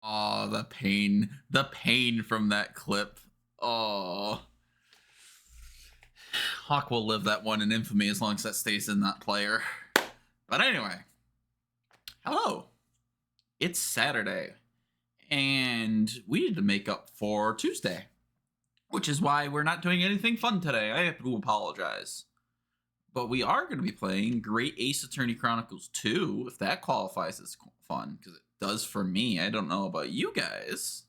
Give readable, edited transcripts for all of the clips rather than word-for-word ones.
Oh, the pain from that clip. Oh, Hawk will live that one in infamy as long as that stays in that player. But anyway, hello. It's Saturday, and we need to make up for Tuesday, which is why we're not doing anything fun today. I have to apologize. But we are going to be playing Great Ace Attorney Chronicles 2, if that qualifies as fun, because it does for me. I don't know about you guys.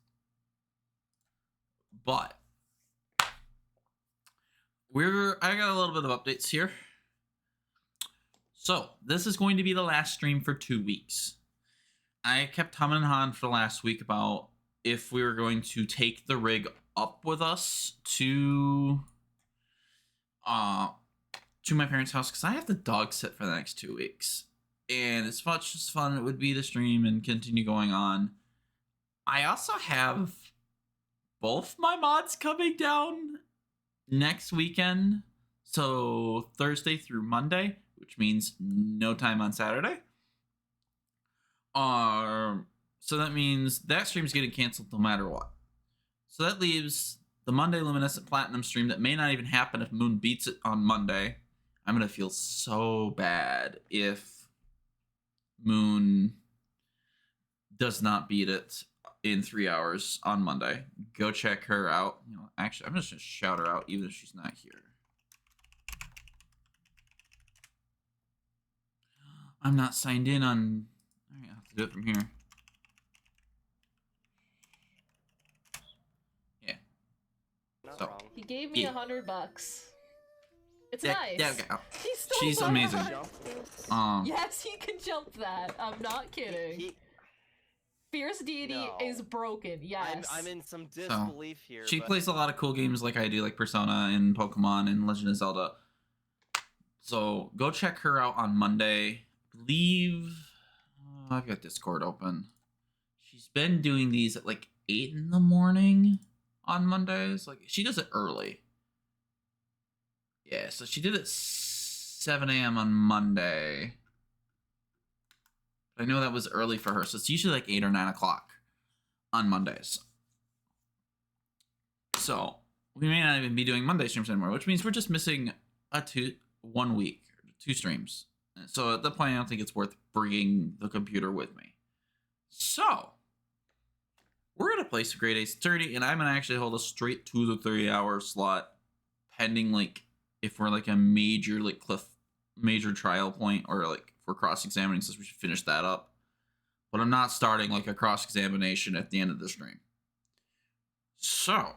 But I got a little bit of updates here. So, this is going to be the last stream for 2 weeks. I kept humming and hawing for last week about if we were going to take the rig up with us to my parents' house, because I have to dog sit for the next 2 weeks. And as much as fun it would be to stream and continue going on, I also have both my mods coming down next weekend. So Thursday through Monday, which means no time on Saturday. So that means that stream's getting canceled no matter what. So that leaves the Monday Luminescent Platinum stream that may not even happen if Moon beats it on Monday. I'm going to feel so bad if Moon does not beat it in 3 hours on Monday. Go check her out. You know, actually, I'm just going to shout her out even if she's not here. I'm not signed in on... I have to do it from here. Yeah. So, he gave me $100. It's nice. Yeah, okay. She's amazing. Yes, he can jump that. I'm not kidding. Fierce Deity is broken. Yes. I'm in some disbelief here. She plays a lot of cool games like I do, like Persona and Pokemon and Legend of Zelda. So go check her out on Monday. I've got Discord open. She's been doing these at like 8 in the morning on Mondays. Like, she does it early. Yeah, so she did it 7 a.m. on Monday. I know that was early for her, so it's usually like 8 or 9 o'clock on Mondays. So we may not even be doing Monday streams anymore, which means we're just missing 1 week, 2 streams. So at that point, I don't think it's worth bringing the computer with me. So we're gonna play some Great Ace Attorney, and I'm gonna actually hold us straight to the 3-hour slot, pending like if we're like a major major trial point, or like if we're cross-examining, since we should finish that up. But I'm not starting like a cross-examination at the end of the stream. So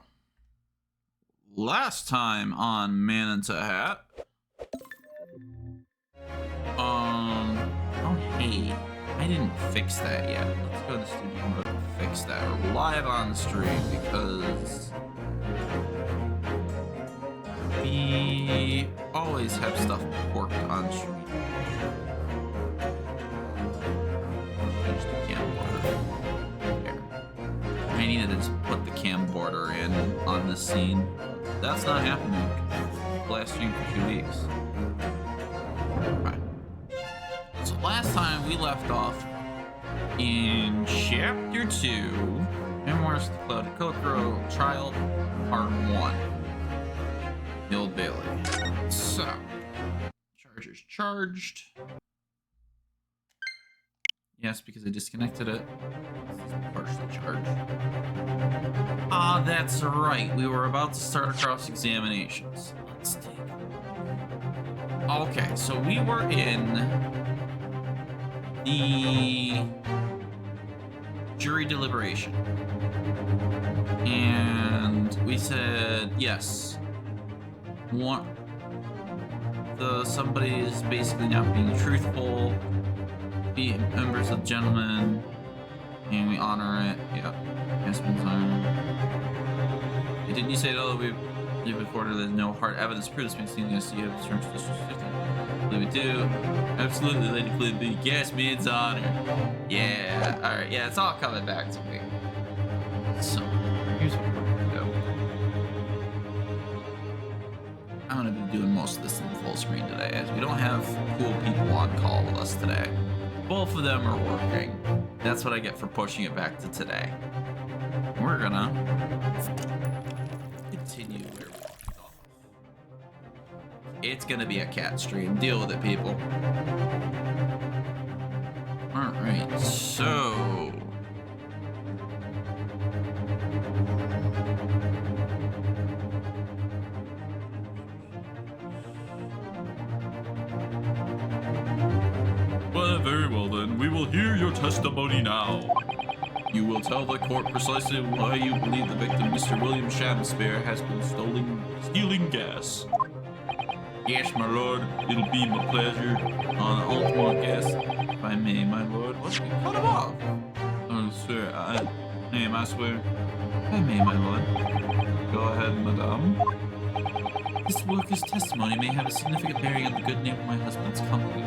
last time on ManintehHat, oh hey, I didn't fix that yet. Let's go to the studio mode and fix that. We're live on the stream because we always have stuff worked on stream. Change the cam border. There. I needed to just put the cam border in on this scene. That's not happening. Last stream for 2 weeks. Alright. So last time we left off in Chapter 2, Memoirs of the Clouded Kokoro, Trial, Part 1. The Old Bailey. So, charger's charged. Yes, because I disconnected it. Partially charged. Ah, that's right. We were about to start a cross-examinations. Let's take it. Okay, so we were in the jury deliberation. And we said, yes. Somebody's basically not being truthful, be members of the gentleman, and we honor it. Yep. Husband's honor. Didn't you say though we've recorded there's no hard evidence to prove this makes things you have terms I believe we do. Absolutely, Lady Fleetby. Yes, man's honor. Yeah. Alright, yeah, it's all coming back to me. So here's what we're gonna do. I'm gonna be doing most of this in full screen today, as we don't have cool people on call with us today. Both of them are working. That's what I get for pushing it back to today. We're gonna continue where we left off. It's gonna be a cat stream. Deal with it, people. Alright, so... Well, very well then. We will hear your testimony now. You will tell the court precisely why you believe the victim, Mr. William Shamspeare, has been stealing gas. Yes, my lord. It'll be my pleasure. On Altamont Gas, if I may, my lord. What? You cut him off. Oh, sir, I swear. If I may, my lord. Go ahead, madame. This worker's testimony may have a significant bearing on the good name of my husband's company.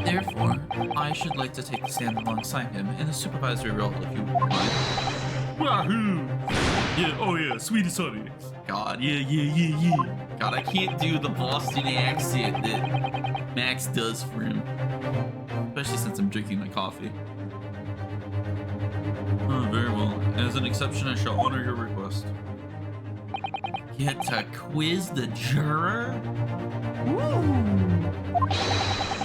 Therefore, I should like to take the stand alongside him in a supervisory role, if you wouldn't mind. Wahoo! Yeah, oh yeah, sweetest honey. God, yeah. God, I can't do the Boston accent that Max does for him. Especially since I'm drinking my coffee. Oh, very well. As an exception, I shall honor your request. Get to quiz the juror? Woo!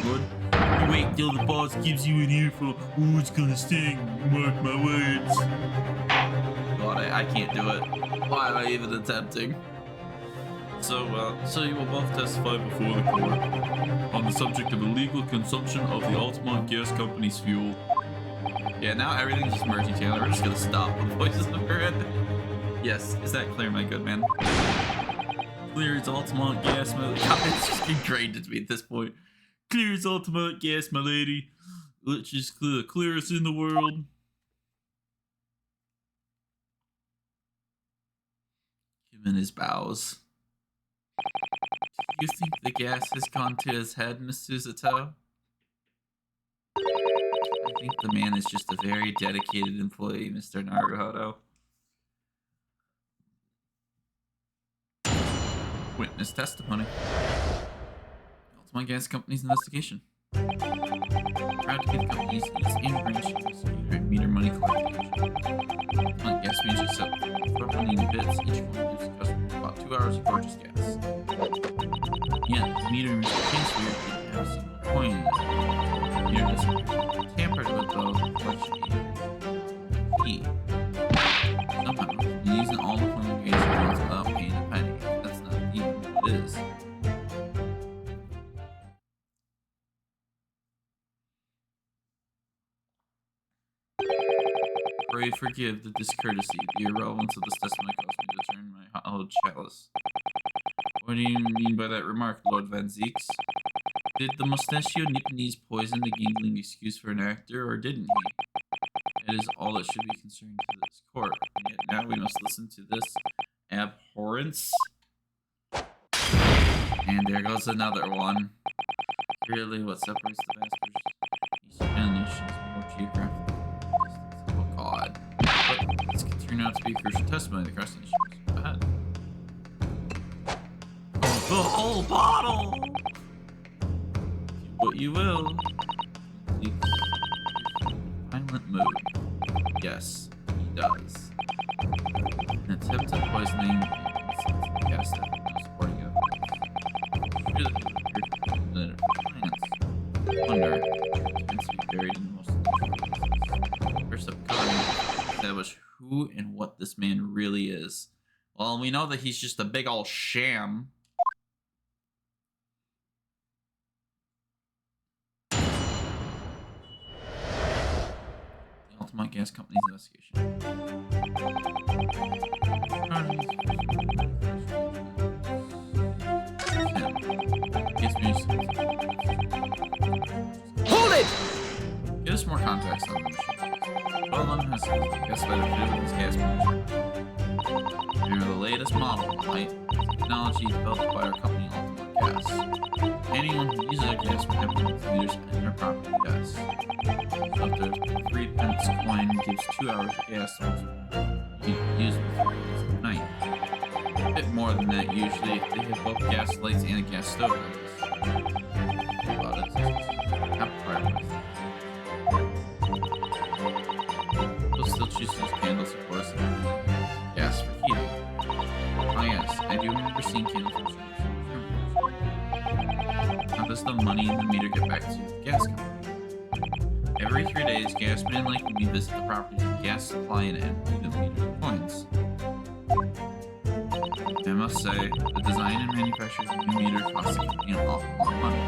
Good. You wait till the boss gives you an earful. Ooh, it's gonna sting. Mark my words. God, I can't do it. Why am I even attempting? So you will both testify before the court on the subject of illegal consumption of the Altamont Gas Company's fuel. Yeah, now everything's just merging together. We're just gonna stop with voices in her head. Yes, is that clear, my good man? Clear as Altamont Gas, my lady. God, it's just ingrained into me at this point. Clear as Altamont Gas, my lady. Let's just clear us in the world. Him and his bows. Do you think the gas has gone to his head, Mr. Zato? I think the man is just a very dedicated employee, Mr. Naruhodo. Witness testimony. Altamont Gas Company's investigation. Proud to give companies its in-branch meter money collection. Altamont Gas Managers set 400 bits each one gives the customer about 2 hours of purchase gas. Yet, the meter in Mr. Kingsfield didn't have a single coin in it. The meter has tampered with the collection key. Somehow, he's using all the funding gas accounts without paying a penny. That's not even what it is. Pray forgive the discourtesy. The irrelevance of this testimony caused me to turn my hollowed chalice. What do you mean by that remark, Lord Van Zeeks? Did the mustachio Nipponese poison the giggling excuse for an actor, or didn't he? It is all that should be concerning to this court. And yet now we must listen to this abhorrence. And there goes another one. Really, what separates the vast nation is more geographical distance. Oh God. But this could turn out to be a crucial testimony of the cross nation. Go ahead. The whole bottle! Do what you will. Violent mood. Yes, he does. An attempt at poisoning the gas tank. No supporting evidence. Wonder. Tends to be buried in the most. First up, establish who and what this man really is. Well, we know that he's just a big old sham. The Altamont Gas Company's investigation. Hold it! Give us more context on the machine. Well, London has gas spider fitted with this gas machine. They are the latest model, right? Technology developed by our company, Altamont Gas. Anyone who uses our gas will have the meters in their property gas. So if their 3 pence coin gives 2 hours of gas, you can use it for 3 days a night. A bit more than that usually if they have both gas lights and a gas stove. About it. Apple does the money in the meter get back to the gas company? Every 3 days, Gasman like me visit the properties of gas supply and empty the meter coins. I must say, the design and manufacture of the new meter costs the company an awful lot of money.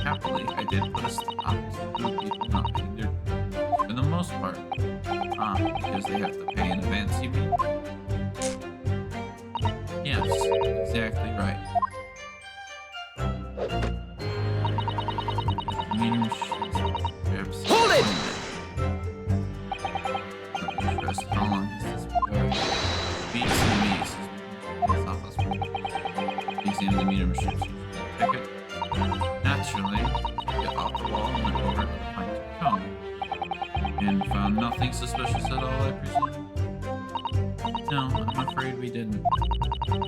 Happily, I did put a stop to the people not paying their dues, for the most part. Because they have to pay in advance, you mean? Yes, exactly right. The meter machines perhaps. Hold it! I'm interested how long has this been going? Weeks and weeks. Examine the meter machines. Check it. Naturally, get off the wall and went over to the fine-tooth comb. And found nothing suspicious at all, I presume? No, I'm afraid we didn't.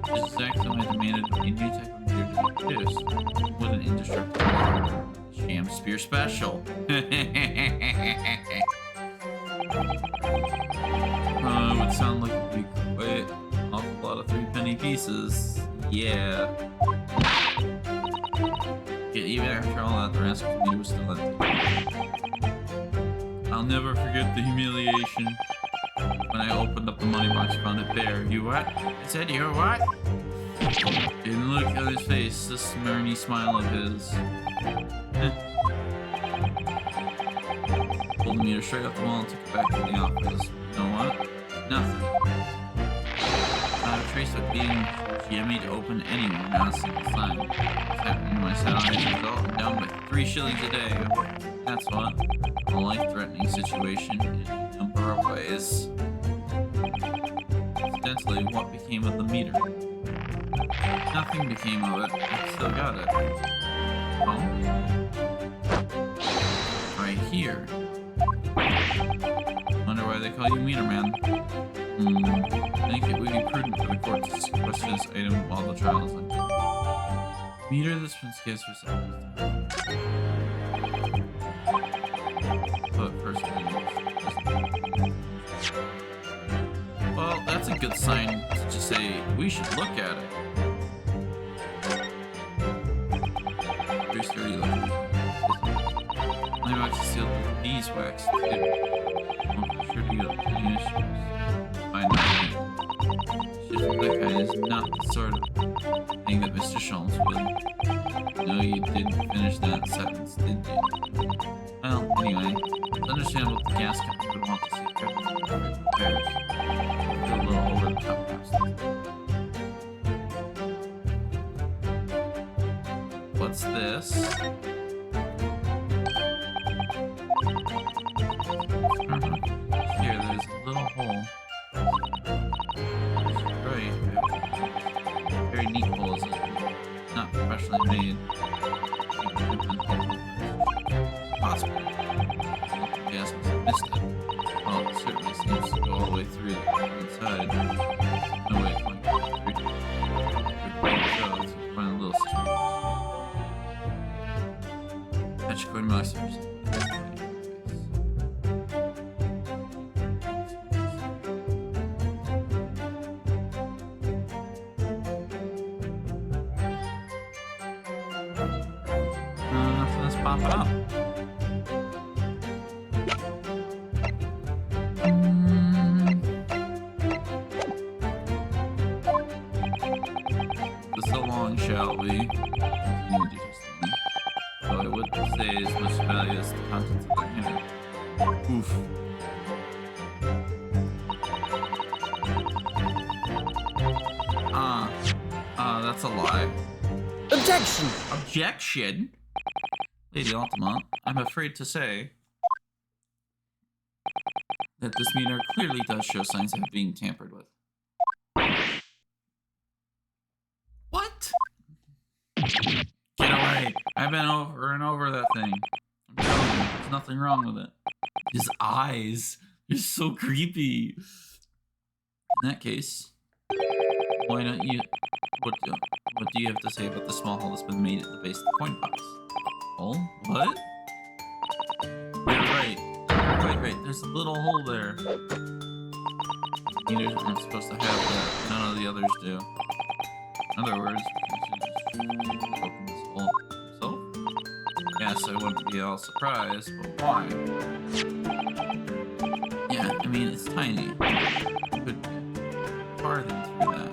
Just exactly when I demanded a new type of meter to be produced, with an indestructible lock. Sham Spear Special. It would sound like it'd be quite an awful lot of 3-penny pieces. Yeah. Even after all that, the rascal's meter was still empty. I'll never forget the humiliation when I opened up the money box and found it bare. You what? I said you what? And look at his face, this smirny smile of his. Pulled the meter straight off the wall and took it back to the office. You know what? Nothing. Not a trace of being Jimmy to open anywhere, not a single sign. What's happening to my salary as a result? I'm down by 3 shillings a day. That's what. A life-threatening situation in a number of ways. Incidentally, what became of the meter? Nothing became of it. I still got it. Oh? Right here. Wonder why they call you Meter Man. I think it would be prudent for the court to sequester this item while the trial is on. Meter this one's gas receptors. But first, well, that's a good sign to just say we should look at it. Very sturdy looking. My box is sealed with beeswax. Sure to get any issues. Find out. That kind is not the sort of thing that Mr. Sholmes would. No, you didn't finish that sentence, did you? Well, anyway, it's understandable the gas company would want to see repairs. Feel a little over the top, perhaps. What's this? Here, there's a little hole. Very neat hole, is it? Not professionally made. Possibly. Gas must have missed it. Well, it certainly seems to go all the way through the inside. No way, it's one of the little systems. Patch coin monsters. Pop it up. So long, shall we? Though I would say as much value as the contents of the hand. Oof. That's a lie. Objection! Objection? Lady Altamont, I'm afraid to say that this meter clearly does show signs of being tampered with. What? Get away. I've been over and over that thing. I'm telling you, there's nothing wrong with it. His eyes, they're so creepy. In that case, why don't you... What do you have to say about the small hole that's been made at the base of the coin box? Oh, what? You're right. There's a little hole there. Meters aren't supposed to have that. None of the others do. In other words, we should just open this hole guess I wouldn't be all surprised, but why? Yeah, I mean, it's tiny. Could farther through that.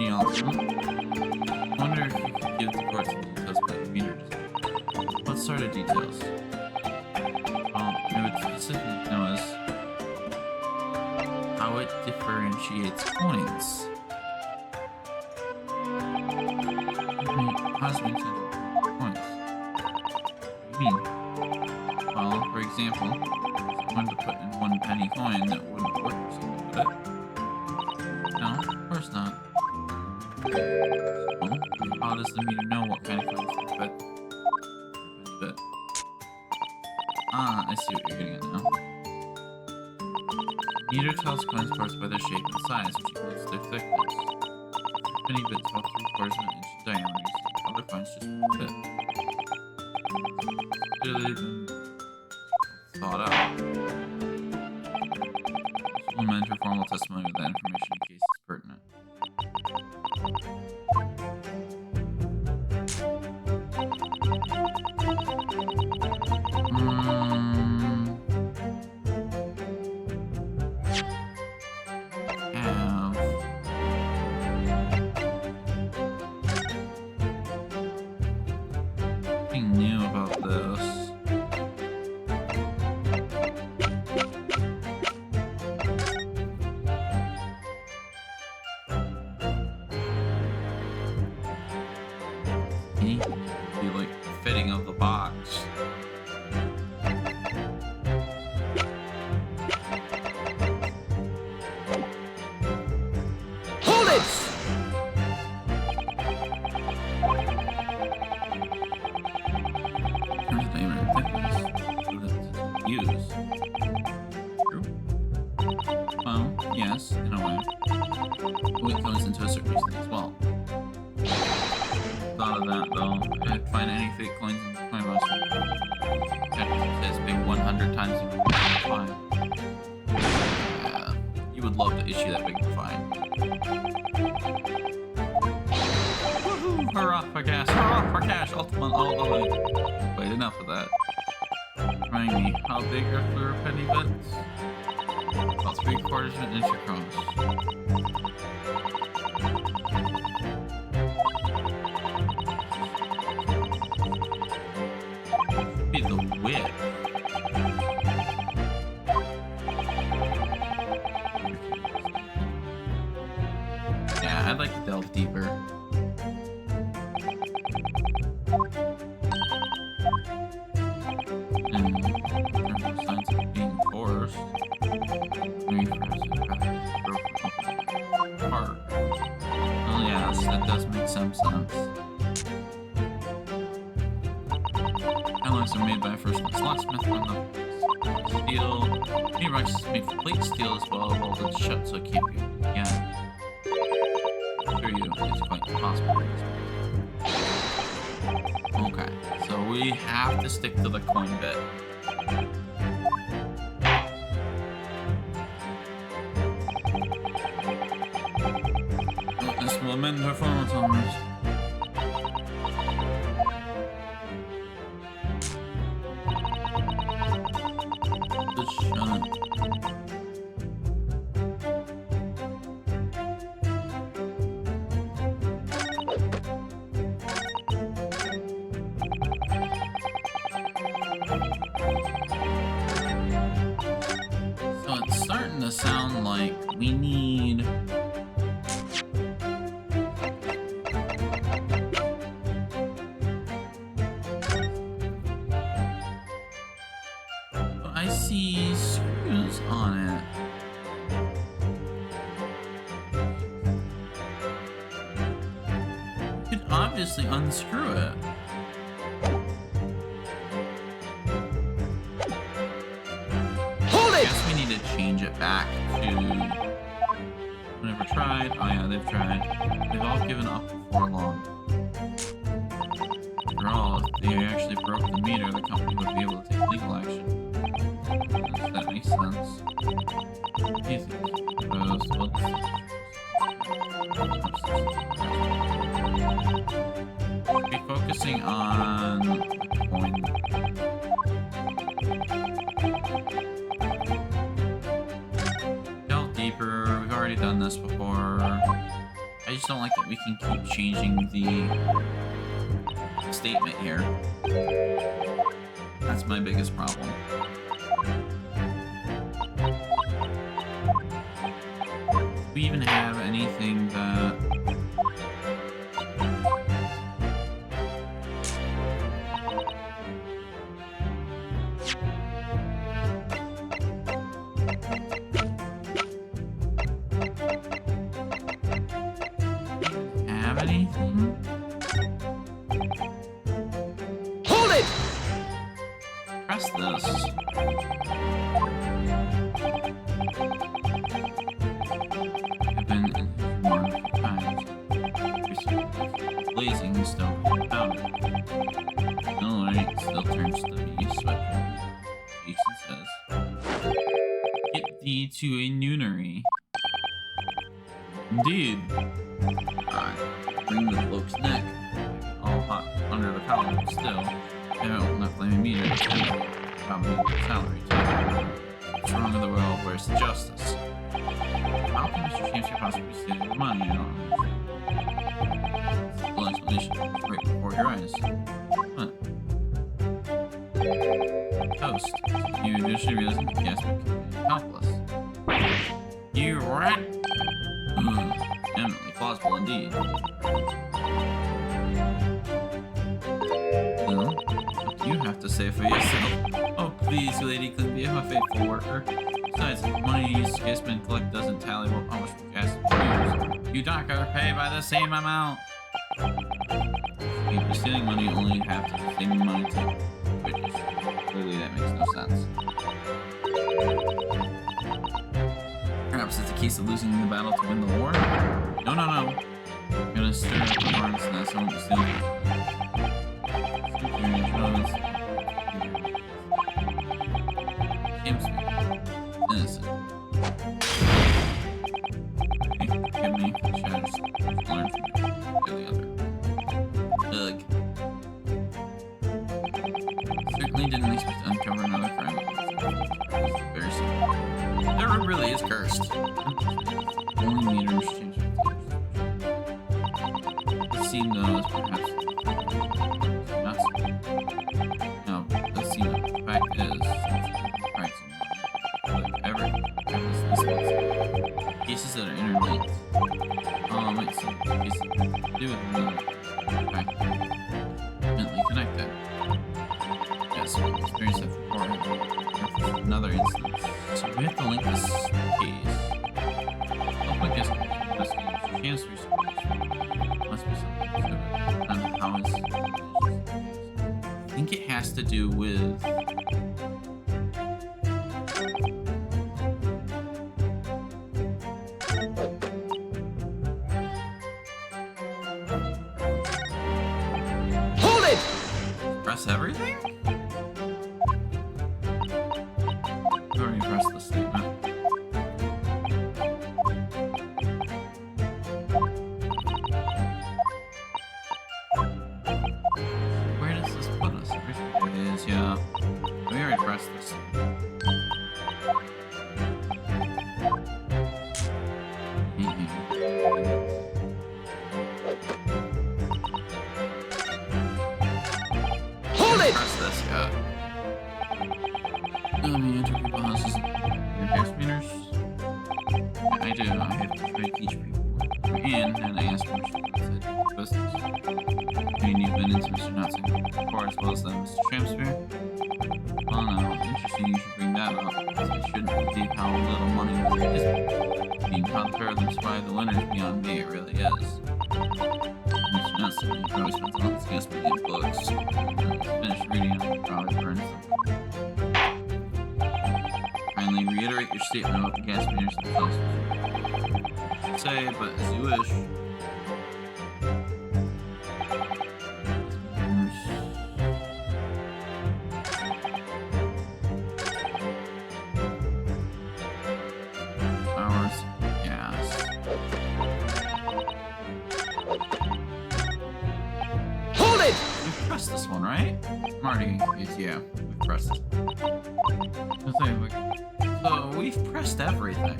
You also wonder if you could give the court some details about the meter design. What sort of details? Well, I would specifically know is how it differentiates coins. Cosmic coins. What do you mean? Well, for example, if I wanted to put in 1 penny coin, that wouldn't work or something, would it? No, of course not. So, how does the meter know what kind of coins to bet? Ah, I see what you're getting at now. The meter tells coins parts by their shape and size, which includes their thickness. Penny bits about 3/4 of an inch in diameter. Other coins just fit. Clearly been thought out. This will amend her formal testimony with that information in case it's pertinent. New about this. Be like fitting of the box. Hold it! Use. True. Well, yes, in a way. It goes into a certain extent as well. Thought of that though. I'd find any fake coins in the coin box. It's been 100 times in the fine. Yeah, you would love to issue that big fine. Woohoo! Hurrah for gas! Hurrah for cash! Ultimate all the way. Wait, enough of that. Remind me, how big are fluoropenny bits? About 3/4 of an inch across. Be the width. Yeah, I'd like to delve deeper. That does make some sense. Alloys are made by a first-class locksmith on the steel. Any rocks is made from plate steel as well, welded shut so it can't be opened again. I assure you, it's quite impossible. Okay, so we have to stick to the coin bit. This will amend performance numbers. Good shot. So it's starting to sound like we need I see screws on it. You could obviously unscrew it. Hold it! I guess we need to change it back to... Never tried. Oh yeah, they've tried. They've all given up before long. After all, if they actually broke the meter, the company would be able to take legal action. That makes sense. Easy. Refocus we can keep changing the statement here. That's my biggest problem. Do we even have anything that... have anything? Hold it! Press this. I've been in more times. Blazing stone powder. No light still turns to be sweat. Jason says, "Get thee to a noonery." Indeed. Bring the bloke's neck. All hot under the collar still. They don't open up flaming meter. Probably salary too. What's wrong with the world? Where's the justice? How can Mr. Chancellor possibly be saving the money? I don't understand. Full explanation right before your eyes. What? Toast. You eventually realize that the gas can be helpless. You rat! Eminently plausible indeed. Well, what do you have to say for yourself? Oh, please, Lady Climbia, I'm a faithful worker. Besides, the money gas been collected doesn't tally with how much gas is. You don't gotta pay by the same amount. If you're stealing money, you only have to save money to purchase. Clearly, that makes no sense. Perhaps it's a case of losing the battle to win the war? No. I'm gonna stir up the hornet's nest. I won't be stealing it. Innocent. Give me shatters. Learn from the other. Ugh. Certainly didn't expect to uncover another crime. Very simple. That room really is cursed. Only meters change. It seemed though as perhaps not so. No, it does seem that the fact is right like ever cases that are interlinked. Makes sense. Cases to do with another fact. Intimately connected. Yes, we experienced that before. Another instance. So we have to link this case. Oh, I guess investigating chances must be something to it. And how is I think it has to do with Hold it! press everything? I already pressed the statement. Where does this put us? It is, yeah. We already pressed this. Hold it! Press this, yeah. Interview bosses. Your gas meters? I do. I have to try to teach people. And I ask permission to business. And you've been into Mr. Nutson before as well as Mr. Tramsphere? Oh no, interesting you should bring that up, because I shouldn't believe how little money is being compared them by the winners beyond me, it really is. Mr. Nutson, you probably spent all his gas money in books. Finished reading them, probably burned them. Kindly reiterate your statement about the gas meters themselves. I should say, but as you wish. Hours, gas. Hold it! We've pressed this one, right? Marty, yeah, we've pressed it. So we've pressed everything.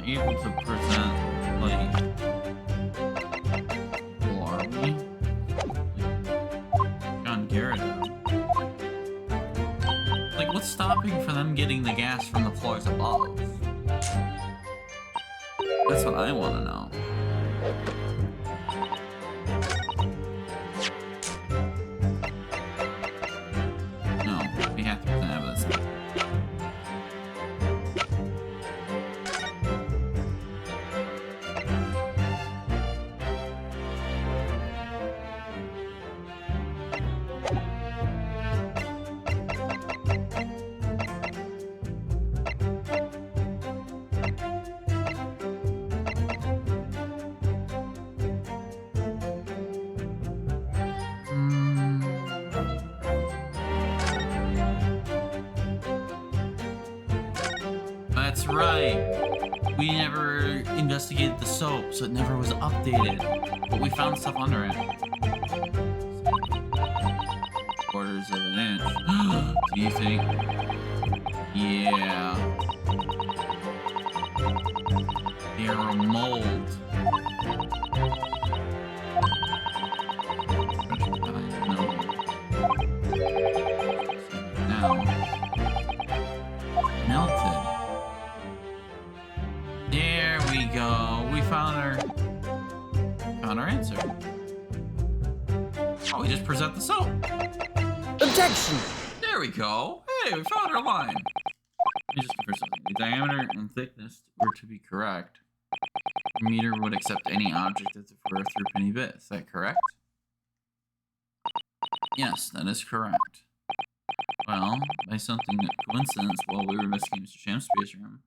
not able to present, like, larvae. John Garrett. Like, what's stopping for them getting the gas from the floors above? That's what I want to know. No, we have to present evidence. That's right. We never investigated the soap, so it never was updated. But we found stuff under it. Quarters of an inch. Do you think? Yeah. They're a mold. Now. Melted. There we go. We found our answer. Oh, we just present the soap. Objection! There we go. Hey, we found our line. Let me just confirm something. The diameter and thickness were to be correct. The meter would accept any object as if it were a threepenny bit. Is that correct? Yes, that is correct. Well, by something coincidence, while we were investigating Mr. Shamspeare's room,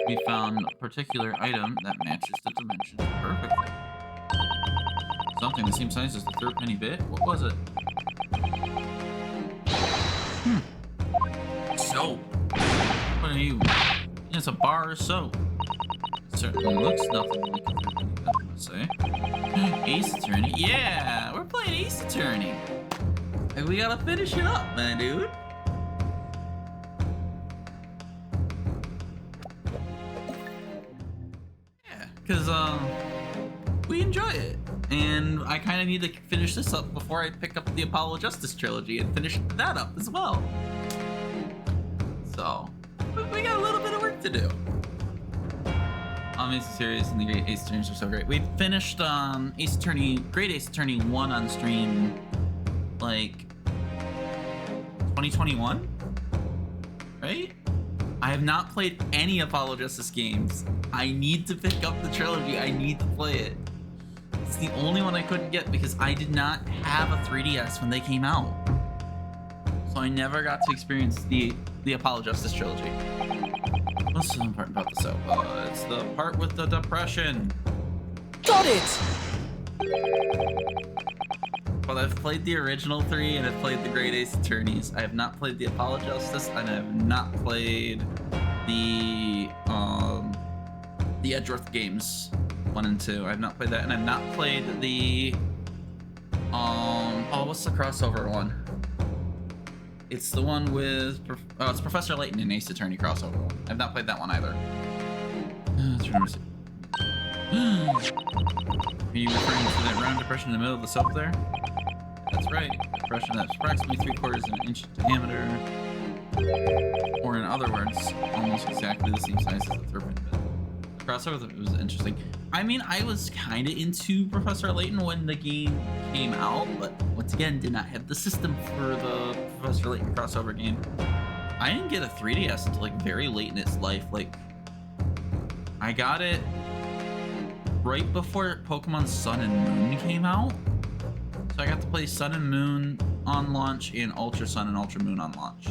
we found a particular item that matches the dimensions perfectly. Something the same size as the threepenny bit? What was it? Soap. What are you? It's a bar of soap. It certainly looks nothing like a threepenny bit, I must say. Ace Attorney? Yeah! We're playing Ace Attorney! And we gotta finish it up, man, dude! Because, we enjoy it. And I kind of need to finish this up before I pick up the Apollo Justice trilogy and finish that up as well. So, we got a little bit of work to do. Amazing series and the Great Ace Attorneys are so great. We finished Ace Attorney, Great Ace Attorney 1 on stream, like, 2021? Right? I have not played any Apollo Justice games. I need to pick up the trilogy. I need to play it. It's the only one I couldn't get because I did not have a 3DS when they came out. So I never got to experience the Apollo Justice trilogy. What's the part about the soap? It's the part with the depression. Got it! But I've played the original 3 and I've played the Great Ace Attorneys. I have not played the Apollo Justice and I have not played the Edgeworth games 1 and 2. I have not played that, and I've not played the what's the crossover one? It's the one with it's Professor Layton and Ace Attorney crossover one. I've not played that one either. Are you referring to that round depression in the middle of the soap there? That's right. A depression that's approximately 3/4 of an inch diameter. Or in other words, almost exactly the same size as the threepenny bit. The crossover was interesting. I mean, I was kind of into Professor Layton when the game came out, but once again, did not have the system for the Professor Layton crossover game. I didn't get a 3DS until like very late in its life. Like, I got it right before Pokemon Sun and Moon came out. So I got to play Sun and Moon on launch and Ultra Sun and Ultra Moon on launch.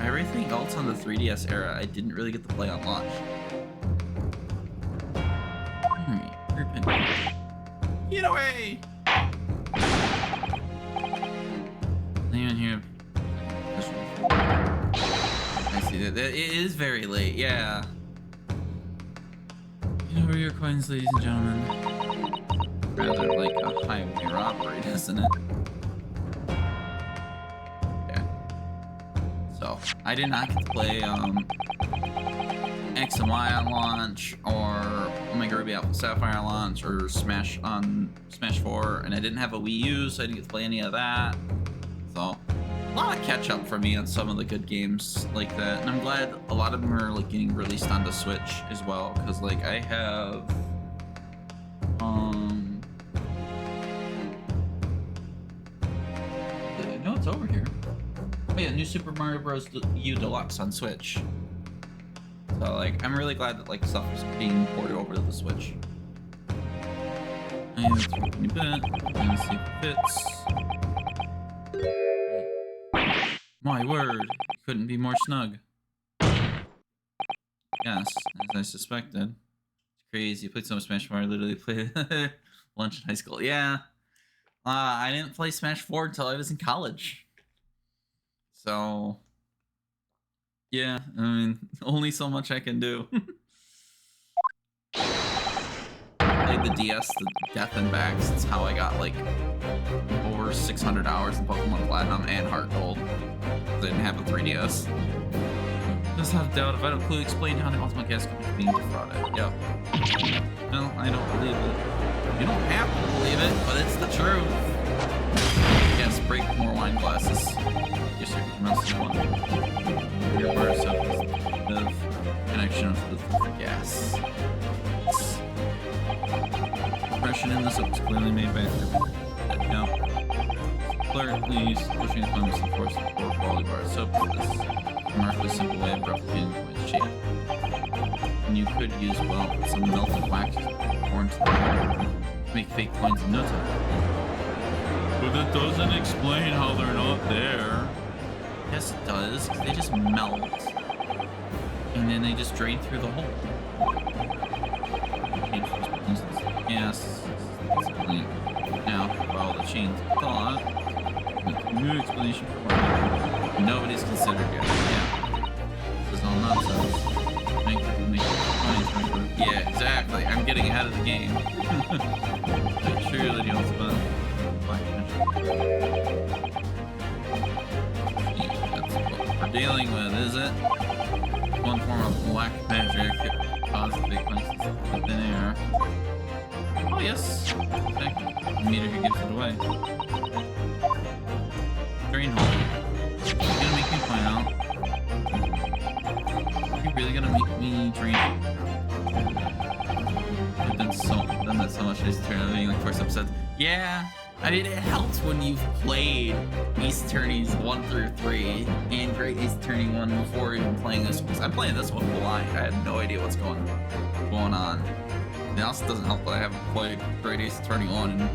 Everything else on the 3DS era, I didn't really get to play on launch. Get away! Anyone here? I see that. It is very late, yeah. Get over your coins, ladies and gentlemen. Rather like a highway robbery, doesn't it? Yeah. So, I did not get to play X and Y on launch, or Omega Ruby Alpha Sapphire on launch, or Smash on Smash 4, and I didn't have a Wii U, so I didn't get to play any of that. So a lot of catch up for me on some of the good games like that, and I'm glad a lot of them are like getting released on the Switch as well, because like I have no, it's over here. Oh yeah, New Super Mario Bros. U Deluxe on Switch. So like, I'm really glad that like stuff is being ported over to the Switch. And it's working a bit. Let's see if it fits. My word, couldn't be more snug. Yes, as I suspected. It's crazy. You played so much Smash 4, I literally played lunch in high school. Yeah. I didn't play Smash 4 until I was in college. So yeah, I mean, only so much I can do. Played the DS to death and back. It's how I got like over 600 hours in Pokemon Platinum and Heart Gold. I didn't have a 3DS. Just have doubt if I don't clearly explain how the Ultimate Gas Company is being defrauded. Yep. Well, I don't believe it. You don't have to believe it, but it's the truth. Yes, break more wine glasses. Yes, sir. Tremendous one. Your bar is the connection of the gas. Impression in the soap is clearly made by now. Clearly pushing the flames to force the poor quality bar soap with this remarkably simple way of replicating the shape. And you could use, well, some melted wax or into the water to make fake coins in no time. But it doesn't explain how they're not there. Yes, it does. They just melt. And then they just drain through the hole. Yes. Now, follow the chain of thought. New explanation for why nobody's considered yet. Yeah. This is all nonsense. Yeah, exactly. I'm getting ahead of the game. Surely the ultimate black magic. That's what we're dealing with, is it? One form of black magic causes big places in thin air. Oh yes. Exactly. The meter who gives it away. Drain hole. You're gonna make me point out. Are you really gonna make me drain? I've done that so much this turn, being like first episode. Yeah, I mean it helps when you've played Ace Attorneys 1 through 3 and Great Ace Attorney 1 before even playing this one. I'm playing this one blind. I had no idea what's going on. It also doesn't help that I haven't played Great Ace Attorney 1 in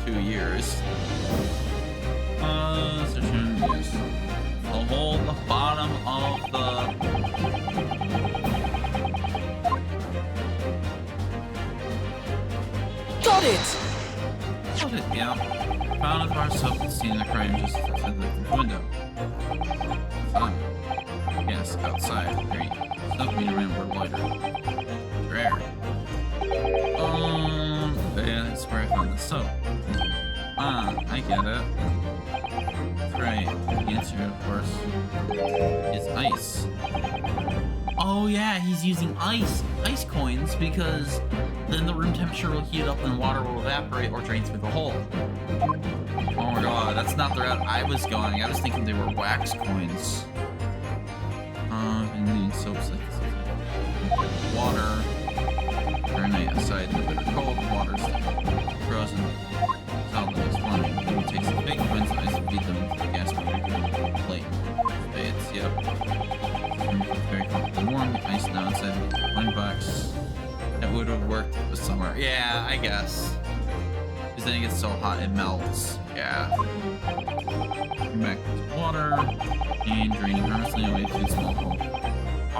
2 years. Yes. The hole at the bottom of the... Got it! Got it, yeah. Found a bar soap and seen the crime just outside the window. Yes, outside. Great. Soap meter ran were lighter. Rare. Yeah, that's where I found the soap. I get it. That's right. The answer, of course, is ice. Oh yeah, he's using ice coins, because then the room temperature will heat up and water will evaporate or drain through the hole. Oh my god, that's not the route I was going. I was thinking they were wax coins. And needing soaps like this. Water. Overnight aside the bitter cold, water's frozen. Solid is warming. Then it takes the big coins and ice and feed them into the gas meter plate. It's, yep. Very comfortably warm. The ice now inside the wind box. That would have worked if it was summer. Yeah, I guess. Because then it gets so hot it melts. Yeah. Back to water. And draining harmlessly away through the small hole.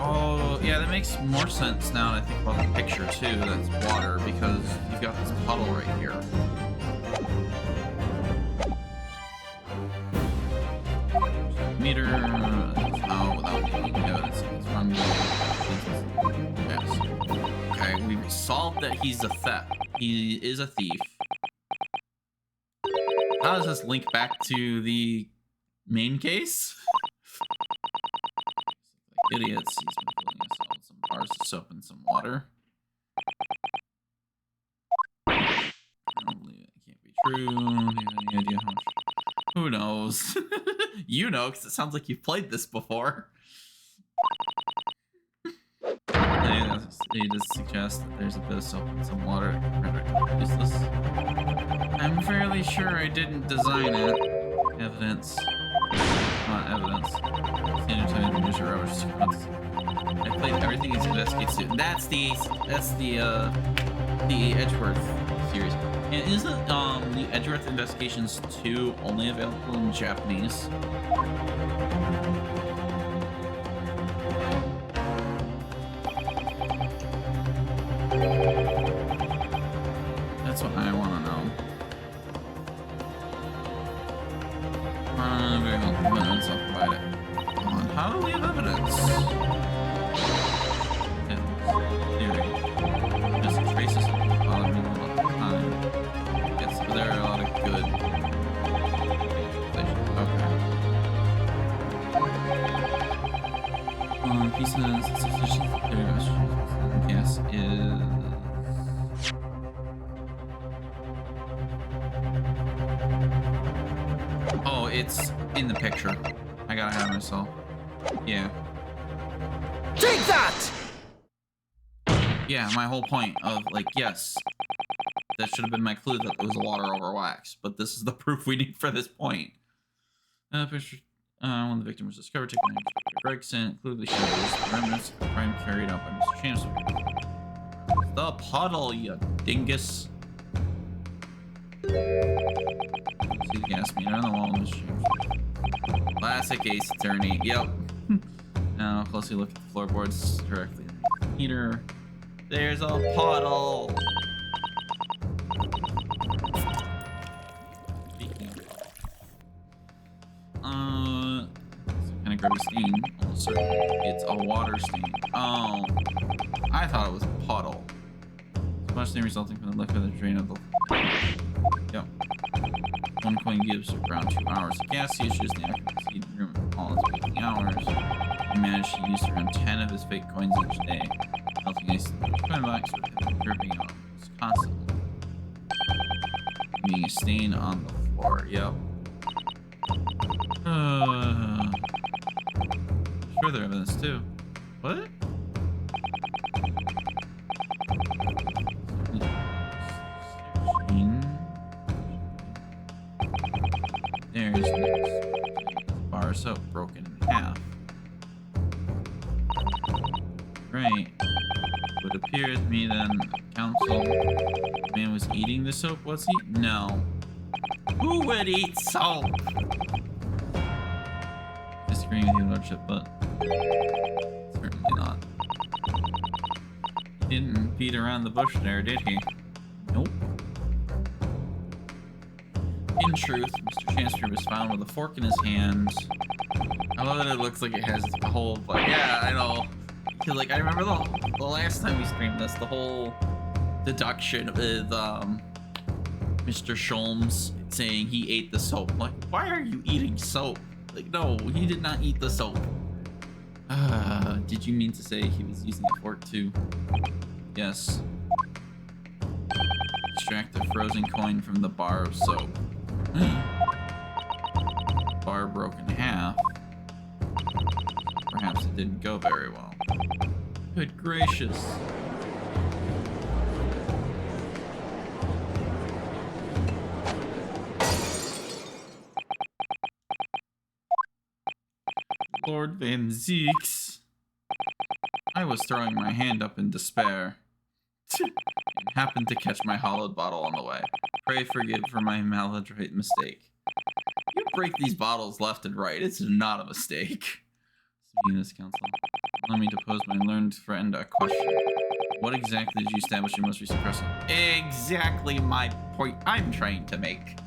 Oh, yeah, that makes more sense now that I think about the picture, too. That's water, because you've got this puddle right here. Meter, oh, without needing evidence. It's from yes. Okay, we've solved that he's a theft. He is a thief. How does this link back to the main case? Idiots. He's been building us all some bars of soap and some water. I don't believe it can't be true. Do you have any idea how much? Who knows? You know, because it sounds like you've played this before. They just suggest that there's a bit of soap and some water that can render it useless. I'm fairly sure I didn't design it. Evidence. Not evidence. Standard time to user rubbish. I played everything is investigates to. That's the Edgeworth series. And isn't the Edgeworth Investigations 2 only available in Japanese? That's what I want to know. Very well. Evidence, I'll provide it. On how do we have evidence? Theory. Just traces of time. Yes, but there are a lot of good. Okay. Pieces. Yes, is. Oh, it's in the picture. I gotta have myself. Yeah. Take that! Yeah, my whole point of, like, yes. That should have been my clue that it was water over wax. But this is the proof we need for this point. Picture, when the victim was discovered, taken by Gregson, clearly shows the remnants of the crime carried out by Mr. Chancellor. The puddle, you dingus. See the gas meter on the wall, Mr. Chancellor. Classic Ace Attorney. Yep. Now closely look at the floorboards directly in the meter. There's a puddle. Speaking of kind of grubby stain. Almost certain it's a water stain. Oh, I thought it was a puddle. Splash stain resulting from the liquid of the drain of the. Yep. One coin gives around 2 hours of gas usage. The accuracy room in all its waking hours. He managed to use around 10 of his fake coins each day, melting ice in the coin box with him dripping out constantly. Leaving a stain on the floor. Yep. Further evidence too. What? There's next. Bar of soap broken in half. Right. Would appear to me then, counsel, the man was eating the soap, was he? No. Who would eat soap? Disagreeing with your lordship, but certainly not. He didn't beat around the bush there, did he? Nope. In truth, Mr. Chancellor was found with a fork in his hand. I love that it looks like it has a whole, but yeah, I know. Cause like I remember the last time we streamed this, the whole deduction with Mr. Sholmes saying he ate the soap. Like, why are you eating soap? Like, no, he did not eat the soap. Did you mean to say he was using a fork too? Yes. Extract the frozen coin from the bar of soap. Bar broke in half. Perhaps it didn't go very well. Good gracious. Lord Van Zeeks. I was throwing my hand up in despair. And happened to catch my hollowed bottle on the way. Pray forgive for my maladroit mistake. You break these bottles left and right. It's not a mistake. Venus Council. Allow me to pose my learned friend a question. What exactly did you establish your most recent precedent? Exactly my point I'm trying to make.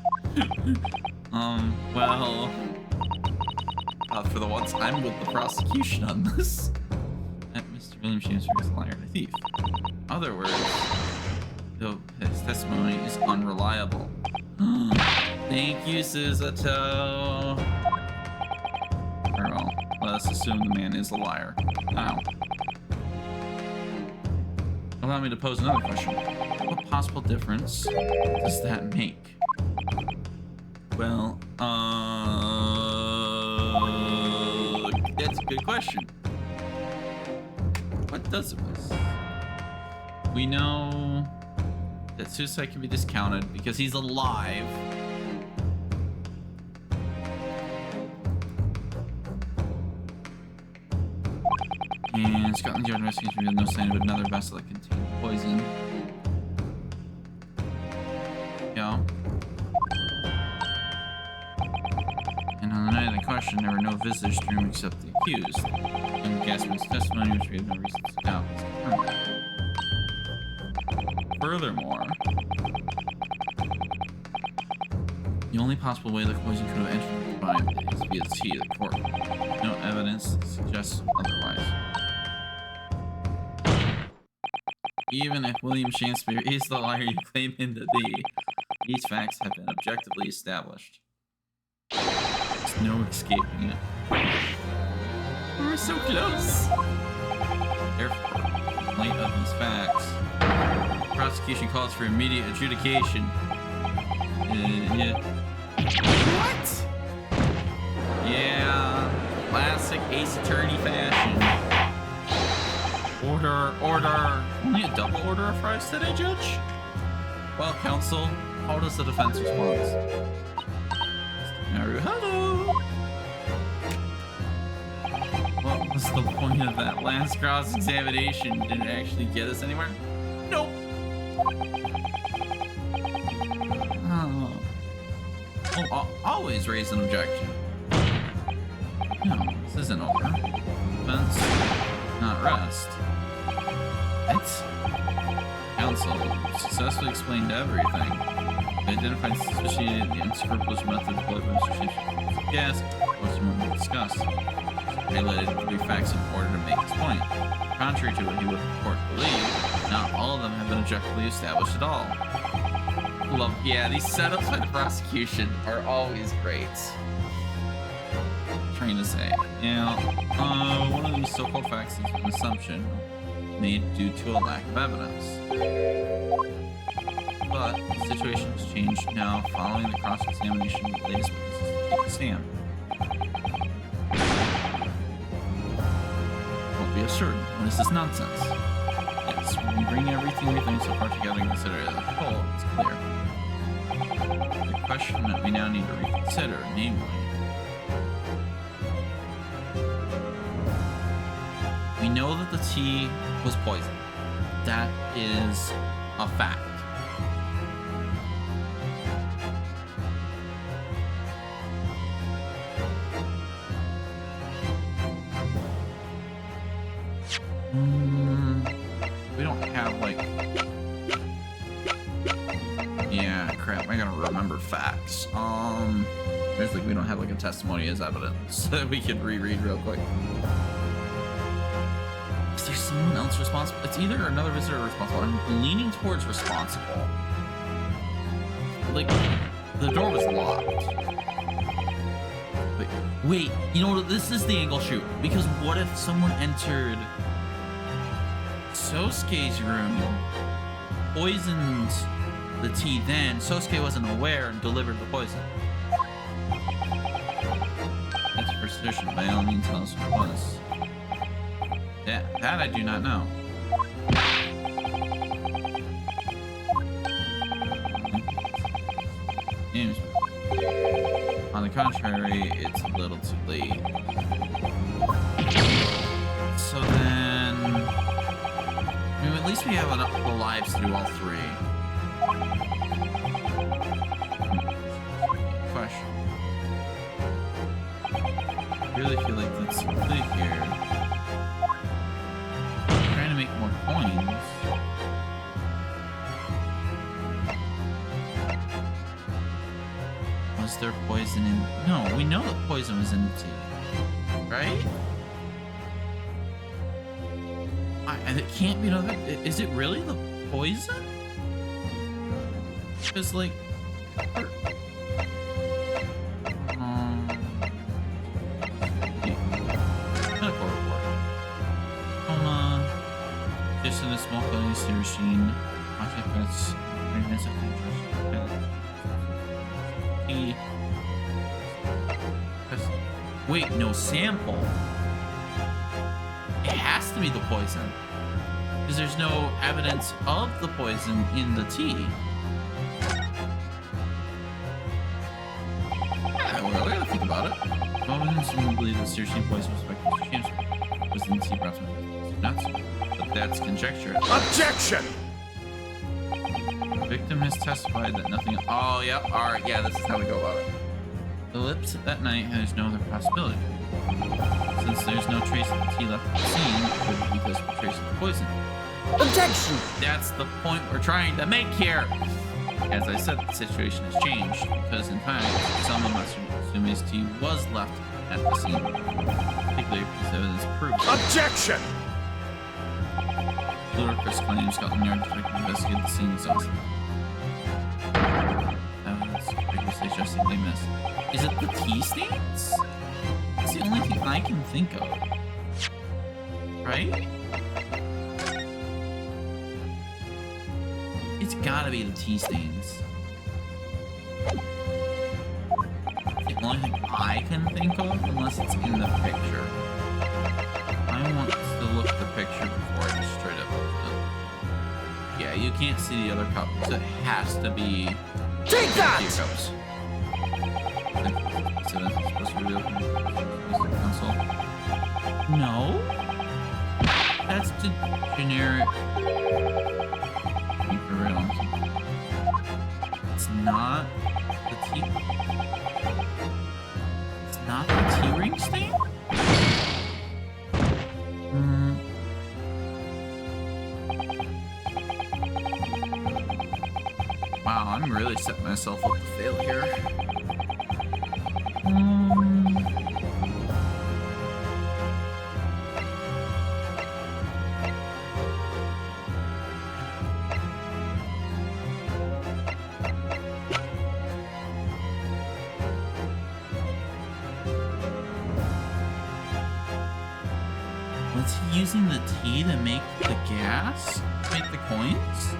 Well... for the once, I'm with the prosecution on this. That Mr. William Chancellor is a liar and a thief. In other words, though his testimony is unreliable. Thank you, Susato. Very well, let us assume the man is a liar. Now, Allow me to pose another question. What possible difference does that make? Well, that's a good question. What does it with? We know that suicide can be discounted because he's alive. And Scotland Yard investigates revealed no sign of another vessel that contained poison. Yeah. And on the night of the question, there were no visitors to the room except the accused. And Gaspard's testimony, which we have no reason to doubt, was confirmed. Furthermore, the only possible way the poison could have entered the divine is via the tea of the court. No evidence suggests otherwise. Even if William Shakespeare is the liar you claim him to be, these facts have been objectively established. There's no escaping it. We were so close! Therefore, in light of these facts, the prosecution calls for immediate adjudication. Yeah. What? Yeah, classic Ace Attorney fashion. Order. Only a double order of fries today, Judge? Well, counsel, how does the defense respond? Hello. What was the point of that last cross-examination? Did it actually get us anywhere? Nope. Oh. Well, always raise an objection. No, this isn't over. Defense, not rest. What? Counsel successfully explained everything. They identified suspicion the unscrupulous method employed by Mr. Shakespeare. Gas was more discussed. They highlighted 3 facts in order to make his point. Contrary to what he would report believe, not all of them have been objectively established at all. Yeah, these setups by the prosecution are always great. I'm trying to say. Yeah, one of these so-called facts is an assumption made due to a lack of evidence. But the situation has changed now following the cross-examination of the latest witnesses to take the stand. Won't be assured. What is this nonsense? Yes, when we bring everything we've done so far together and consider it as a whole, it's clear. The question that we now need to reconsider, namely, we know that the tea was poisoned. That is a fact. We don't have like... Yeah, crap, I gotta remember facts. There's like, we don't have like a testimony as evidence that we can reread real quick. Is there someone else responsible? It's either another visitor or responsible. I'm leaning towards responsible. Like, the door was locked. Wait, you know what? This is the angle shoot. Because what if someone entered Sosuke's room, poisoned the tea then, Sosuke wasn't aware and delivered the poison? That's superstition. By all means, tell us what it was. Yeah, that I do not know. On the contrary, it's a little too late. So then... I mean, at least we have enough lives to do all 3. Question. I really feel like that's complete here. Trying to make more coins. Was there poison in... No, we know that poison was in the tea. Right? And it can't be another... Is it really the poison? Because, like... Medical report. Coma. Condition is Small Serashine. Wait, no sample. It has to be the poison. Because there's no evidence of the poison in the tea. Yeah, well, I gotta think about it. Well, believe the Serashine poison was in the tea broth. Nuts. But that's conjecture. Objection! The victim has testified that nothing. Oh, yep. Yeah, alright, yeah, this is how we go about it. The lips that night has no other possibility. Since there's no trace of the tea left at the scene, it could be just a trace of the poison. Objection! That's the point we're trying to make here! As I said, the situation has changed, because in fact, some of Matsumi's tea was left at the scene. Particularly because evidence proves. Objection! Ludicrous claims Scotland Yard detective investigated the scene exhaustively. Evidence vigorously suggesting they missed. Is it the tea stains? It's the only thing I can think of. Right? It's gotta be the tea stains. The only thing I can think of, unless it's in the picture. I want to look at the picture before I just straight up look it. Yeah, you can't see the other cup, so it has to be. Take that! Cups. So that's supposed to be the console. No, that's the generic. For real. It's not the tea. It's not the tea ring stain. Wow, I'm really setting myself up to fail here. Was he using the tea to make the gas? To make the coins?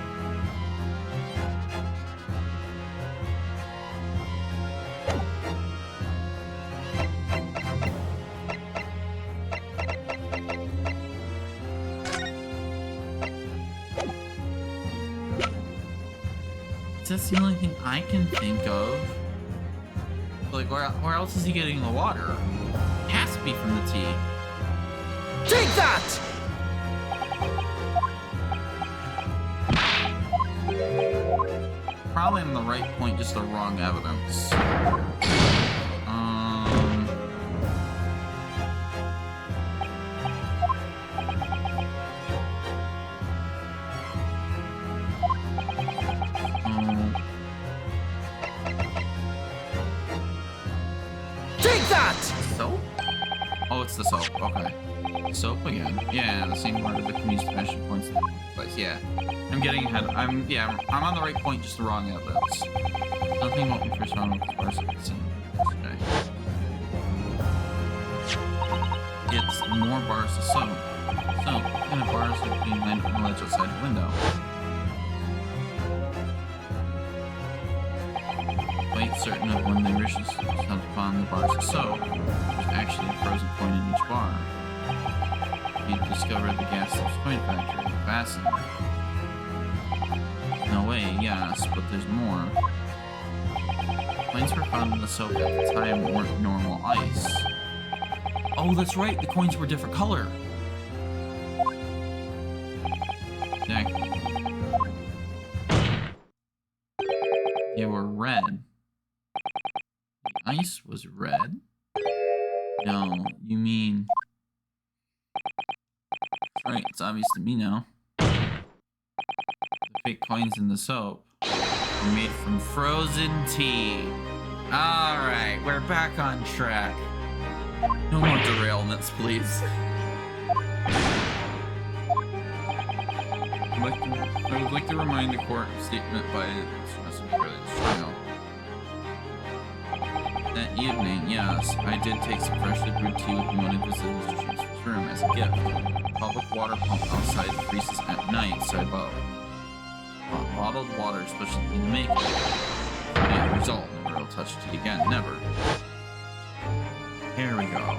That's the only thing I can think of. Like, where else is he getting the water? It has to be from the tea. Take that! Probably on the right point, just the wrong evidence. Take that! Soap? Oh, it's the soap. Okay. Soap again. Yeah, the same part of the community fashion points in the place. Yeah. I'm getting ahead. I'm on the right point, just the wrong evidence. Nothing what we first found with the bars at the scene. Okay. It's more bars of soap. So, what kind of bars would be landed on the ledge outside the window? Quite certain of when the original held upon the bars of soap, there's actually a frozen coin in each bar. He discovered the gas coin factory. Fascinating. No way, yes, but there's more. Coins were found in the soap at the time weren't normal ice. Oh, that's right, the coins were different color. Exactly. They were red. The ice was red? No, you mean... Right, it's obvious to me now. The fake coins in the soap were made from frozen tea. Alright, we're back on track. No more derailments, please. I would like to remind the court of statement by trial. That evening, yes, I did take some freshly brewed tea with me when I visited Mr. Shames's room as a gift. A public water pump outside freezes at night, so I bought bottled water, especially to make it. And result, never will touch tea again, never. Here we go.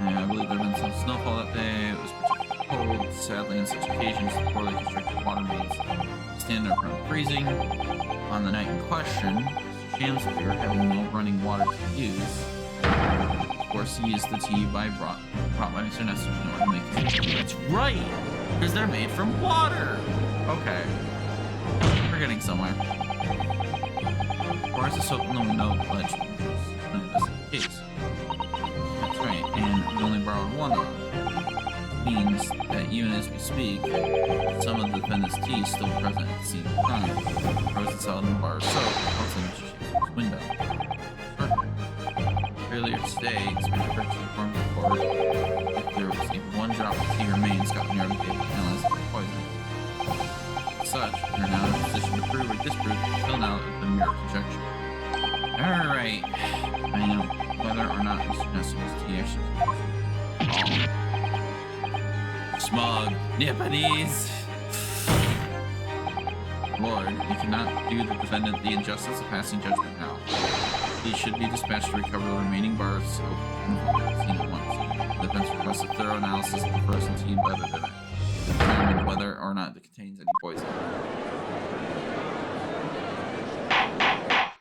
And I believe there had been some snowfall that day. It was particularly cold. Sadly, on such occasions, the poorly constructed water mains stand there from freezing. On the night in question, Shamspeare, having no running water to use, of course, he used the tea brought by Mr. Nestor in order to make his tea. That's right! Because they're made from water! Okay. We're getting somewhere. Of course, the soap in the window ledge. No, that's the case. That's right, and we only borrowed one of them. Means that even as we speak, some of the defendant's tea is still present at the scene of crime. Frozen solid in the bar of soap outside Mr. Shakespeare's window. Earlier today, Inspector Brooks informed the court if there was even one drop of tea remains, Scotland Yard would be able to analyze it for poison. As such, we are now in a position to prove or disprove until now it's been mere conjecture. Alright. I know whether or not Mr. Nestle's tea actually smug Nipponese. Lord, you cannot do the defendant the injustice of passing judgment now. He should be dispatched to recover the remaining bars of seen at once. The defense requests a thorough analysis of the frozen tea embedded in it to determine whether or not it contains any poison.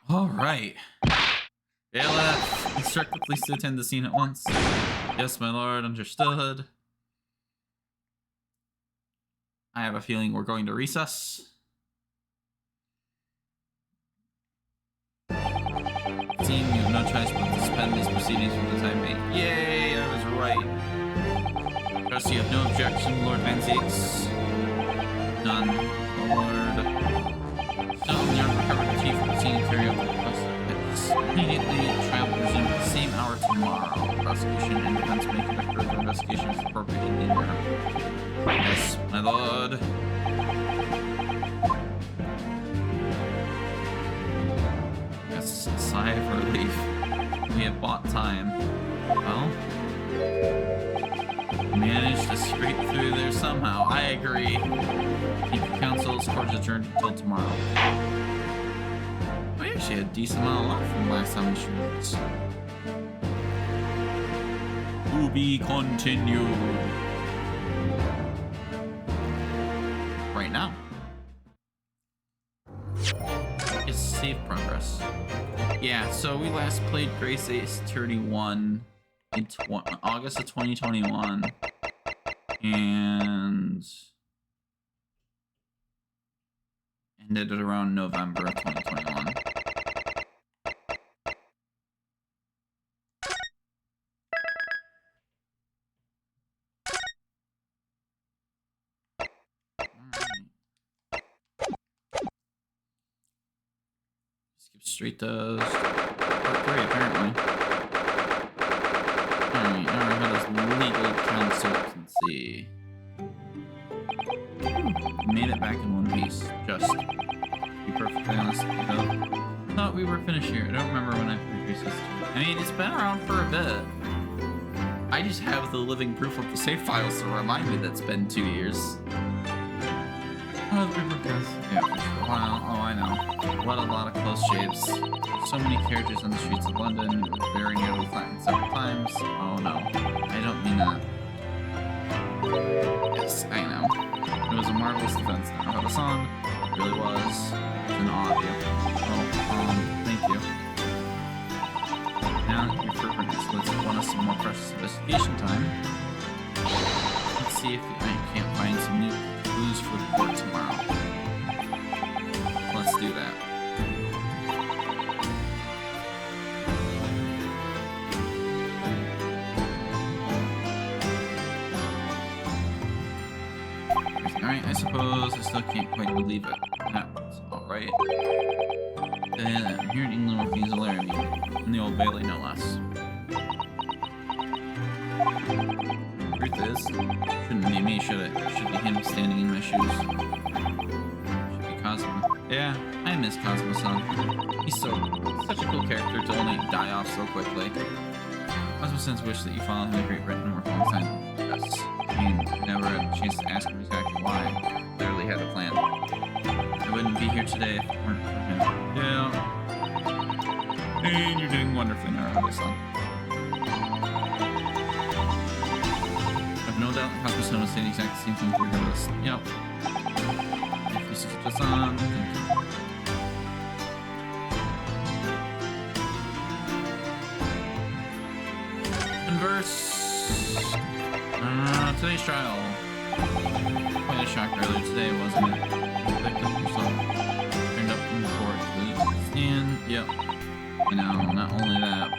Alright. Bailiff, instruct the police to attend the scene at once. Yes, my lord, understood. I have a feeling we're going to recess. Team, you have no choice but to suspend these proceedings for the time being. Yay, I was right. Trust you have no objection, Lord Van Zeeks? None, Lord. Scotland Yard recovered the tea from the scene and carry out the request. Immediately, trial will resume at the same hour tomorrow. Prosecution and defense may conduct further investigations appropriate in the interim. Yes, my lord. Yes, a sigh of relief. We have bought time. Well, managed to scrape through there somehow. I agree. Keep the council's court adjourned until tomorrow. We actually had a decent amount of luck from the last time we streamed. To be continued. Right now. It's save progress. Yeah, so we last played Grace Ace 31 in August of 2021. And ended it around November of 2021. Straight to part 3, apparently. Alright, now how does legal counsel? Let's see. Made it back in one piece, just to be perfectly honest. I thought we were finished here. I don't remember when I played Grace Ace. I mean, it's been around for a bit. I just have the living proof of the save files to remind me that it's been 2 years. Oh, the paper goes. Yeah, for a while. Oh, I know. What a lot of close shaves. So many carriages on the streets of London, very nearly flattened several times. Oh no, I don't mean that. Yes, I know. It was a marvelous defense. Now how the song really was an audio. Oh, thank you. Now you're for earnest. Let's want us some more precious investigation time. Let's see if I can't find some new clues for the court tomorrow. Let's do that. Alright, I suppose I still can't quite believe it. That's alright. Here in England with these Laramie. In the Old Bailey, no less. Truth is, shouldn't be me, should it? Should be him standing in my shoes. Should be Cosmo. Yeah, I miss Cosmo-san. He's such a cool character to only die off so quickly. Cosmo-san's wish that you follow him to Great Britain and work alongside him. Yes. quarantined. I never had a chance to ask him exactly why. Clearly had a plan. I wouldn't be here today if it weren't for him. Yeah. And you're doing wonderfully now, my son. I've no doubt Hospice would say the exact same thing regardless. Yep. If you switch us on, Converse. Today's trial. Quite a shock earlier today, wasn't it? The victim himself turned up in court to stand. Yep. You know, not only that,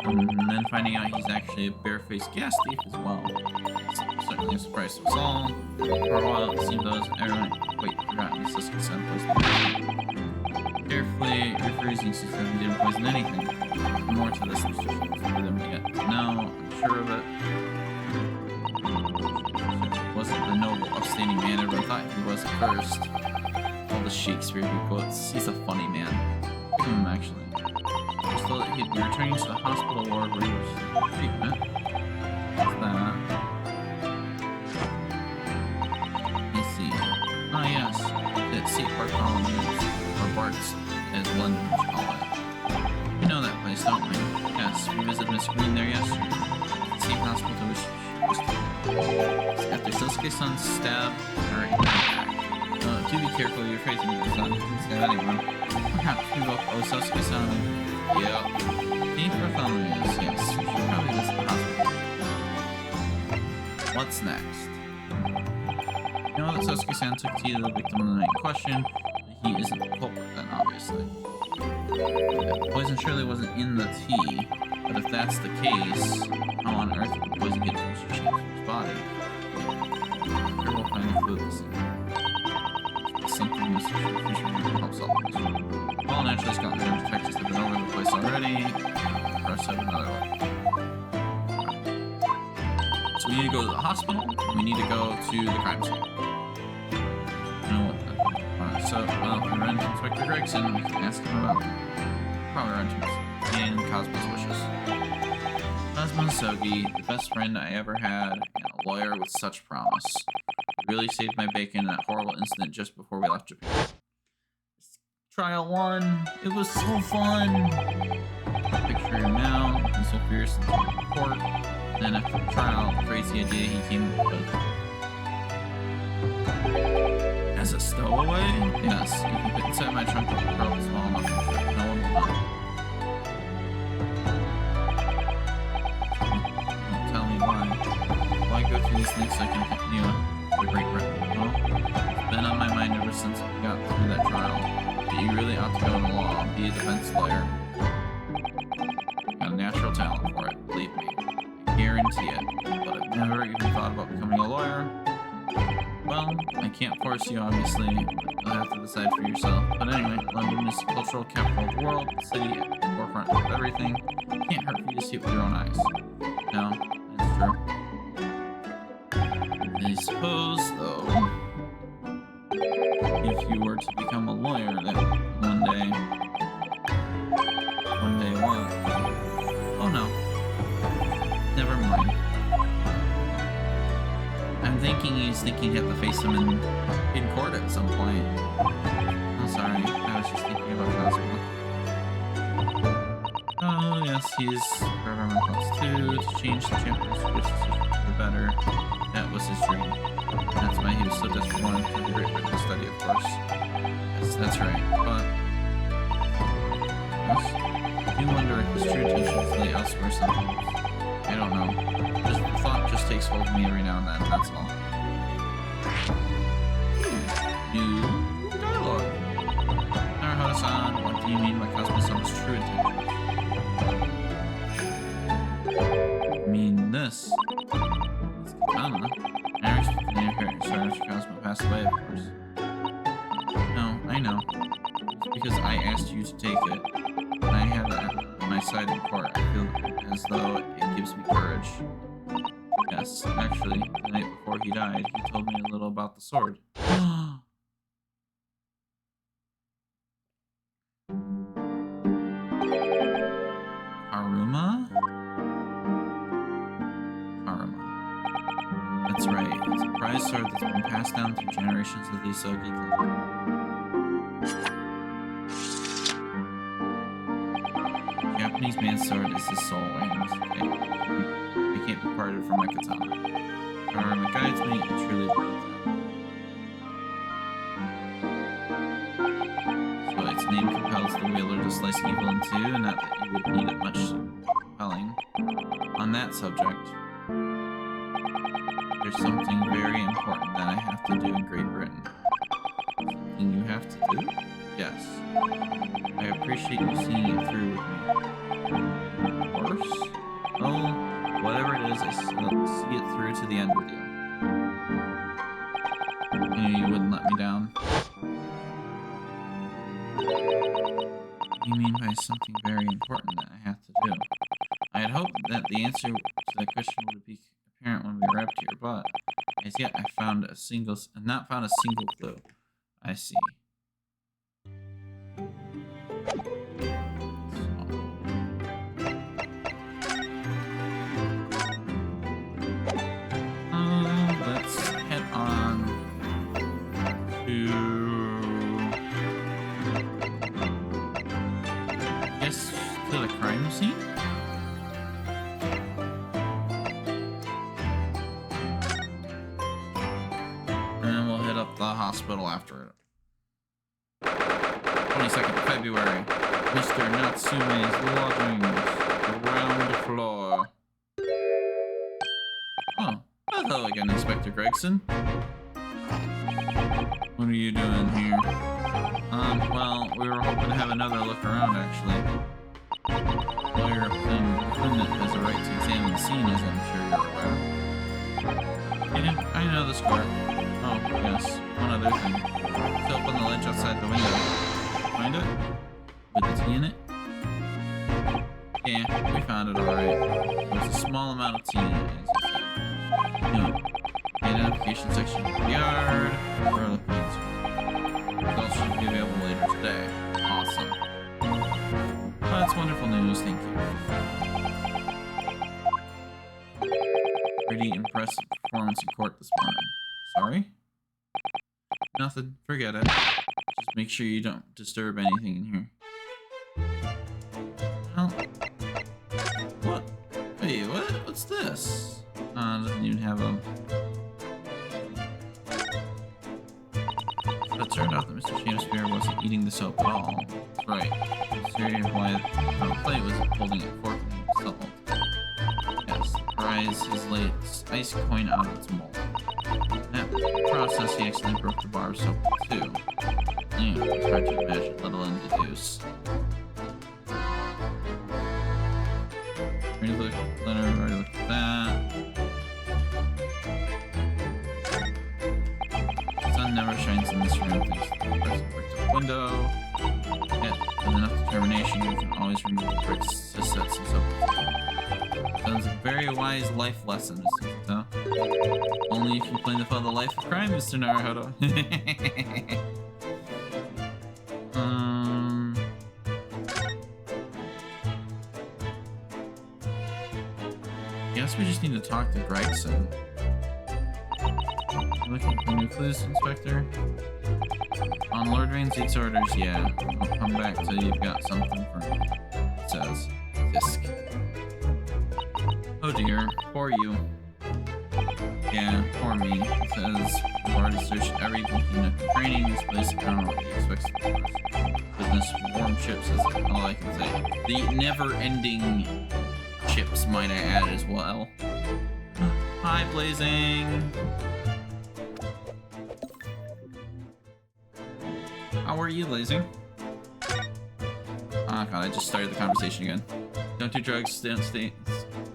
and then finding out he's actually a barefaced gas thief as well. It's certainly a surprise to us all. For a while, it seemed as everyone quite forgotten his sister's son poisoned. Carefully refusing to say he didn't poison anything. More to this for them to get to know. I'm sure of it. Wasn't the noble, upstanding man everyone thought he was at first. All the Shakespeare he quotes. He's a funny man. Actually. I was told that he'd be returning to the hospital ward where he was treatment. What's that? Let's see. Ah, yes. That St. Bartholomew's, or Bart's, as London would call it. We know that place, don't we? Yes, we visited Miss Green there yesterday. The same hospital to which she was taken. After Sosuke-san's stab, or do be careful of your phrasing, son. Didn't stab anyone. Perhaps we both owe Sosuke-san. Yeah. St. Bartholomew's, yes. We should probably visit the hospital. What's next? You know that Sosuke-san took tea to the victim of the night in question. He isn't the culprit then, obviously. The poison surely wasn't in the tea, but if that's the case, how on earth did the poison get from Mr. Shakespeare's body? Sure we'll find a clue this thing. Something Mr. Shakespeare helps solve this. All naturally Scotland Yard detectives have been over the place already. Press have another one. So we need to go to the hospital, and we need to go to the crime scene. You know what? So, if we run to Inspector Gregson, we can ask him about probably run to and Cosmo's wishes. Cosmo Sogi, the best friend I ever had, and a lawyer with such promise. He really saved my bacon in that horrible incident just before we left Japan. Trial 1, it was so fun! Picture him now, looking so fierce in court. Then after the trial, the crazy idea he came up with. As a stowaway? Yes, you can fit inside my trunk with a curl small enough to no one will know. Don't tell me why. Why go through these things so I can continue the great record? Well, it's been on my mind ever since we got through that trial. That you really ought to go into law, be a defense lawyer. Got a natural talent for it, believe me. I guarantee it. But I've never even thought about becoming a lawyer. Well, I can't force you, obviously. You'll have to decide for yourself. But anyway, London is the cultural capital of the world, the city at the forefront of everything. It can't hurt for you to see it with your own eyes. No, that's true. I suppose, though, if you were to become a lawyer, that one day what? Oh no. Never mind. I'm thinking he's thinking you have to face him in court at some point. Oh, sorry. I was just thinking about Cosmo. Oh, yes, he's forever my thoughts too. To change the champion's wishes for the better. That was his dream. That's why he was so desperate wanting to do great medical study, of course. Yes, that's right. But yes, I do wonder if his true intentions lay elsewhere sometimes. I don't know. Just the thought just takes hold of me every now and then, that's all. New dialogue. Naruhodo-san, what do you mean by Cosmo-san's true intentions? I mean this. It's katana. Marriage with the inheritance after Cosmo passed away, of course. No, I know. It's because I asked you to take it. And I have that on my side in court. I feel as though it gives me courage. Yes, actually, the night before he died, he told me a little about the sword. Karuma? Karuma. That's right. sword that's been passed down through generations of the Isogi clan. Japanese man's sword is his soul, and it can't be parted from my katana. However, it guides me, and truly believe that. So its name compels the wielder to slice evil in two, and not that you would need it much compelling. On that subject, there's something very important that I have to do in Great Britain. Something you have to do? Yes. I appreciate you seeing it through with me. Of course? Oh, whatever it is, I see it through to the end with you. I knew you wouldn't let me down. What do you mean by something very important that I have to do? I had hoped that the answer to that question would be apparent when we arrived here, but as yet I not found a single clue. I see. Let's head on to, I guess, to the crime scene? The hospital after it. 22nd February. Mr. Natsume's lodgings. Ground floor. Oh, hello again, Inspector Gregson. What are you doing here? Well, we were hoping to have another look around, actually. Lawyer and defendant has a right to examine the scene, as I'm sure you're aware. I know the score. Oh, yes. One other thing. It's up on the ledge outside the window. Find it? With the tea in it? Yeah, we found it alright. There's a small amount of tea in it, as you said. The identification section of the yard. For the queen's. Results should be available later today. Awesome. That's wonderful news, thank you. Pretty impressive performance in court this morning. Sorry? Nothing. Forget it. Just make sure you don't disturb anything in here. Well, what? Wait, what? What's this? It doesn't even have a... So it turned out that Mr. Shakespeare wasn't eating the soap at all. That's right. Mystery of why the plate was holding it fork and salt. Yes, pries his late ice coin out of its mold. That process, he accidentally broke the bar of soap too. Yeah, it's hard to imagine, let alone deduce. Already looked at that. The sun never shines in this room thanks to the person who bricked up the window. Yet, with enough determination, you can always remove the bricks to set some soap. Sounds a very wise life lesson, Mr. Kato. Only if you plan to follow the life of crime, Mr. Naruhodo. Guess we just need to talk to Gregson. Looking for new clues, Inspector? On Lord Van Zeke's orders, yeah. I'll come back till you've got something for me. It says, Disc. Oh dear, poor you. Yeah, poor me. It says, we've already searched every nook and cranny in this place. I don't know what he expects to do. Business warm chips is all I can say. The never-ending chips, might I add, as well. Hi, Blazing. How are you, Blazing? Oh god, I just started the conversation again. Don't do drugs, don't stay...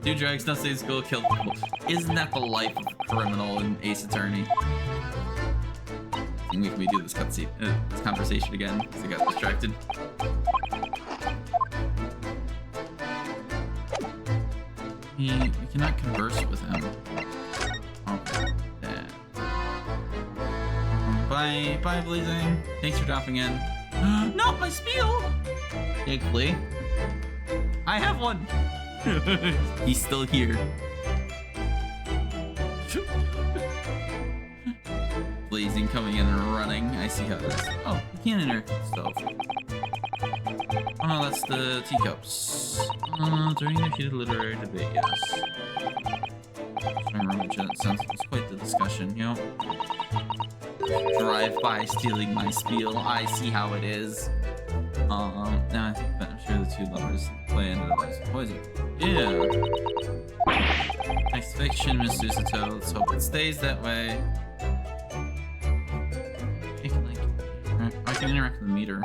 Do drugs, don't stay in school, kill people. Isn't that the life of a criminal in Ace Attorney? I think we can redo this this conversation again, because I got distracted. We cannot converse with him. Okay, that. Bye, Blazing. Thanks for dropping in. Not my spiel! Thankfully. I have one! He's still here. amazing coming in and running. I see how it is. Oh, you can't interact with the stove. Oh no, that's the teacups. During the heated literary debate, yes. Trying to rummage it. Sounds like it's quite the discussion, you know? Drive-by stealing my spiel. I see how it is. Now I think that I'm sure the two lovers play into the lives of poison. Yeah. Next fiction, Miss Susato. Let's hope it stays that way. I can interact with the meter.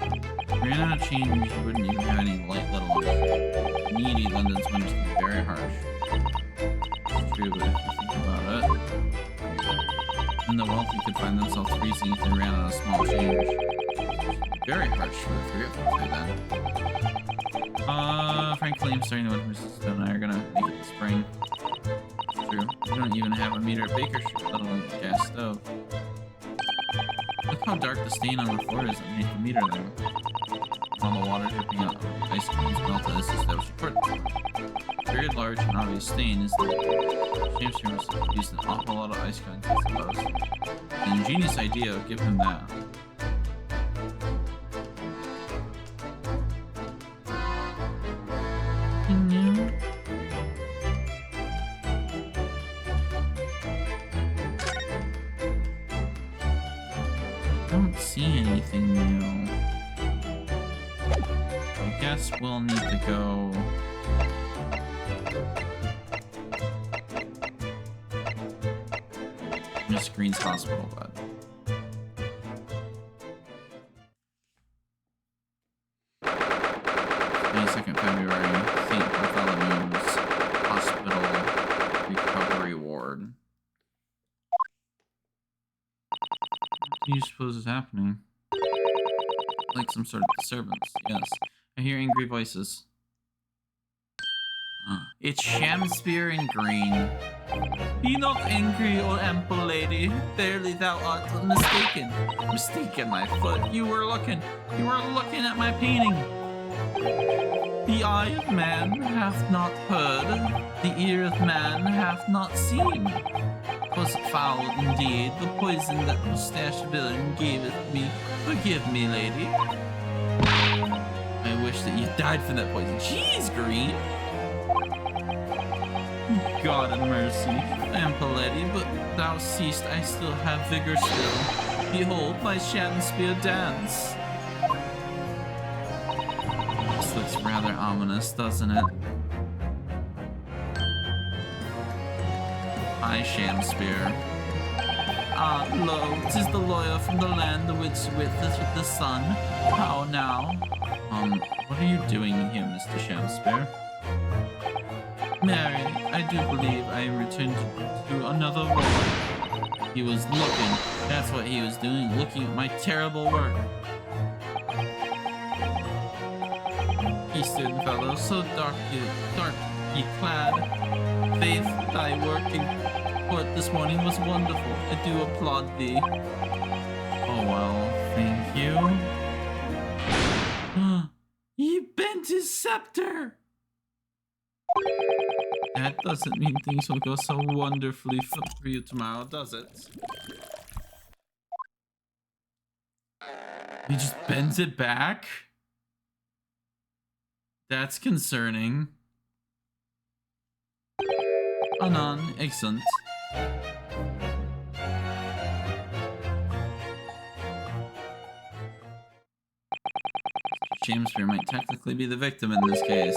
If you ran out of change, you wouldn't even have any light, let alone needy. London's winters can be very harsh. It's true, but if you think about it, and the wealthy could find themselves freezing if they ran out of small change. Very harsh for the forgetful too, then. Frankly, I'm starting to wonder if Mrs. Stone and I are gonna make it this spring. It's true. We don't even have a meter at Baker's shop, let alone a gas stove. Look how dark the stain on the floor is underneath the meter there. All the water dripping out of the ice creams melted as established according. Very large and obvious stain is that James must have used an awful lot of ice creams, I suppose. An ingenious idea, give him that. See anything new. I guess we'll need to go. Miss Green's hospital bed. 22nd February, St. Bartholomew's Hospital Recovery Ward. What do you suppose is happening? Like some sort of disturbance, yes. I hear angry voices. It's Shamspear in green. Be not angry, O ample lady. Verily thou art mistaken. Mistaken, my foot. You were looking at my painting. The eye of man hath not heard, the ear of man hath not seen. 'Twas foul indeed, the poison that mustached villain gaveth me. Forgive me, lady. I wish that you died from that poison. Jeez, Green! God have mercy, ample lady, but thou seest I still have vigor still. Behold my Shamspear dance. This looks rather ominous, doesn't it? Hi, Shamspear. Ah, lo, 'tis the lawyer from the land which witness with the sun. How now? What are you doing here, Mr. Shamspear? Mary, I do believe I returned to another world. He was looking. That's what he was doing, looking at my terrible work. Eastern fellow, so darkly clad. Faith, thy work in court this morning was wonderful. I do applaud thee. Oh well, thank you. He bent his scepter! That doesn't mean things will go so wonderfully for you tomorrow, does it? He just bends it back? That's concerning. Anon, excellent. Shamspear might technically be the victim in this case,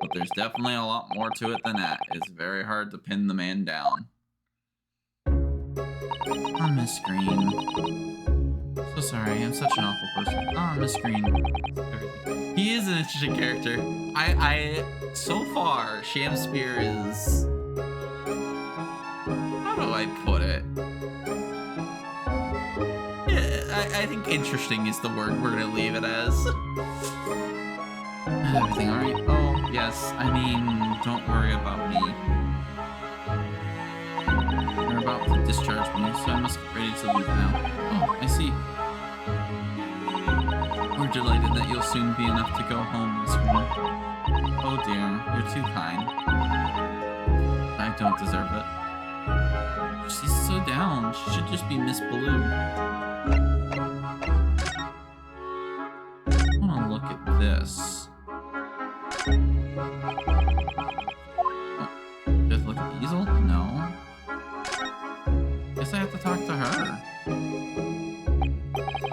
but there's definitely a lot more to it than that. It's very hard to pin the man down. Oh, Miss Green. So sorry, I'm such an awful person. Oh, Miss Green. He is an interesting character. So far, Shamspear is... How do I put it? Yeah, I think interesting is the word we're gonna leave it as. Everything alright? Oh, yes. I mean, don't worry about me. They're about to discharge me, so I must get ready to leave now. Oh, I see. We're delighted that you'll soon be enough to go home, Miss Green. Oh dear, you're too kind. I don't deserve it. She's so down. She should just be Miss Blue. I want to look at this. Just look at the easel? No. Guess I have to talk to her.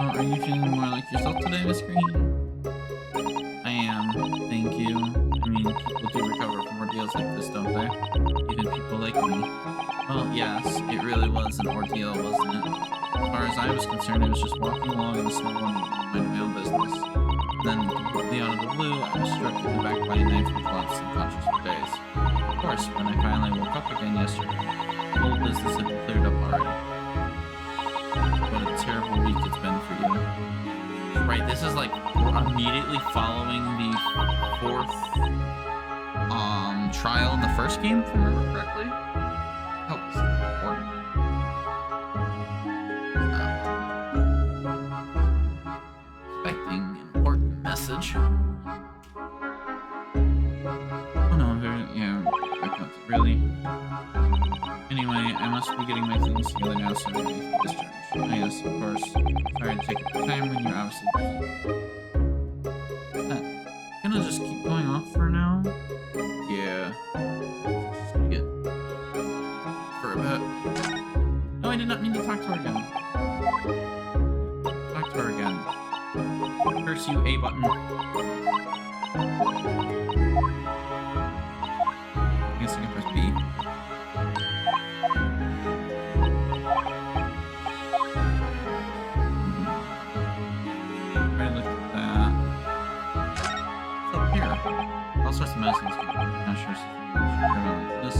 Oh, are you feeling more like yourself today, Miss Green? I am. Thank you. I mean, people do recover from ordeals like this, don't they? Even people like me. Well, yes, it really was an ordeal, wasn't it? As far as I was concerned, I was just walking along in the snow and minding my own business. Then, completely out of the blue, I was struck in the back by a knife which left unconscious for days. Of course, when I finally woke up again yesterday, the whole business had been cleared up already. What a terrible week it's been for you. Right, this is like immediately following the 4th trial in the first game, if I remember correctly. Oh, this is important. Expecting an important message. Oh no, yeah, really? Anyway, I must be getting my things together now so I can make the discharge. Oh yes, of course. Sorry to take up the time when you're obviously busy. Gonna just keep going off for now? Yeah. Just gonna get for a bit. No, I did not mean to talk to her again. Talk to her again. Curse you, A button. I guess I can press B. All sorts of medicines. I'm not sure. This.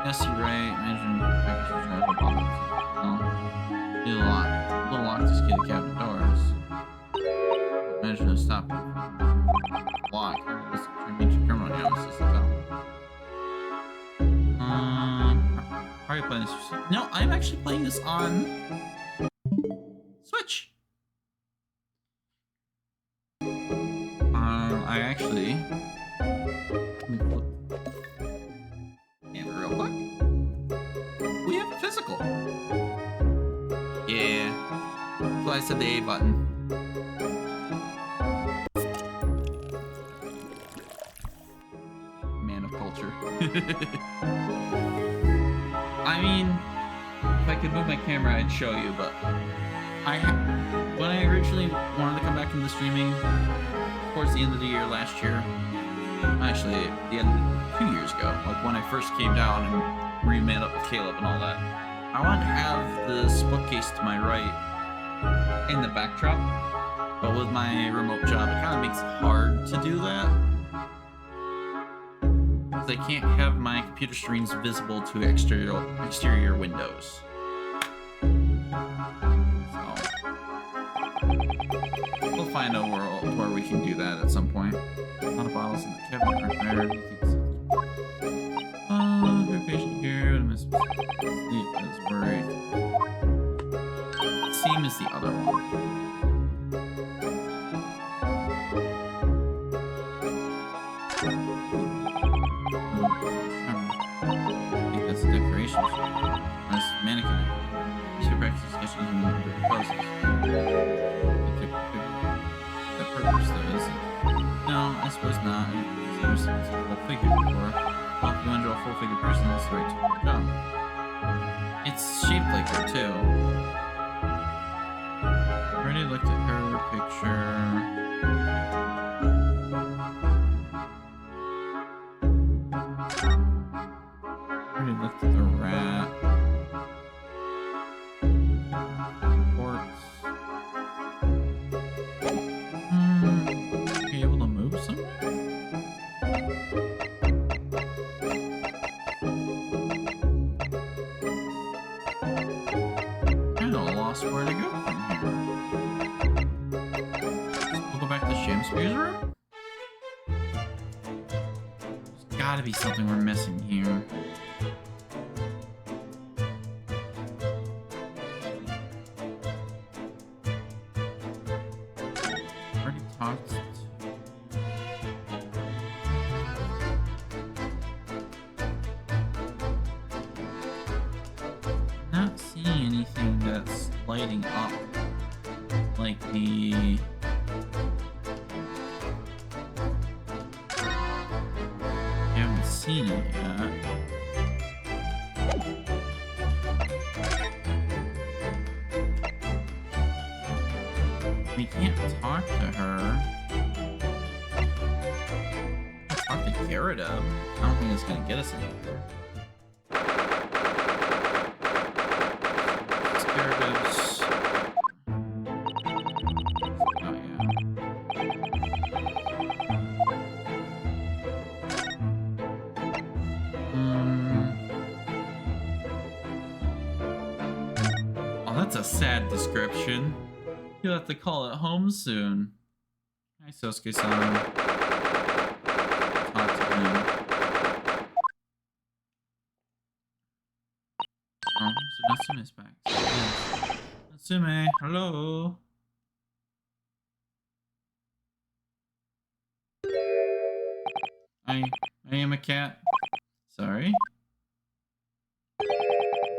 Yes, you're right. Imagine package for travel bottles. Well, need a little lock to key the cabinet doors. Imagine to stop lock. This turn me into criminal analysis. Are you playing this? No, I'm actually playing this on Switch. I actually. Let me flip camera real quick. We have a physical. Yeah. So I said the A button. Man of culture. I mean, if I could move my camera, I'd show you, but when I originally wanted to come back into streaming towards the end of the year last year, actually the end of 2 years ago, like when I first came down and re-met up with Caleb and all that, I wanted to have this bookcase to my right in the backdrop, but with my remote job it kind of makes it hard to do that because I can't have my computer screens visible to exterior windows. We'll find a world where we can do that at some point. A lot of bottles in the cabinet right there. Very patient here. I'm sleep is worried. Seam is the other one. I think that's a decoration. Nice mannequin. You should practice sketching even more poses. No, I suppose not. I've seen a full figure before. Well, if you want to draw a full figure person, that's the right tool for the job. It's shaped like her, too. I already looked at her picture. I already looked at the rat. Quartz. Be able to move somewhere? Kinda lost where to go from here. We'll go back to Shakespeare's room? There's gotta be something we're missing here. Already talked. anything that's lighting up like the... I haven't seen it yet. We can't talk to her. Talk to Gyarados. I don't think it's gonna get us anywhere. It's Gyarados. Oh yeah. Oh, that's a sad description. You'll have to call it home soon. Hi, Sosuke-san. Talk to him. Oh, so Natsume's back. So yes. Natsume, hello. I am a cat. Sorry.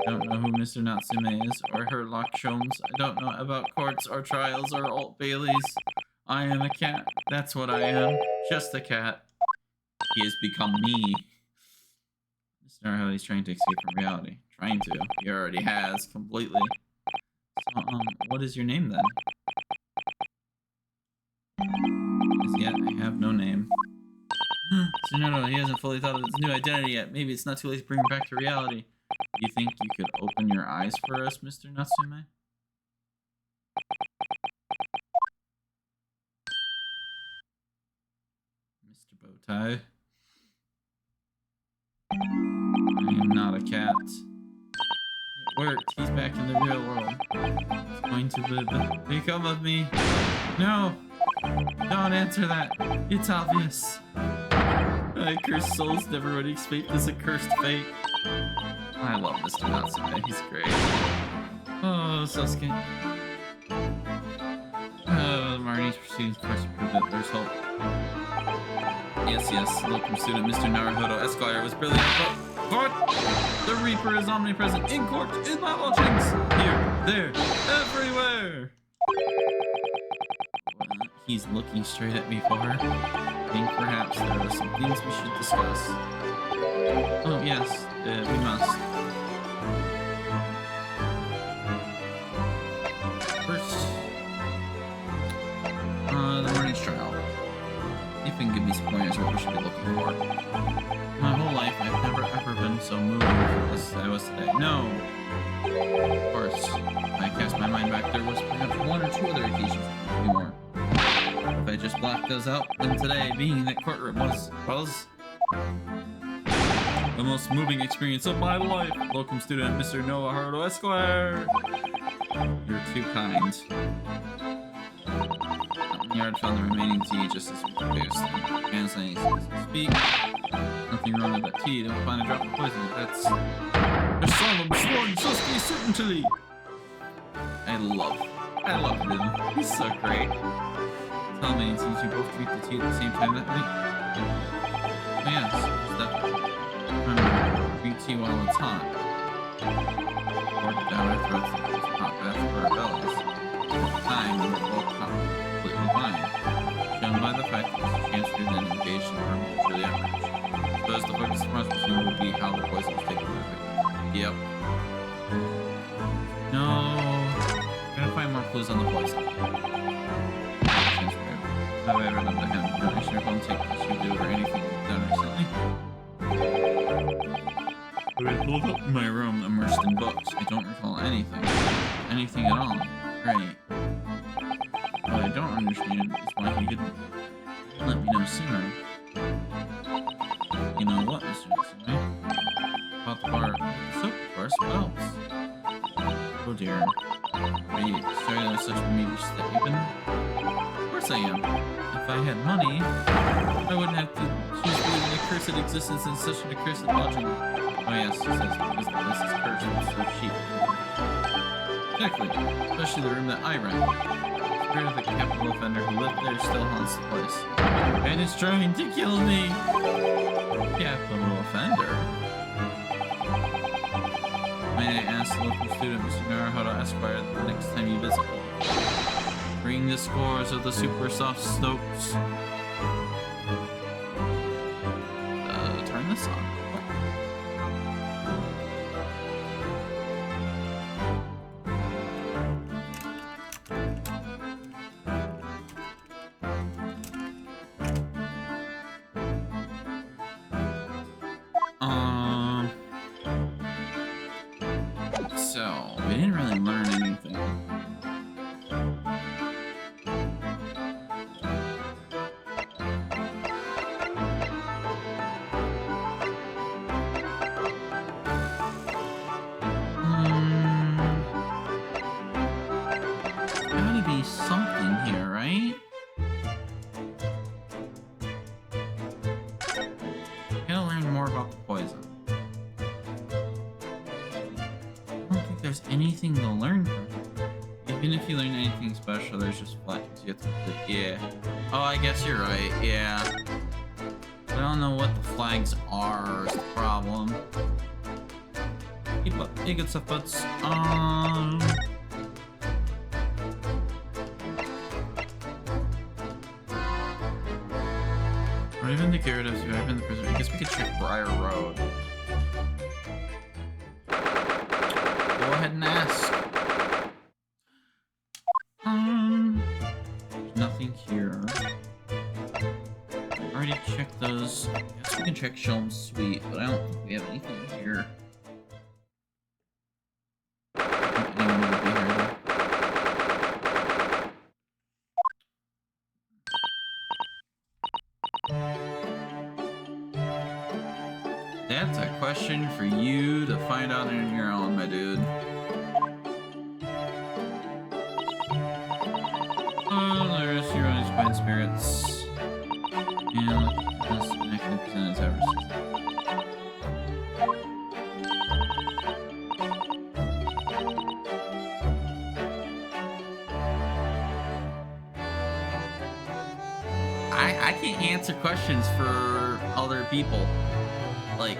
I don't know who Mr. Natsume is, or her Lockshomes. I don't know about courts or trials or Alt Baileys. I am a cat. That's what I am. Just a cat. He has become me. Mr. Naruhodo's trying to escape from reality. Trying to. He already has, completely. So, what is your name then? As yet, I have no name. So no, he hasn't fully thought of his new identity yet. Maybe it's not too late to bring him back to reality. Do you think you could open your eyes for us, Mr. Natsume? Mr. Bowtie. I am not a cat. It worked. He's back in the real world. He's going to become of me. No! Don't answer that. It's obvious. My cursed souls never would escape this accursed fate. I love Mr. Natsume. He's great. Oh, Sasuke. Marnie's proceedings first prove that there's hope. Yes, local student Mr. Naruhodo Esquire was brilliant, but court! The Reaper is omnipresent in court, in my watchings! Here, there, everywhere! He's looking straight at me for her. I think perhaps there are some things we should discuss. Oh, yes, we must. First, the morning's trial. If you can give me some pointers what we should be looking for. My whole life, I've never ever been so moved as I was today. No! Of course, if I cast my mind back, there was perhaps one or two other occasions, maybe more. If I just blocked those out, then today, being in that courtroom was the most moving experience of my life. Welcome, student Mr. Naruhodo Esquire. You're too kind. The yard found the remaining tea just as we produced. Hands saying speak. Nothing wrong with that tea. Don't find a drop of poison. That's a solemn sworn Sasuke certainty. I love him. He's so great. Tell me, since you both drink the tea at the same time that night? Oh yes, remember, drink tea while it's hot. Pour it down our throats and it's hot bath for our bellies. At the time, we were both completely fine. Shown by the fact that Mr. Chancery then engaged in a mutually outrage. Suppose the focus of prosecution would be how the poison was taken away. Yep. No. Gotta find more clues on the poison. Have I ever done to him? Really sure don't take issue to or anything done recently. But I pulled up in my room immersed in books. I don't recall anything. Anything at all. Great. What I don't understand is why he didn't let me know sooner. You know what, Mr. Natsume? About the bar. Soap, of course. What else? Oh dear. Are you sorry that was such a meaty statement? Of course I am. If I had money, I wouldn't have to choose to live an accursed existence in such an accursed lodging. Oh yes, she says, because the place is cursed and so cheap. Exactly. Especially the room that I rent. The spirit of the capital offender who lived there still haunts the place. And is trying to kill me! Capital offender? I may I ask the local student, Mr. Naruhodo Esquire, the next time you visit me? Bring the scores of the super soft Stokes. Turn this on. So we didn't really learn anything. Gotta be something here, right? Gotta learn more about the poison. There's anything to learn from here. Even if you learn anything special, there's just flags you have to complete. Yeah. Oh, I guess you're right. Yeah. I don't know what the flags are is the problem. Keep up. You get stuff, but or even the curatives, who have been the prisoner. I guess we could check Briar Road. Go ahead and ask. Nothing here. Already checked those. I guess we can check Shelm's Suite, but I don't think we have anything here. I don't think anyone would be here though. That's a question for you to find out on your own, my dude. Oh, there's your own fine spirits. And this magnificent as ever. I can't answer questions for other people. Like,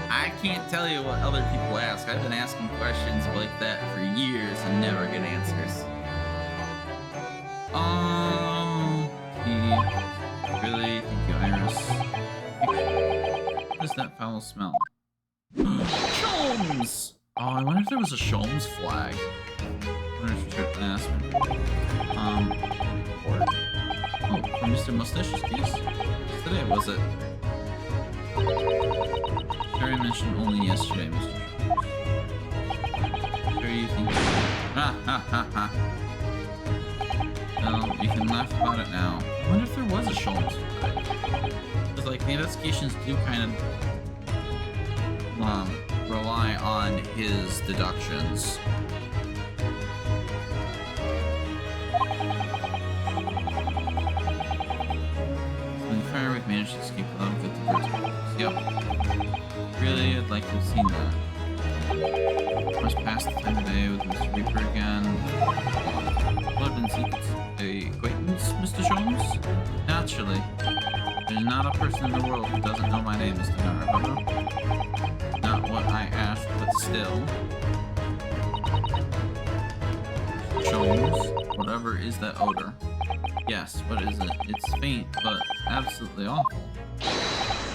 I can't tell you what other people ask. I've been asking questions like that for years and never get answers. Really? Thank you, Iris. What is that foul smell? Sholmes! Oh, I wonder if there was a Sholmes flag. I wonder if you checked the last one. Oh, from Mr. Mustache's case? Today, was it? Sure, I mentioned only yesterday, Mr. Sure, you think... Ha ha ha ha. Well, you can laugh about it now. I wonder if there was a Sholmes flag. Because, like, the investigations do kind of... rely on his deductions. We've managed to escape without a good diversion. Yep. Really, I'd like to have seen that. Must pass the time of day with Mr. Reaper again. Blood and secrets. A acquaintance, Mr. Sholmes? Naturally. There's not a person in the world who doesn't know my name, Mr. Naruhodo. Not what I asked, but still. Sholmes, whatever is that odor? Yes, what is it? It's faint, but absolutely awful.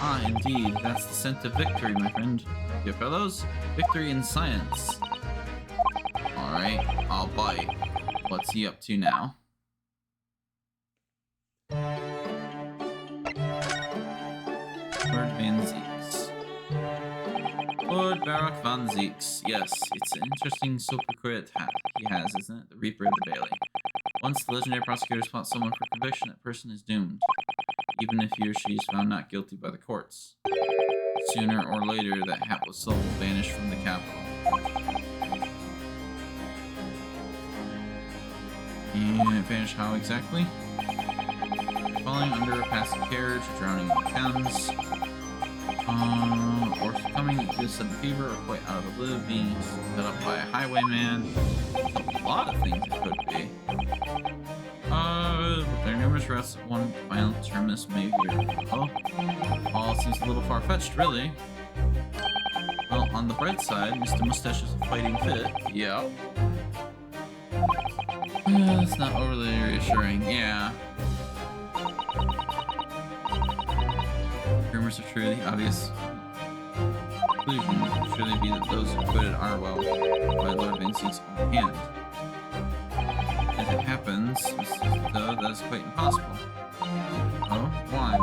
Ah, indeed, that's the scent of victory, my friend. Dear fellows, victory in science. Alright, I'll bite. What's he up to now? Lord Van Zeeks. Lord Barak Van Zeeks. Yes, it's an interesting sobriquet hat he has, isn't it? The Reaper of the Bailey. Once the legendary prosecutor spots someone for conviction, that person is doomed, even if he or she is found not guilty by the courts. Sooner or later, that hapless soul will vanish from the capital. And vanish how exactly? Falling under a passing carriage, drowning in the Thames, or succumbing to a sudden fever, or quite out of the blue, being set up by a highwayman. A lot of things it could be. But there are numerous routes that one violent terminus may veer. Oh, all seems a little far-fetched, really. Well, on the bright side, Mr. Mustache is a fighting fit. Yeah. It's not overly reassuring. Yeah. Rumors are true. The obvious conclusion should surely be that those who acquitted Arwell by Lord Vincent's own hand. As it happens, though, that is quite impossible. Oh, why?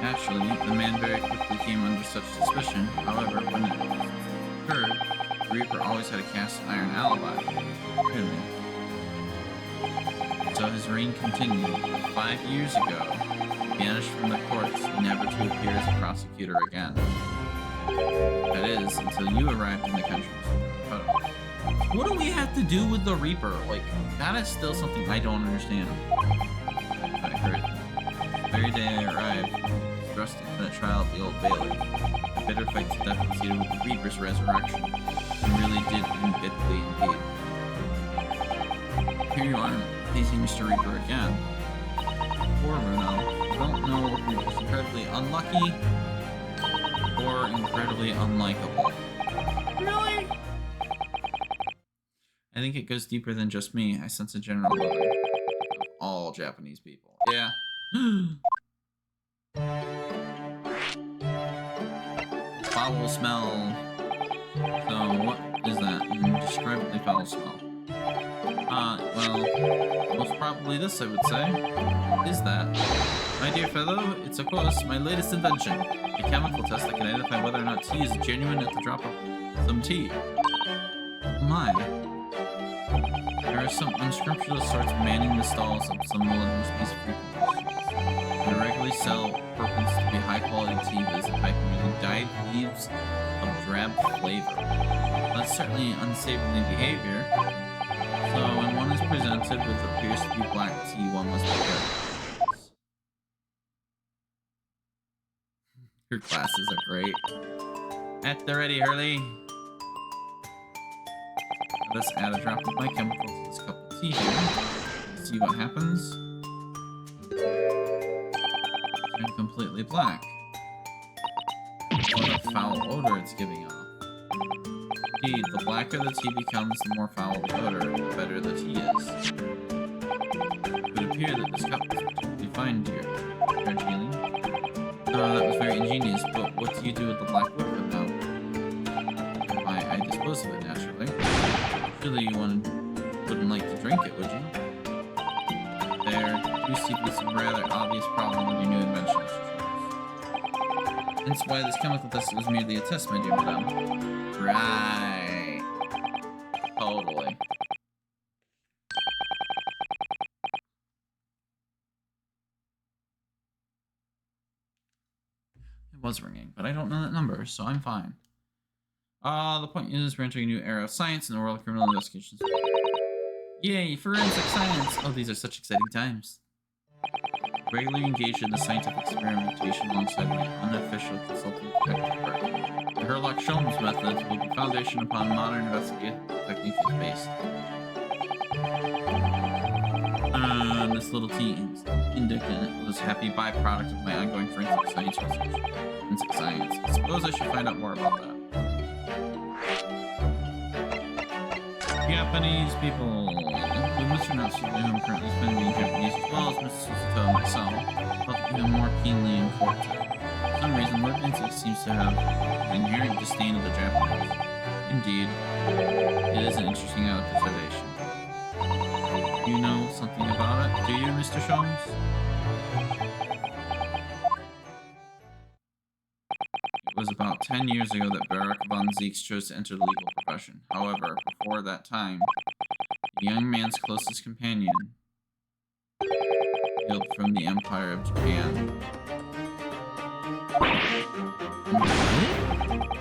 Naturally, the man very quickly came under such suspicion. However, when it occurred, the Reaper always had a cast iron alibi. Really. So his reign continued. 5 years ago, banished from the courts, never to appear as a prosecutor again. That is, until you arrived in the country. But what do we have to do with the Reaper? Like, that is still something I don't understand. I heard. The very day I arrived, thrust into that trial at the Old Bailey. A bitter fight to death proceeded with the Reaper's resurrection. And really did end bitterly indeed. Here you are, facing Mr. Reaper again. Poor Bruno. I don't know if you're just incredibly unlucky or incredibly unlikable. Really? I think it goes deeper than just me. I sense a general loathing of all Japanese people. Yeah. Foul smell. So, what is that? Indescribably foul smell. Well, most probably this, I would say. What is that? My dear fellow, it's of course my latest invention. A chemical test that can identify whether or not tea is genuine at the drop of some tea. My. There are some unscrupulous sorts manning the stalls of some millennial species of frequent. They regularly sell purports to be high-quality tea that is type using dyed leaves of drab flavor. That's certainly unsavory behavior. So when one is presented with what appears to be black tea, one must be careful. Your glasses are great. At the ready, Hurley. Let's add a drop of my chemical to this cup of tea here. See what happens. Turn completely black. What a foul odor it's giving off. Indeed, the blacker the tea becomes, the more foul the odor, the better the tea is. It would appear that this cup is particularly fine, dear Darjeeling. That was very ingenious, but what do you do with the black liquid now? Why, I dispose of it, naturally. Surely you wouldn't like to drink it, would you? There, you see this rather obvious problem with your new invention, Mr. Charles. Hence why this chemical test was merely a test, my dear madame. Right. Totally. It was ringing, but I don't know that number, so I'm fine. The point is, we're entering a new era of science in the world of criminal investigations. Yay, forensic science! Oh, these are such exciting times. Regularly engaged in the scientific experimentation alongside my unofficial consulting detective work. The Herlock-Sholmes method will be foundation upon modern investigative technique is based. This little tea indicant was a happy byproduct of my ongoing forensic science research. Forensic science. I suppose I should find out more about that. Japanese people. The Mr. Natsuki, who I'm currently spending Japanese as well as Mrs. Suzuto and myself, felt even more keenly in court. For some reason, Lord Vincent seems to have an inherent disdain of the Japanese. Indeed, it is an interesting observation. You know something about it, do you, Mr. Sholmes? It was about 10 years ago that Barak von Zeeks chose to enter the legal profession. However, before that time, the young man's closest companion hailed from the Empire of Japan.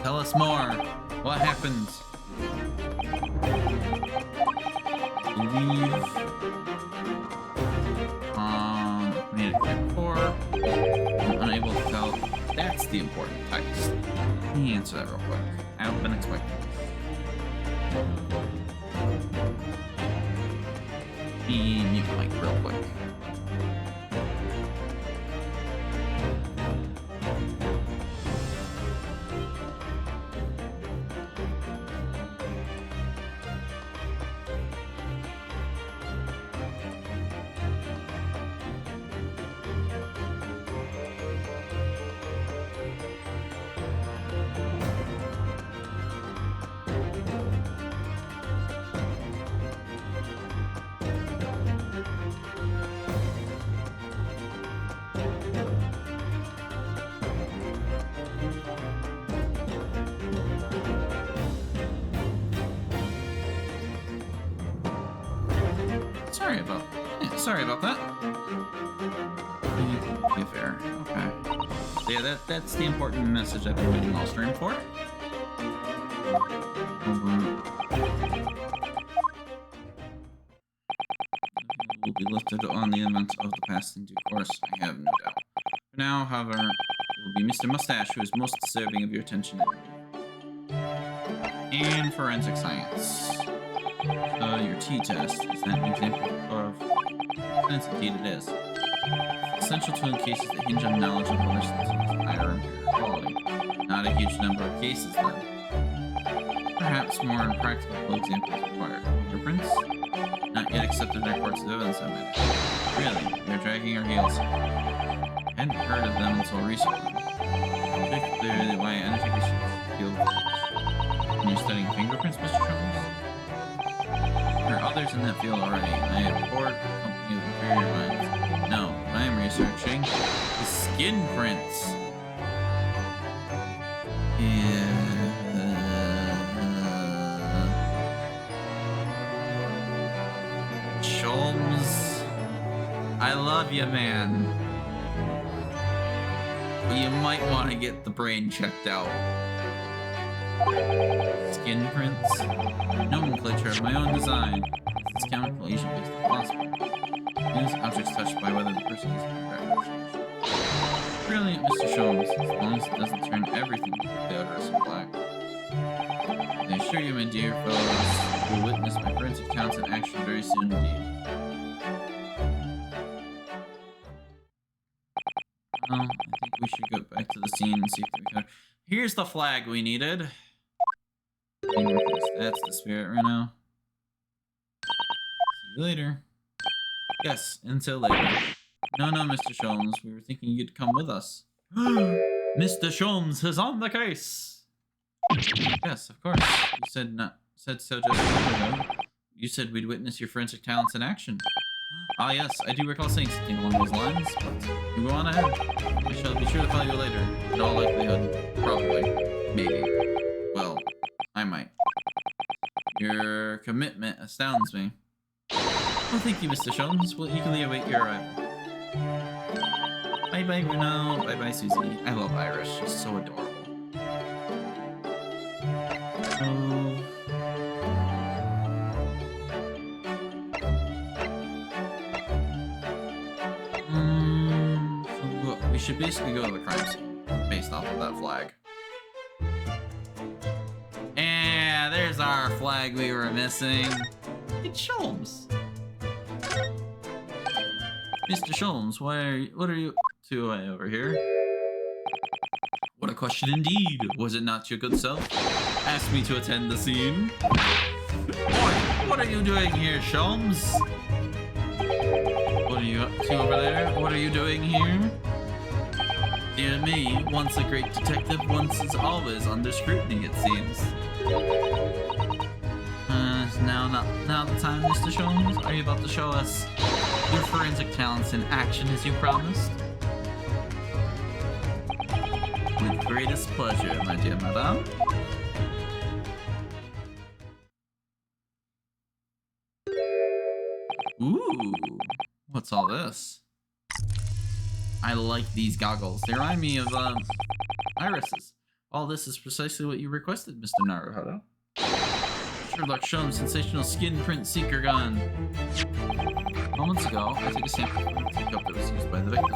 Tell us more. What happened? I believe made it clear before. I'm unable to tell. That's the important text. Let me answer that real quick. I haven't been expecting this. Let me mute my mic real quick. Sorry about that. Be fair. Okay. Yeah, that's the important message I've been waiting all stream for. Will be lifted on the events of the past in due course, I have no doubt. For now, however, it will be Mr. Mustache who is most deserving of your attention and forensic science. Your T-test, is that an example of... Since indeed it is. It's essential to in cases that hinge on knowledge of other substances of higher imperial quality. Not a huge number of cases, then. Perhaps more impractical examples required. Fingerprints? Not yet accepted in courts of evidence, I meant. Really? They're dragging our heels. I hadn't heard of them until recently. Particularly why I think we should feel... When you're studying fingerprints, Mr. Chronicles? There are others in that field already, and I abhor the company of inferior minds. No, what I am researching is skin prints. Sholmes, I love you, man. But you might want to get the brain checked out. Skin prints? Nomenclature of my own design. It's chemical agent based if possible. Use objects touched by whether the person is correct. Brilliant, Mr. Sholmes, as long as it doesn't turn everything to the odorous and black. I assure you, my dear fellows, you will witness my forensic talents in action very soon indeed. Well, I think we should go back to the scene and see if we can... Here's the flag we needed. That's the spirit right now. See you later. Yes, until later. No, Mr. Sholmes. We were thinking you'd come with us. Mr. Sholmes is on the case. Yes, of course. You said so just a minute ago. You said we'd witness your forensic talents in action. Ah, yes, I do recall saying something along those lines, but you go on ahead. I shall be sure to call you later. In all likelihood, probably, maybe. Well, I might. Your commitment astounds me. Well, thank you, Mr. Sholmes. We'll eagerly await your arrival. Bye-bye, Bruno. Bye-bye, Susie. I love Iris. She's so adorable. So we should basically go to the crime scene based off of that flag. And there's our flag we were missing. It's Sholmes. Mr. Sholmes, what are you two over here? What a question indeed. Was it not your good self? Asked me to attend the scene. What are you doing here, Sholmes? What are you up to over there? What are you doing here? Dear me, once a great detective, once is always under scrutiny, it seems. Is now the time, Mr. Sholmes? Are you about to show us your forensic talents in action as you promised? With greatest pleasure, my dear madame. Ooh, what's all this? I like these goggles. They remind me of, irises. All this is precisely what you requested, Mr. Naruhodo. Sherlock Sholmes' sensational skin print seeker gun. Moments ago, I took a sample from the teacup that was used by the victim.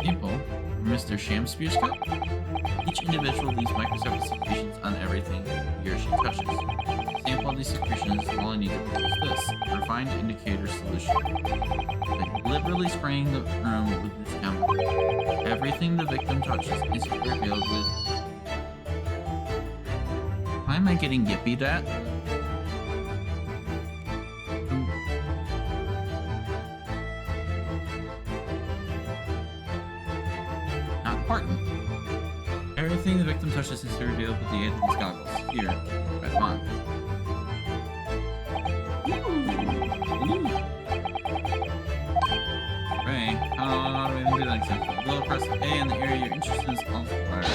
Sample from Mr. Shamspeare's cup? Each individual leaves microscopic secretions on everything he or she touches. Sample of these secretions, all I need to do is this, a refined indicator solution. By deliberately spraying the room with this chemical, everything the victim touches is revealed with... Why am I getting yipped at? Not important. Everything the victim touches is revealed with the aid of these goggles. Here, right on. Ray, how do we even do that example? We'll press A in the area you're interested in is also fired.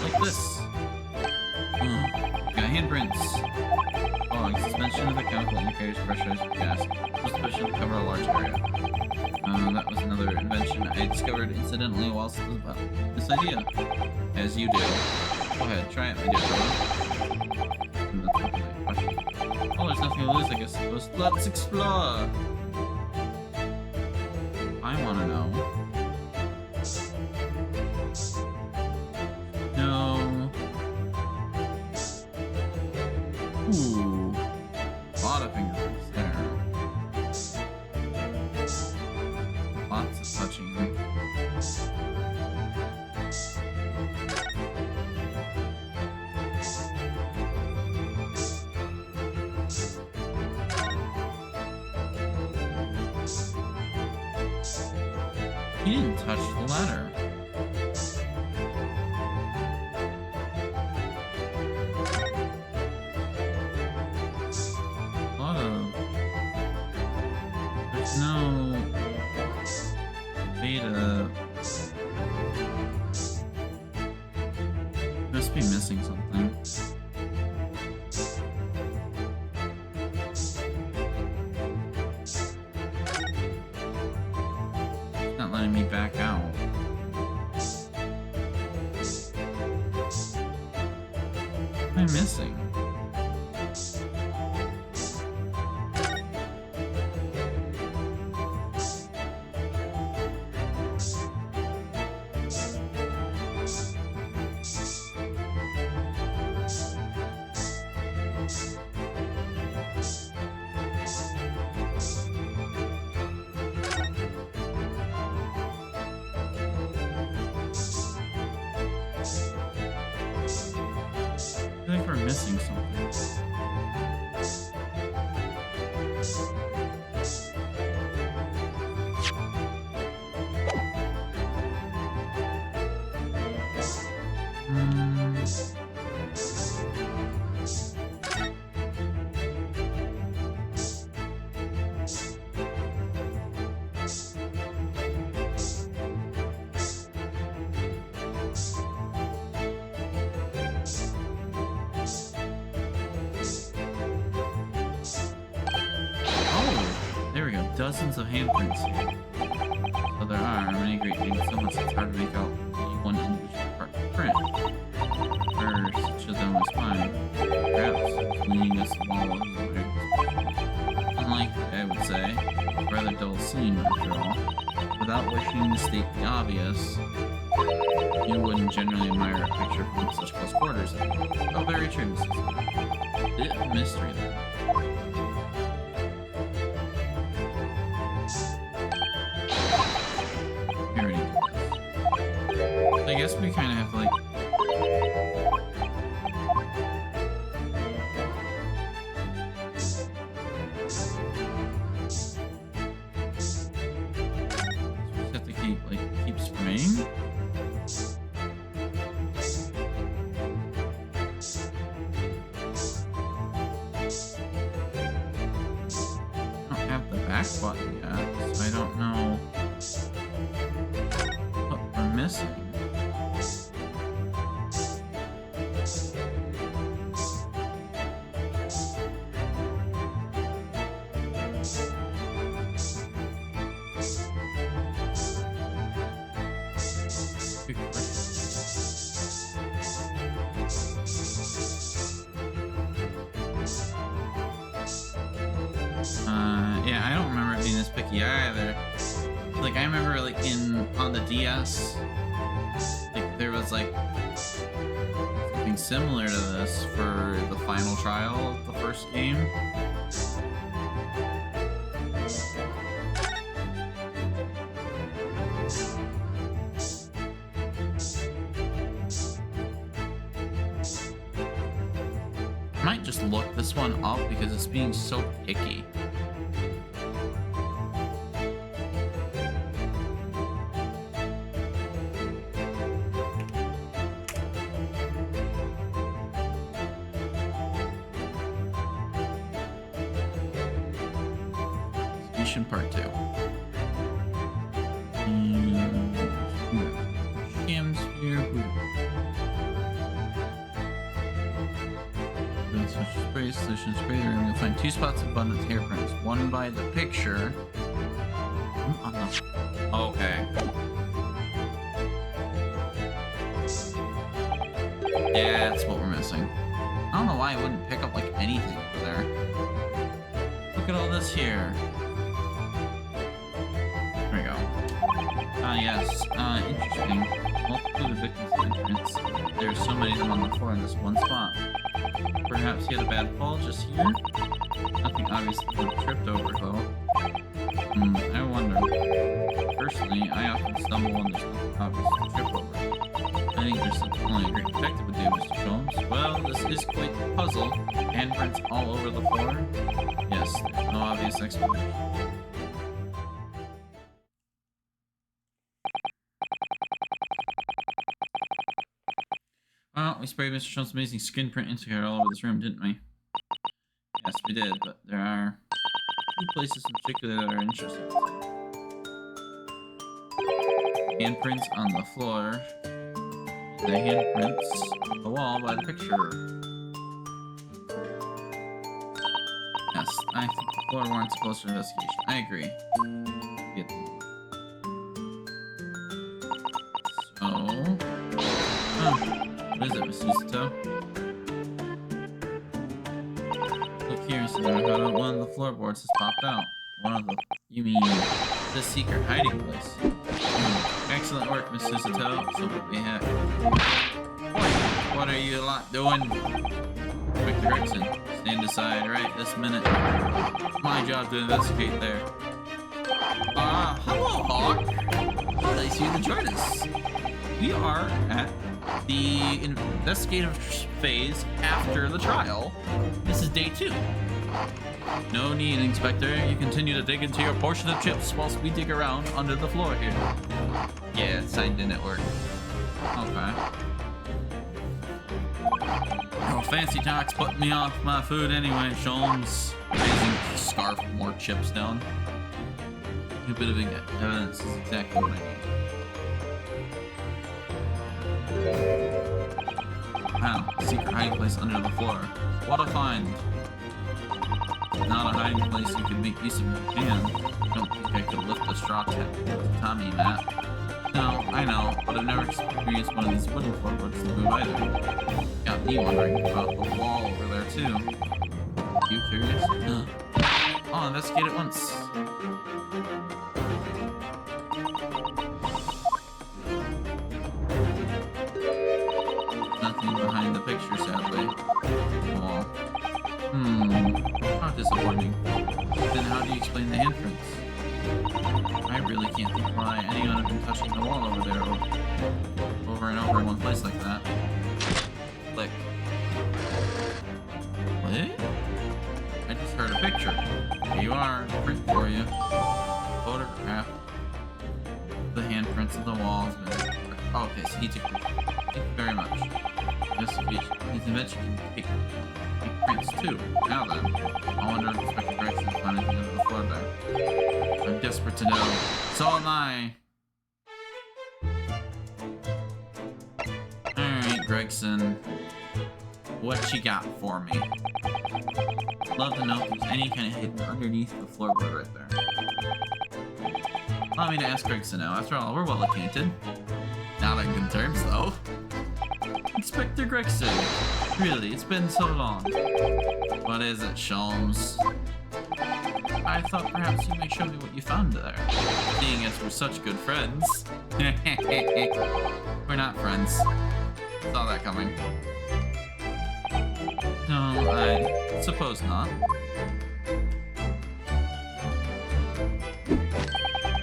Like this. Got handprints. Oh, I just mentioned combination of the chemical indicators, pressurized gas was sufficient to cover a large area. That was another invention I discovered incidentally whilst about this idea. As you do. Go ahead, try it, my dear brother. Oh, there's nothing to lose, I guess. Let's explore! I wanna know. No. Ooh. A lot of fingerprints there. Lots of touching. He didn't touch the ladder. There's no beta. Must be missing something. It's not letting me back out. What am I missing? I think we're missing something. There we go, dozens of handprints here. So there are many great things, so much it's hard to make out one individual part of the print. Or such as them is fine. Perhaps it's leading us along the way. Unlikely, I would say. A rather dull scene, after all. Without wishing to state the obvious, you wouldn't generally admire a picture from such close quarters. Oh, very true, Mrs. Bit of mystery, then. I guess we kind of have to, like... Just have to keep spraying? I don't have the back button yet, so I don't know what we're missing. Yeah, I don't remember it being this picky either. Like, I remember, like, on the DS, like, there was, like, something similar to this for the final trial of the first game. I might just look this one up because it's being so picky. Part 2. Cams here. Spray solution, spray there, and you'll find 2 spots of abundant hair prints. One by the picture. On the... Okay. Yeah, that's what we're missing. I don't know why it wouldn't pick up like anything over there. Look at all this here. There we go. Yes. Interesting. Multiple of the victims' entrance. There's so many of them on the floor in this one spot. Perhaps he had a bad fall just here? Nothing obviously tripped over, though. I wonder. Personally, I often stumble on this obvious trip over. I think there's something only a great detective would do, Mr. Sholmes. Well, this is quite the puzzle. Handprints all over the floor? Yes, there's no obvious explanation. Well, we sprayed Mr. Sholmes' amazing skin print indicator all over this room, didn't we? Yes, we did, but there are 2 places in particular that are interesting. Handprints on the floor. The handprints on the wall by the picture. Yes, I think the floor warrants a closer investigation. I agree. So... Oh. What is it, Miss Susato? Look here, Mr. Naruhodo. One of the floorboards has popped out. One of the... You mean... the secret hiding place? Excellent work, Miss Susato. So what we have... What are you lot doing? Quick direction. Stand aside right this minute. It's my job to investigate there. Hello, Hawk. Nice of you to join us. We are at the investigative phase after the trial. This is day 2. No need, Inspector. You continue to dig into your portion of chips whilst we dig around under the floor here. Yeah, it's signed in at work. Okay. Oh, fancy talk's putting me off my food anyway, Sholmes. Amazing scarf more chips down. A bit of evidence is exactly what I need. Wow, secret hiding place under the floor. What a find. Not a hiding place you could make use of your hand. Don't think I could lift a straw hat with Tommy, Matt. No, I know, but I've never experienced one of these wooden floorboards to move either. Got me wondering about the wall over there, too. You curious? I'll investigate it once. Nothing behind the picture, sadly. Wall. How disappointing. Then how do you explain the handprints? I really can't think why anyone had been touching the wall over there over and over in one place like that. Click. What? I just heard a picture. Here you are. Print for you. Photograph. The handprints of the walls. Oh, okay, so he took pictures. Thank you very much. Investigation. His invention can take prints too. Now then, I wonder if the Inspector Gregson is finding anything under the floor there. I'm desperate to know. So am I. Alright, Gregson. What you got for me? Love to know if there's any kind of hidden underneath the floorboard right there. Allow me to ask Gregson now. After all, we're well acquainted. Not on good terms, though. Inspector Gregson. Really, it's been so long. What is it, Sholmes? I thought perhaps you may show me what you found there. Seeing as we're such good friends. We're not friends. Saw that coming. No, I suppose not.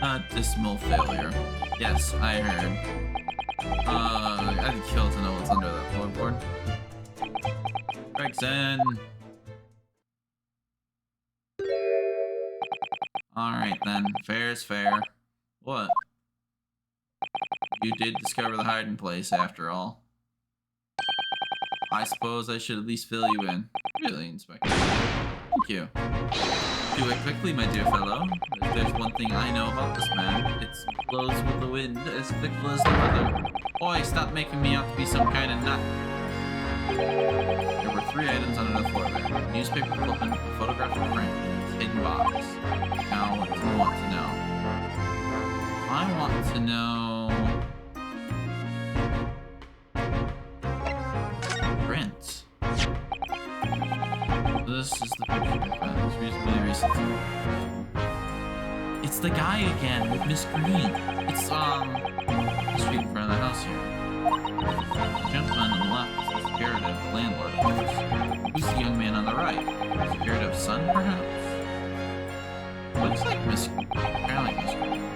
A dismal failure. Yes, I heard. I'd kill to know what's under that floorboard. Gregson! Alright then, fair is fair. What? You did discover the hiding place after all. I suppose I should at least fill you in. Really, Inspector. Thank you. Do it quickly, my dear fellow. If there's one thing I know about this man, it's blows with the wind as fickle as the weather. Boy, stop making me out to be some kind of nut. There were 3 items under the floor there. A newspaper clipping, a photographic print, and a tin box. Now, what do you want to know? I want to know... print. This is the picture I found. It's reasonably recent. It's the guy again with Miss Green. It's, the street in front of the house here. The gentleman on the left is the spirit of the landlord, of course. Who's the young man on the right? The spirit of son, perhaps? Looks like Miss Green. Kind of like Miss Green.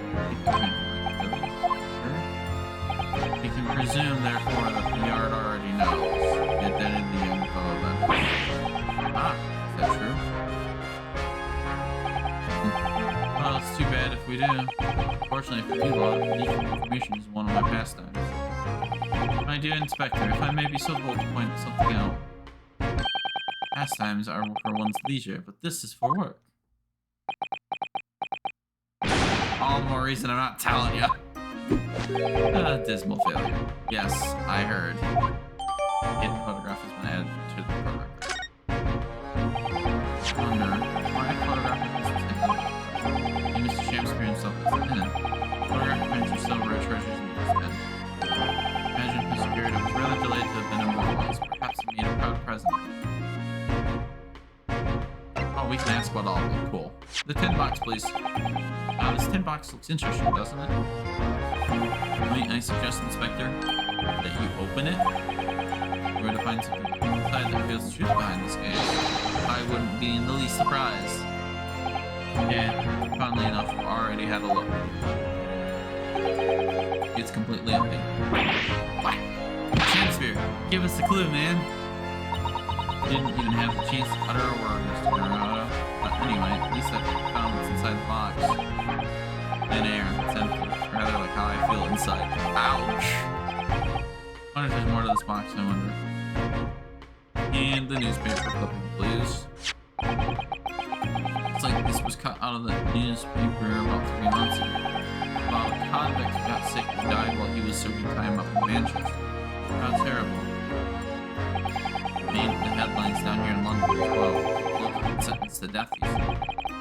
We can presume, therefore, that the yard already knows the identity of the then. Ah, is that true? Well, it's too bad if we do. Fortunately for you all, leaking information is one of my pastimes. My dear Inspector, if I may be so bold to point something out. Pastimes are for one's leisure, but this is for work. All the more reason I'm not telling you. Dismal failure. Yes, I heard. Hidden photograph has been added to the program. I wonder why a photograph is taken. And Mr. Shakespeare himself is in it. Photographic pictures still rare treasures in his pen. Imagine if his spirit was rather delayed to have been immortalized. Perhaps he made a proud present. Oh, we can ask about all of them. Cool. The tin box, please. This tin box looks interesting, doesn't it? Might I suggest, Inspector, that you open it? If you were to find something inside that reveals the truth behind this game, I wouldn't be in the least surprised. And, funnily enough, I've already had a look. It's completely empty. What? Shakespeare, give us a clue, man. Didn't even have the chance to utter a word, Mr. Naruto. But anyway, at least I found what's inside the box. Thin air. It's empty. Rather like how I feel inside. Ouch! I wonder if there's more to this box, I wonder. And the newspaper clipping, please. It's like this was cut out of the newspaper about 3 months ago. About a convict who got sick and died while he was serving time up in Manchester. How terrible. Made the headlines down here in London as well. Look, sentenced to death, you see.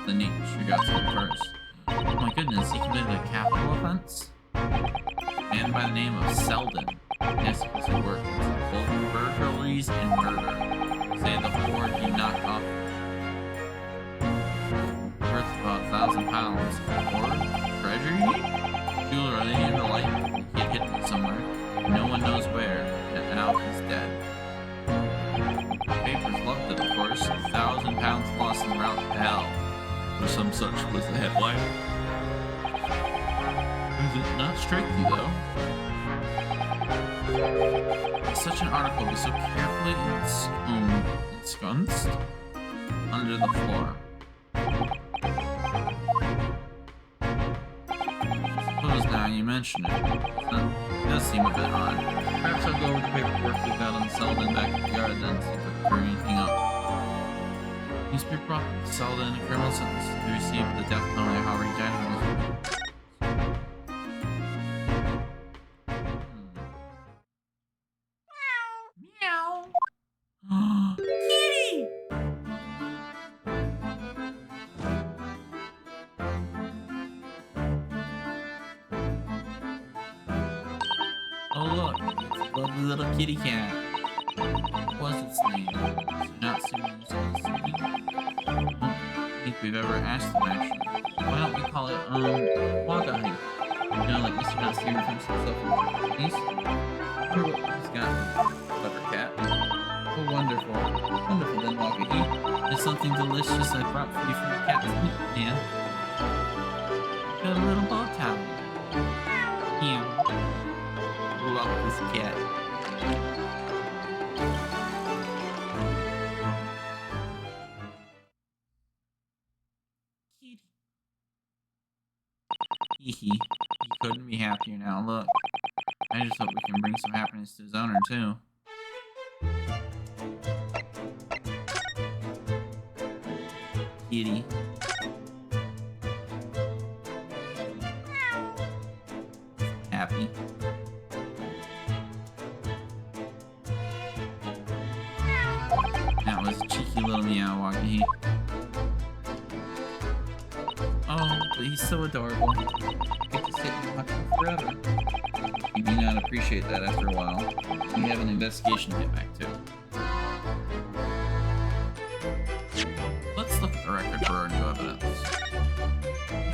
The name sure got to him first. Oh my goodness, he committed a capital offense? A man by the name of Selden. Yes, because he worked in both burglaries and murder. Say the 4 he knocked off worth about £1,000. Or treasury? Jewelry and the like. He had hidden it somewhere. No one knows where, and now he's dead. The papers loved it, of course. £1,000 lost en route to hell. Or some such was the headline. Does it not strike you, though? Such an article be so carefully ensconced under the floor. Suppose now you mention it. It does seem a bit odd. Perhaps I'll go over the paperwork we got on Selden back at the yard then, see if I can clear anything up. Newspaper brought Selden a criminal sentence to receive the death penalty, however he died in his Meow. Kitty! Oh look, it's a lovely little kitty cat. What was its name? Should not seem to use its name. I don't think we've ever asked them actually. Why don't we call it, Wagahi? You know, like Mr. Nuts here thinks himself in Japanese. Or what he's got. Clever cat. Oh, wonderful. Wonderful then, Wagahi. There's something delicious I brought for you from the cat's meat, man. Got a little bow tie. Meow. Love this cat. Kitty. Hee. He couldn't be happier now. Look. I just hope we can bring some happiness to his owner, too. Kitty. Happy. Exactly, he's so adorable. Get to sit and watch him forever. You may not appreciate that after a while. We have an investigation to get back to. Let's look at the record for our new evidence.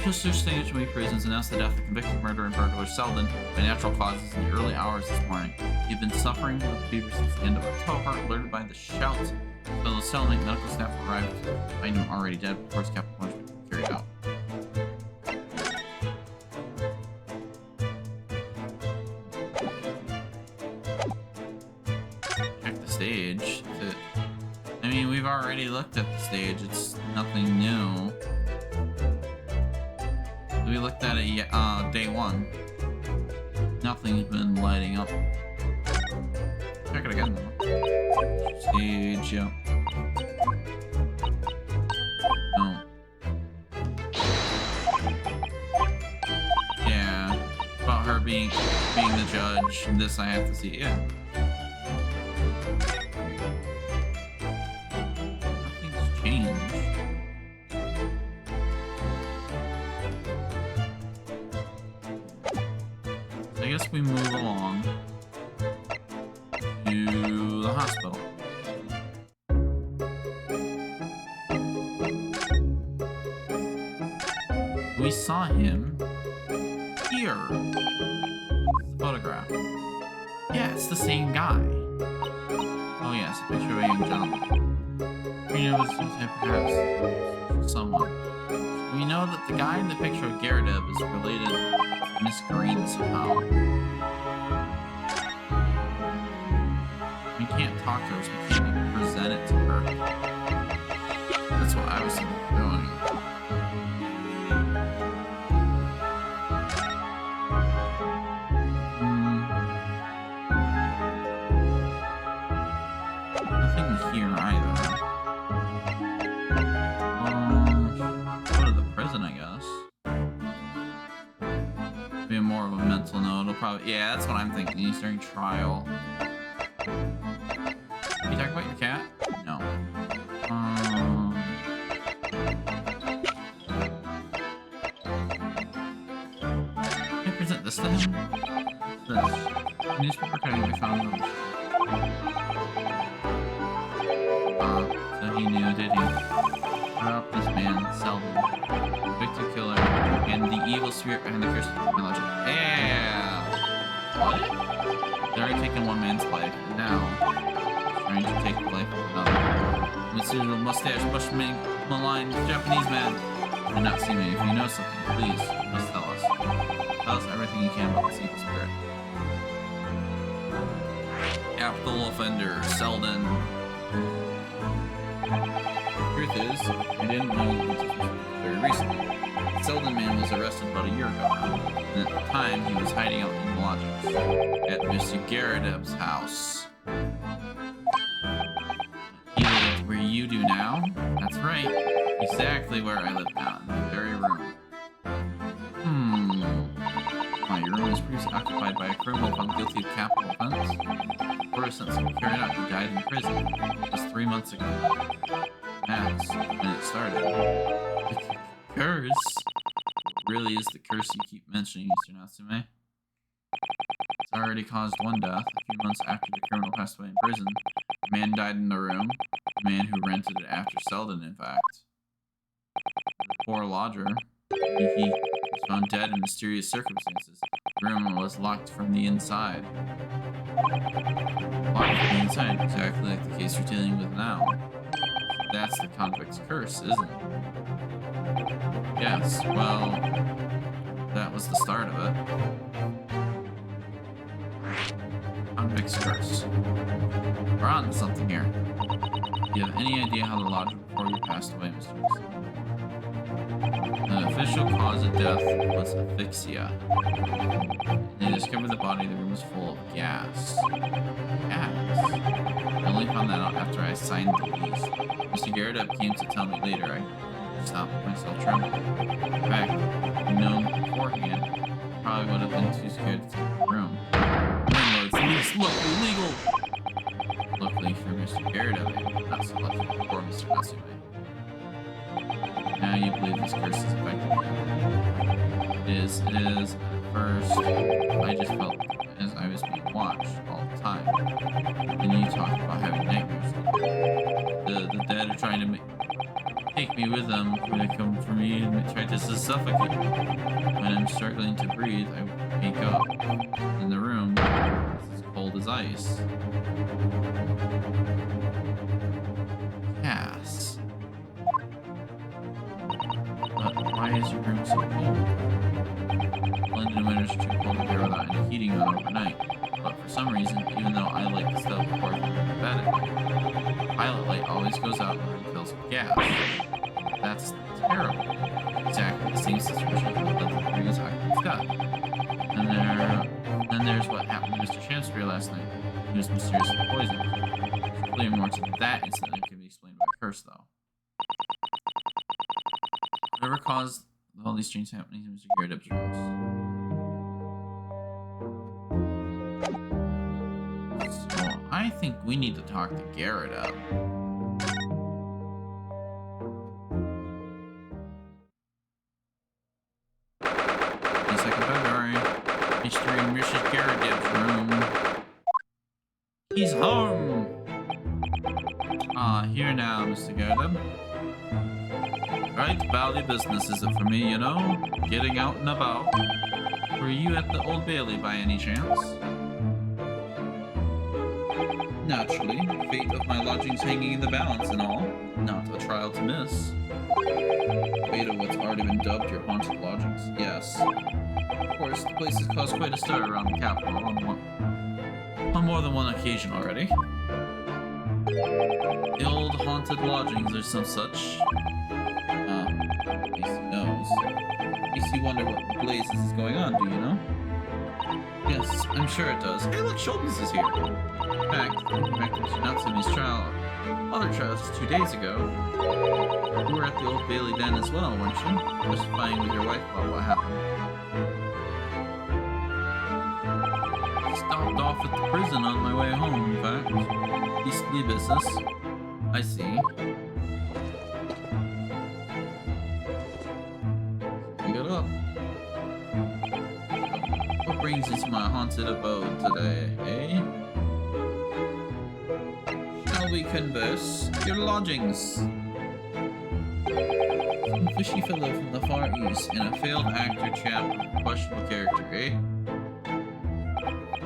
Officials staged Wayne prisons announced the death of convicted murderer and burglar Selden by natural causes in the early hours this morning. He'd been suffering with fever since the end of October, alerted by the shouts. So the cellmate medical staff arrived to find him already dead before his capital punishment was carried out. Check the stage. I mean, we've already looked at the stage. It's nothing new. We looked at it day one. Nothing's been lighting up. Check it again though. Stage, yeah. No. Yeah. About her being the judge. And this I have to see. Yeah. Nothing's changed. I guess we move along to the hospital. We saw him here. The photograph. Yeah, it's the same guy. Oh yes, a picture of a young gentleman. We know this was perhaps someone. We know that the guy in the picture of Gardev is related to Miss Green somehow. We can't talk to her, so we can't even present it to her. That's what I was doing. Nothing here either. Go to the prison, I guess. Be more of a mental note. It'll probably, yeah, that's what I'm thinking. He's during trial. Can you talk about your cat? No. Can I present this to him? This. Newspaper cutting we found. So he knew, did he? Up this man, Selden, Victor Killer, and the evil spirit behind the curse of technology. Yeah! What? They've already taken one man's life, and now trying to take the life of another. Mr. Mustache, bushman, maligned Japanese man. You do not see me. If you know something, please, you must tell us. Tell us everything you can about this evil spirit. Capital offender, Selden. Truth is, I didn't know this was very recently. Selden man was arrested about a year ago, and at the time he was hiding out in the lodgings at Mr. Garadeb's house. He lived where you do now? That's right, exactly where I live now, in the very room. Your room was previously occupied by a criminal found guilty of capital offense. For a sentence carried out, he died in prison just 3 months ago. Max, when it started. The curse? Really is the curse you keep mentioning, Mr. Natsume. It's already caused one death. A few months after the criminal passed away in prison, a man died in the room. The man who rented it after Selden, in fact. The poor lodger. He was found dead in mysterious circumstances. The room was locked from the inside. Locked from the inside, exactly like the case you're dealing with now. That's the convict's curse, isn't it? Yes, well, that was the start of it. Convict's curse. We're on to something here. Do you have any idea how the lodger before you passed away, Mr. Wilson? The official cause of death was asphyxia. When they discovered the body, the room was full of gas. Gas? I only found that out after I signed the lease. Mr. Garadeb came to tell me later. I stopped myself trembling. In fact, if I'd known beforehand, I probably would have been too scared to take the room. Landlord's lease, look, illegal! Luckily for Mr. Garadeb, not so lucky for Mr. Natsume. Now you believe this curse is affecting me. is at first I just felt as I was being watched all the time. Then you talked about having nightmares. The dead are trying to take me with them. They come for me and try to suffocate me. When I'm struggling to breathe, I wake up in the room. It's as cold as ice. Yes. But why is your room so cold? London winters are too cold to bear without any heating on overnight. But for some reason, even though I like to stay before going to bed at night, pilot light always goes out when it fills with gas. That's terrible. Exactly the same situation with the previous occupant's death. And then there's what happened to Mr. Shakespeare last night. He was mysteriously poisoned. There's clearly more to that incident that can be explained by a curse, though. Whatever caused all these strange happenings in Mr. Garrett's rooms. So I think we need to talk to Garrett up. 22nd February. Mystery in Mrs. Garrett's room. He's home! Here now, Mr. Garrett. Right, bally business is it for me, you know? Getting out and about. Were you at the Old Bailey by any chance? Naturally, fate of my lodgings hanging in the balance and all. Not a trial to miss. Fate of what's already been dubbed your haunted lodgings, yes. Of course, the place has caused quite a stir around the capital on more than one occasion already. The old haunted lodgings or some such. At least he knows. Makes you wonder what blazes is going on, do you know? Yes, I'm sure it does. Hey look, Schultz is here! In fact, thinking back to Mr. Natsumi's other trials just 2 days ago, you were at the Old Bailey then as well, weren't you? Testifying with your wife about what happened. Stopped off at the prison on my way home, in fact. Beastly business. I see. Pick it up. What brings you to my haunted abode today, eh? Shall we converse? Your lodgings. Some fishy fellow from the Far East and a failed actor chap with questionable character, eh?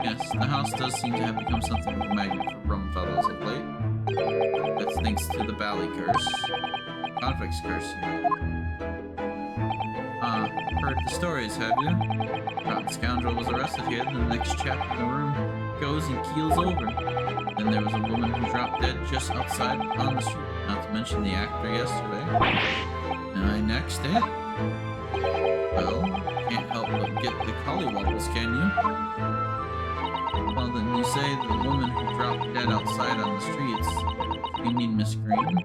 Yes, the house does seem to have become something of a magnet for rum fellows of late. That's thanks to the Bally curse. Convict's curse, you mean. Heard the stories, have you? Rotten scoundrel was arrested here, and the next chap in the room goes and keels over. Then there was a woman who dropped dead just outside on the street, not to mention the actor yesterday. And I next, eh? Well, can't help but get the collywobbles, can you? Well, then you say the woman who dropped dead outside on the streets. You mean Miss Green?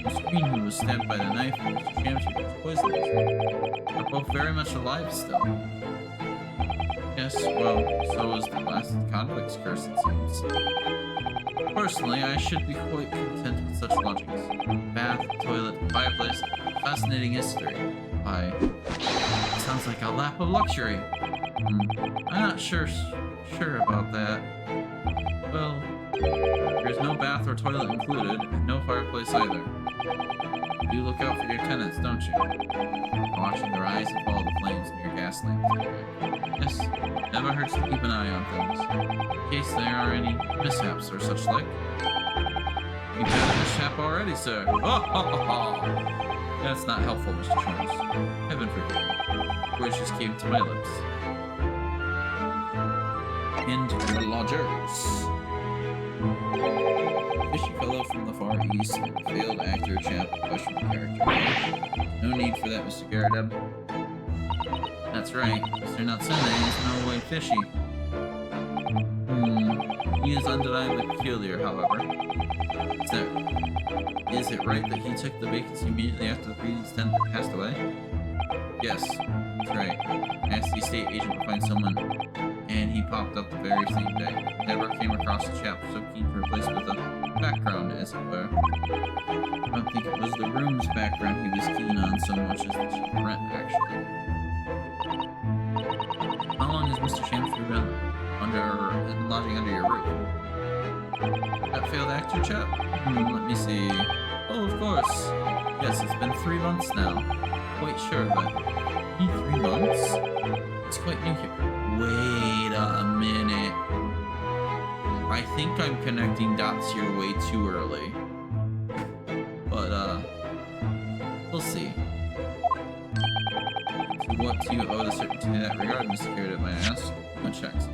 Miss Green, who was stabbed by the knife and Mr. Shamsford was poisoned. They're both very much alive still. Yes, well, so is the last convict's curse, it seems. Personally, I should be quite content with such lodgings. Bath, toilet, fireplace, fascinating history. Sounds like a lap of luxury. I'm not sure about that. Well, there's no bath or toilet included, and no fireplace either. You look out for your tenants, don't you? Watching their eyes and follow the flames in your gas lamp. Yes, never hurts to keep an eye on things, in case there are any mishaps or such like. You've had a mishap already, sir. That's not helpful, Mr. Jones. Heaven forbid. Words just came to my lips. And your lodgers. Fishy fellow from the Far East and a failed actor chap with questionable character. No need for that, Mr. Garrett. That's right. Mr. Natsume is no way fishy. He is undeniably peculiar, however. Is it right that he took the vacancy immediately after the previous tenant passed away? Yes, that's right. I asked the estate agent to find someone, and he popped up the very same day. Never came across a chap so keen to replace with a background, as it were. I don't think it was the room's background he was keen on so much as the cheap rent, actually. How long has Mr. Shamspear been lodging under your roof? That failed actor chap? Let me see. Oh, of course. Yes, it's been 3 months now. Quite sure, but... 3 months? It's quite new here. Wait a minute. I think I'm connecting dots here way too early. But, we'll see. To what do you owe the certainty in that regard, Mr. Garrett, may I ask? No checks.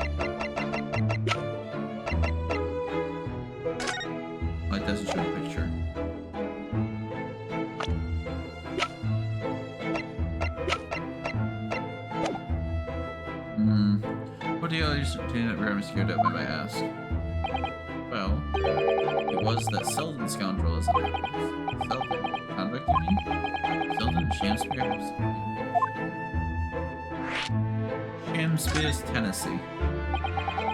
Oh, it doesn't show a picture. What do you owe your certainty in that regard, Mr. Garrett, may I ask? Well, it was that Selden scoundrel, as it happens. Selden? Convict, you mean? Selden Shamspear? Shamspear's Tennessee.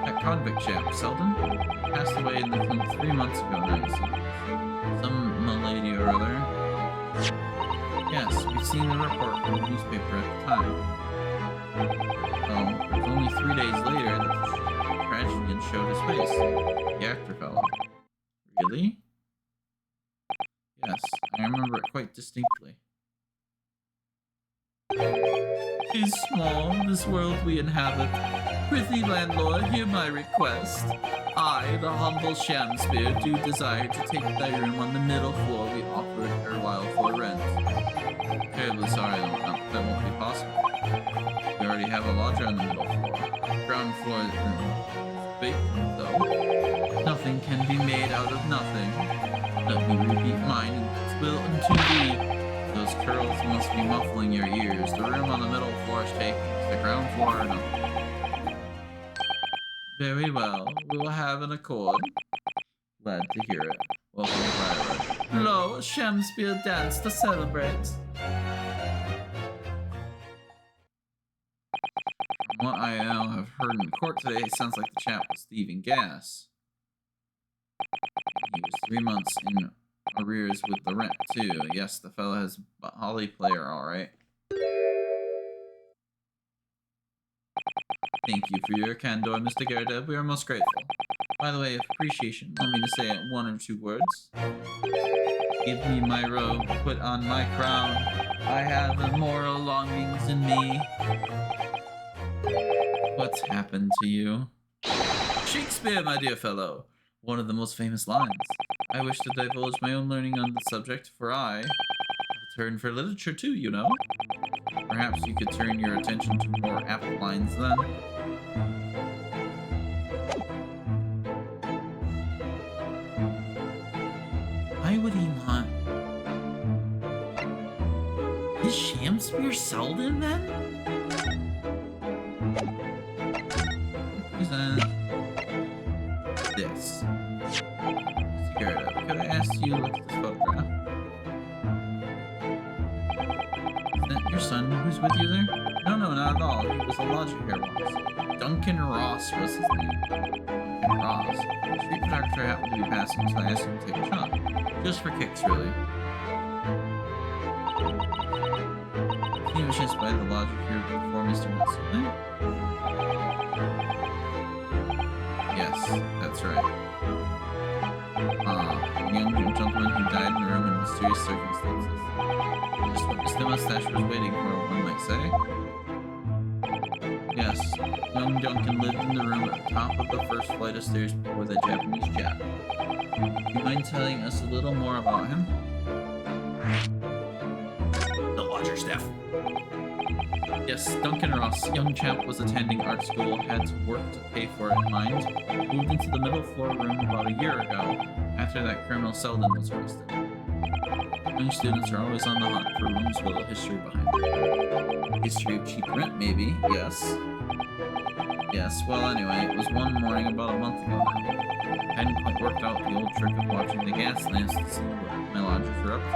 That convict chap, Selden, passed away in the clink 3 months ago now, you see. Some milady or other. Yes, we've seen the report in the newspaper at the time. Oh, it was only 3 days later that the tragedian showed his face. The actor fellow. Really? Yes, I remember it quite distinctly. "'Tis small, this world we inhabit. Prithee, landlord, hear my request. I, the humble Shamspear, do desire to take thy room on the middle floor we offered erewhile for rent. Terribly sorry, that won't be possible. We already have a lodger on the middle floor. Ground floor is vacant, though. Nothing can be made out of nothing. Let me repeat mine and will unto thee. Those curls must be muffling your ears. The room on the middle floor is taken. The ground floor, no. Very well. We will have an accord. Glad to hear it. Welcome to Briarwood. Lo, Shamspear dance to celebrate. From what I now have heard in court today, it sounds like the chap was thieving gas. He was 3 months in arrears with the rent, too. Yes, the fellow has a Holly player, alright. Thank you for your candor, Mr. Garrett. We are most grateful. By the way, of appreciation, want me to say 1 or 2 words? Give me my robe, put on my crown. I have immoral longings in me. What's happened to you? Shakespeare, my dear fellow. One of the most famous lines. I wish to divulge my own learning on the subject, for I have a turn for literature too, you know. Perhaps you could turn your attention to more apt lines then. Why would he want... Is Shamspear Selden then? Present this. Garrett, could I ask you to look at this photograph? Is that your son who's with you there? No, not at all. He was a lodger here once. Duncan Ross was his name. Duncan Ross. The street photographer happened to be passing, so I asked him to take a shot. Just for kicks, really. He was just by the lodger here before Mr. Wilson. Yes, that's right. A young gentleman who died in the room in mysterious circumstances. Just what Mr. Mustache was waiting for, one might say. Yes, young Duncan lived in the room at the top of the first flight of stairs before that Japanese chap. Do you mind telling us a little more about him? The lodger staff. Yes, Duncan Ross, young chap, was attending art school, had work to pay for it in mind, moved into the middle floor room about a year ago, after that criminal Selden was arrested. Young students are always on the hunt for rooms with a history behind them. History of cheap rent, maybe, yes. Yes, well anyway, it was one morning about a month ago now. Hadn't quite worked out the old trick of watching the gas lamps to see what my lodgers were up to.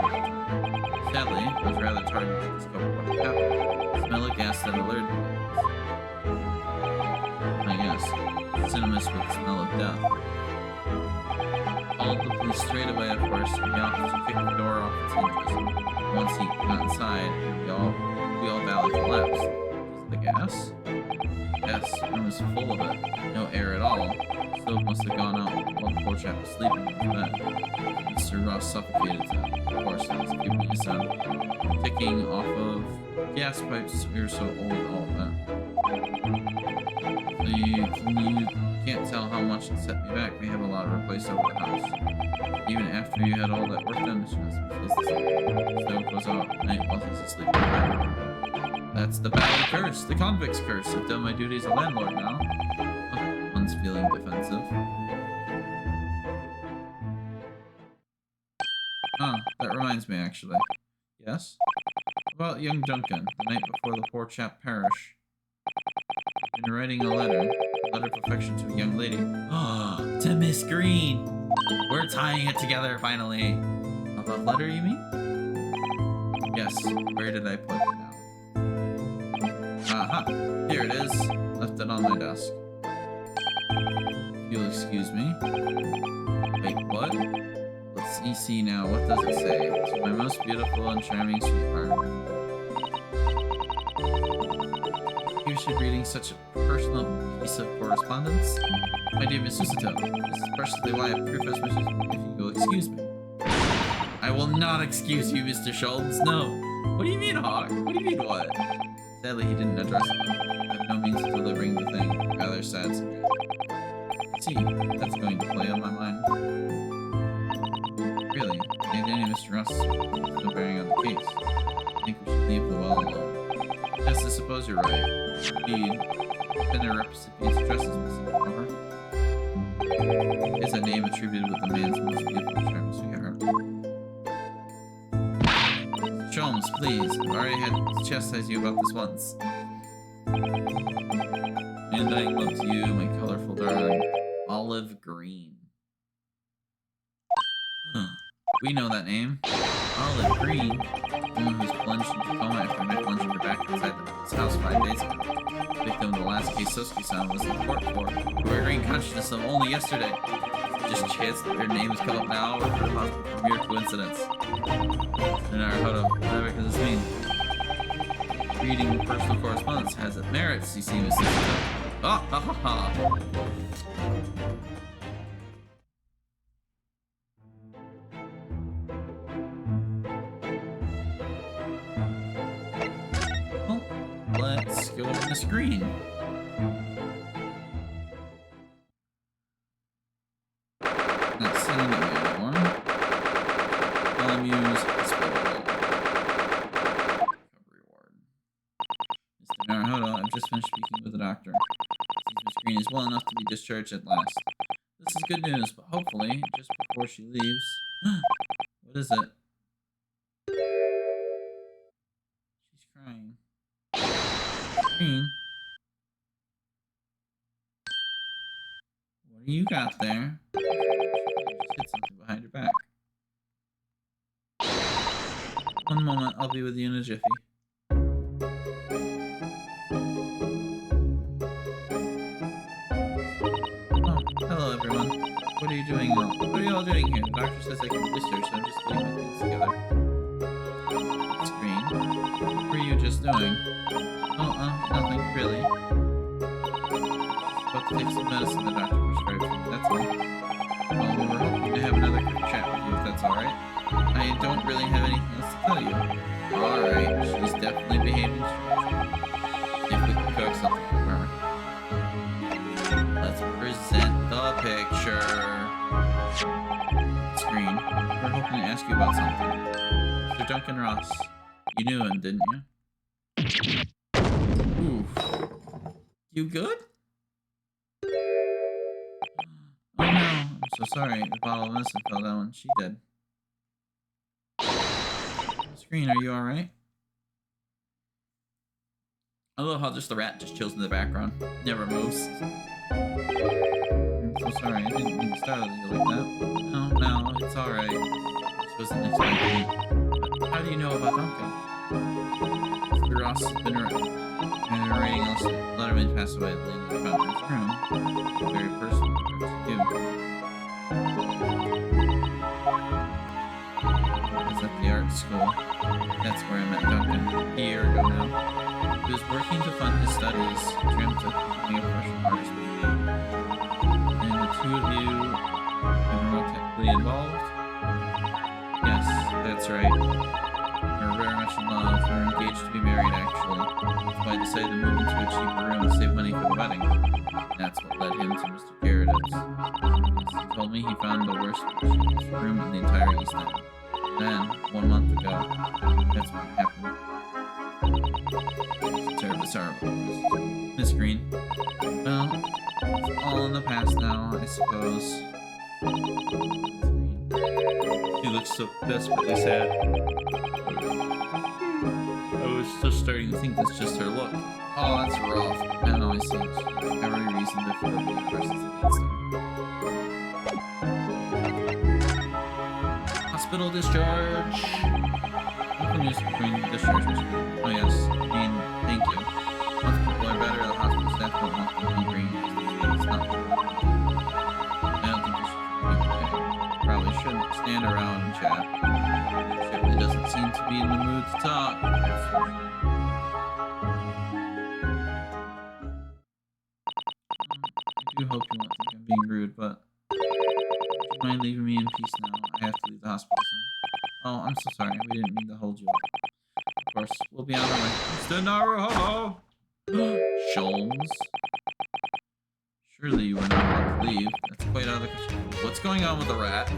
Sadly, it was rather tardy to discover what had happened. The smell of gas that alerted me. Yes, synonymous with the smell of death. Called the police straight away, of course, and the officer kicked the door off its hinges. Once he got inside, we all valley collapsed. the gas? Yes, the room is full of it. No air at all. The stove must have gone out while the poor chap was sleeping in his bed. Mr. Ross suffocated to poor sounds, giving me a sound ticking off of gas pipes. We were so old, all of that. So you can't tell how much it set me back. We have a lot of replaced over the house. Even after you had all that work done, the stove goes out at night while he's asleep. That's the bad curse, the convict's curse. I've done my duty as a landlord now. Oh, one's feeling defensive. Ah, that reminds me, actually. Yes? About young Duncan, the night before the poor chap perished. Been writing a letter of affection to a young lady. Ah, to Miss Green! We're tying it together, finally. A love letter, you mean? Yes, where did I put it now? Aha, here it is. Left it on my desk. If you'll excuse me. Wait, what? Let's see now. What does it say? To my most beautiful and charming sweetheart. You should reading such a personal piece of correspondence. My dear Miss Susato, this is precisely why I proof as much as if you will excuse me. I will not excuse you, Mr. Schultz. No. What do you mean, Hawk? What do you mean, what? Sadly, he didn't address it. I have no means of delivering the thing. Rather sad situation. See, that's going to play on my mind. Really, the identity of Mr. Ross is no bearing on the case. I think we should leave the well alone. Yes, I suppose you're right. Indeed, been a recipient's address is missing, however. Is a name attributed with the man's most beautiful charm, sweetheart. Sholmes, please. I've already had to chastise you about this once. And I love you, my colorful darling. Olive green. Huh. We know that name. Olive green. The woman who was plunged into coma after a knife plunged in her back inside his house 5 days ago. The victim of the last case Soski-san was in court for. We were regained consciousness of only yesterday. Just chance that their name has come up now or for mere coincidence. Naruhodo, whatever does this mean? Reading personal correspondence has its merits, you see, Mrs. Ah, ha, ha, ha. Well, let's go to the screen. Not seeing it anymore. Use hospital. Recovery ward. Mr. Naruhodo, I've just finished speaking with the doctor. Miss Green is well enough to be discharged at last. This is good news, but hopefully, just before she leaves... What is it? She's crying. Green? What do you got there? She just hit something behind her back. One moment, I'll be with you in a jiffy. Oh, hello everyone. What are you doing now? What are you all doing here? The doctor says I can discharge, so I'm just getting my things together. It's Green. What were you just doing? Oh, nothing, really. About to take some medicine the doctor prescribed for me, that's all. Well, we were hoping to have another quick chat with you, if that's alright. I don't really have anything else to tell you. Alright, she's definitely behaving strangely. If we can cook something for her. Let's present the picture. Screen. We're hoping to ask you about something. Mr. Duncan Ross. You knew him, didn't you? Oof. You good? Oh no, I'm so sorry. The bottle of medicine fell down when she did. Screen, are you alright? I love how just the rat just chills in the background. Never moves. I'm so sorry, I didn't mean to startle you like that. No, it's alright. This wasn't expected. But how do you know about Duncan? Mr. Ross has been writing a letter when he passed away at the lady found in his room. Very personal to you. At the art school. That's where I met Duncan a year ago now. He was working to fund his studies, dreamt of becoming a professional artist. And the two of you are romantically involved? Yes, that's right. We're very much in love. We're engaged to be married, actually. That's why I decided to move into a cheaper room to save money for the wedding. That's what led him to Mr. Garrett's. He told me he found the worst room in the entire East End. Then, 1 month ago, that's what happened. It's terribly sorrowful. Miss Green. Well, it's all in the past now, I suppose. She looks so desperately sad. I was just starting to think that's just her look. Oh, that's rough. Now I see. Every reason to feel the versus against her. Hospital discharge. Open news between discharge. Oh yes. Thank you. Once people are better, the hospital staff don't want them to be green. It's not. I don't think you should be okay. Probably shouldn't stand around and chat. She really doesn't seem to be in the mood to talk. I do hope you won't think I'm being rude, but would you mind leaving me in peace now? I have to leave the hospital soon. Oh, I'm so sorry. We didn't mean to hold you up. Of course, we'll be on our way. Mr. Naruhodo! Sholmes? Surely you were not about to leave. That's quite out of the question. What's going on with the rat?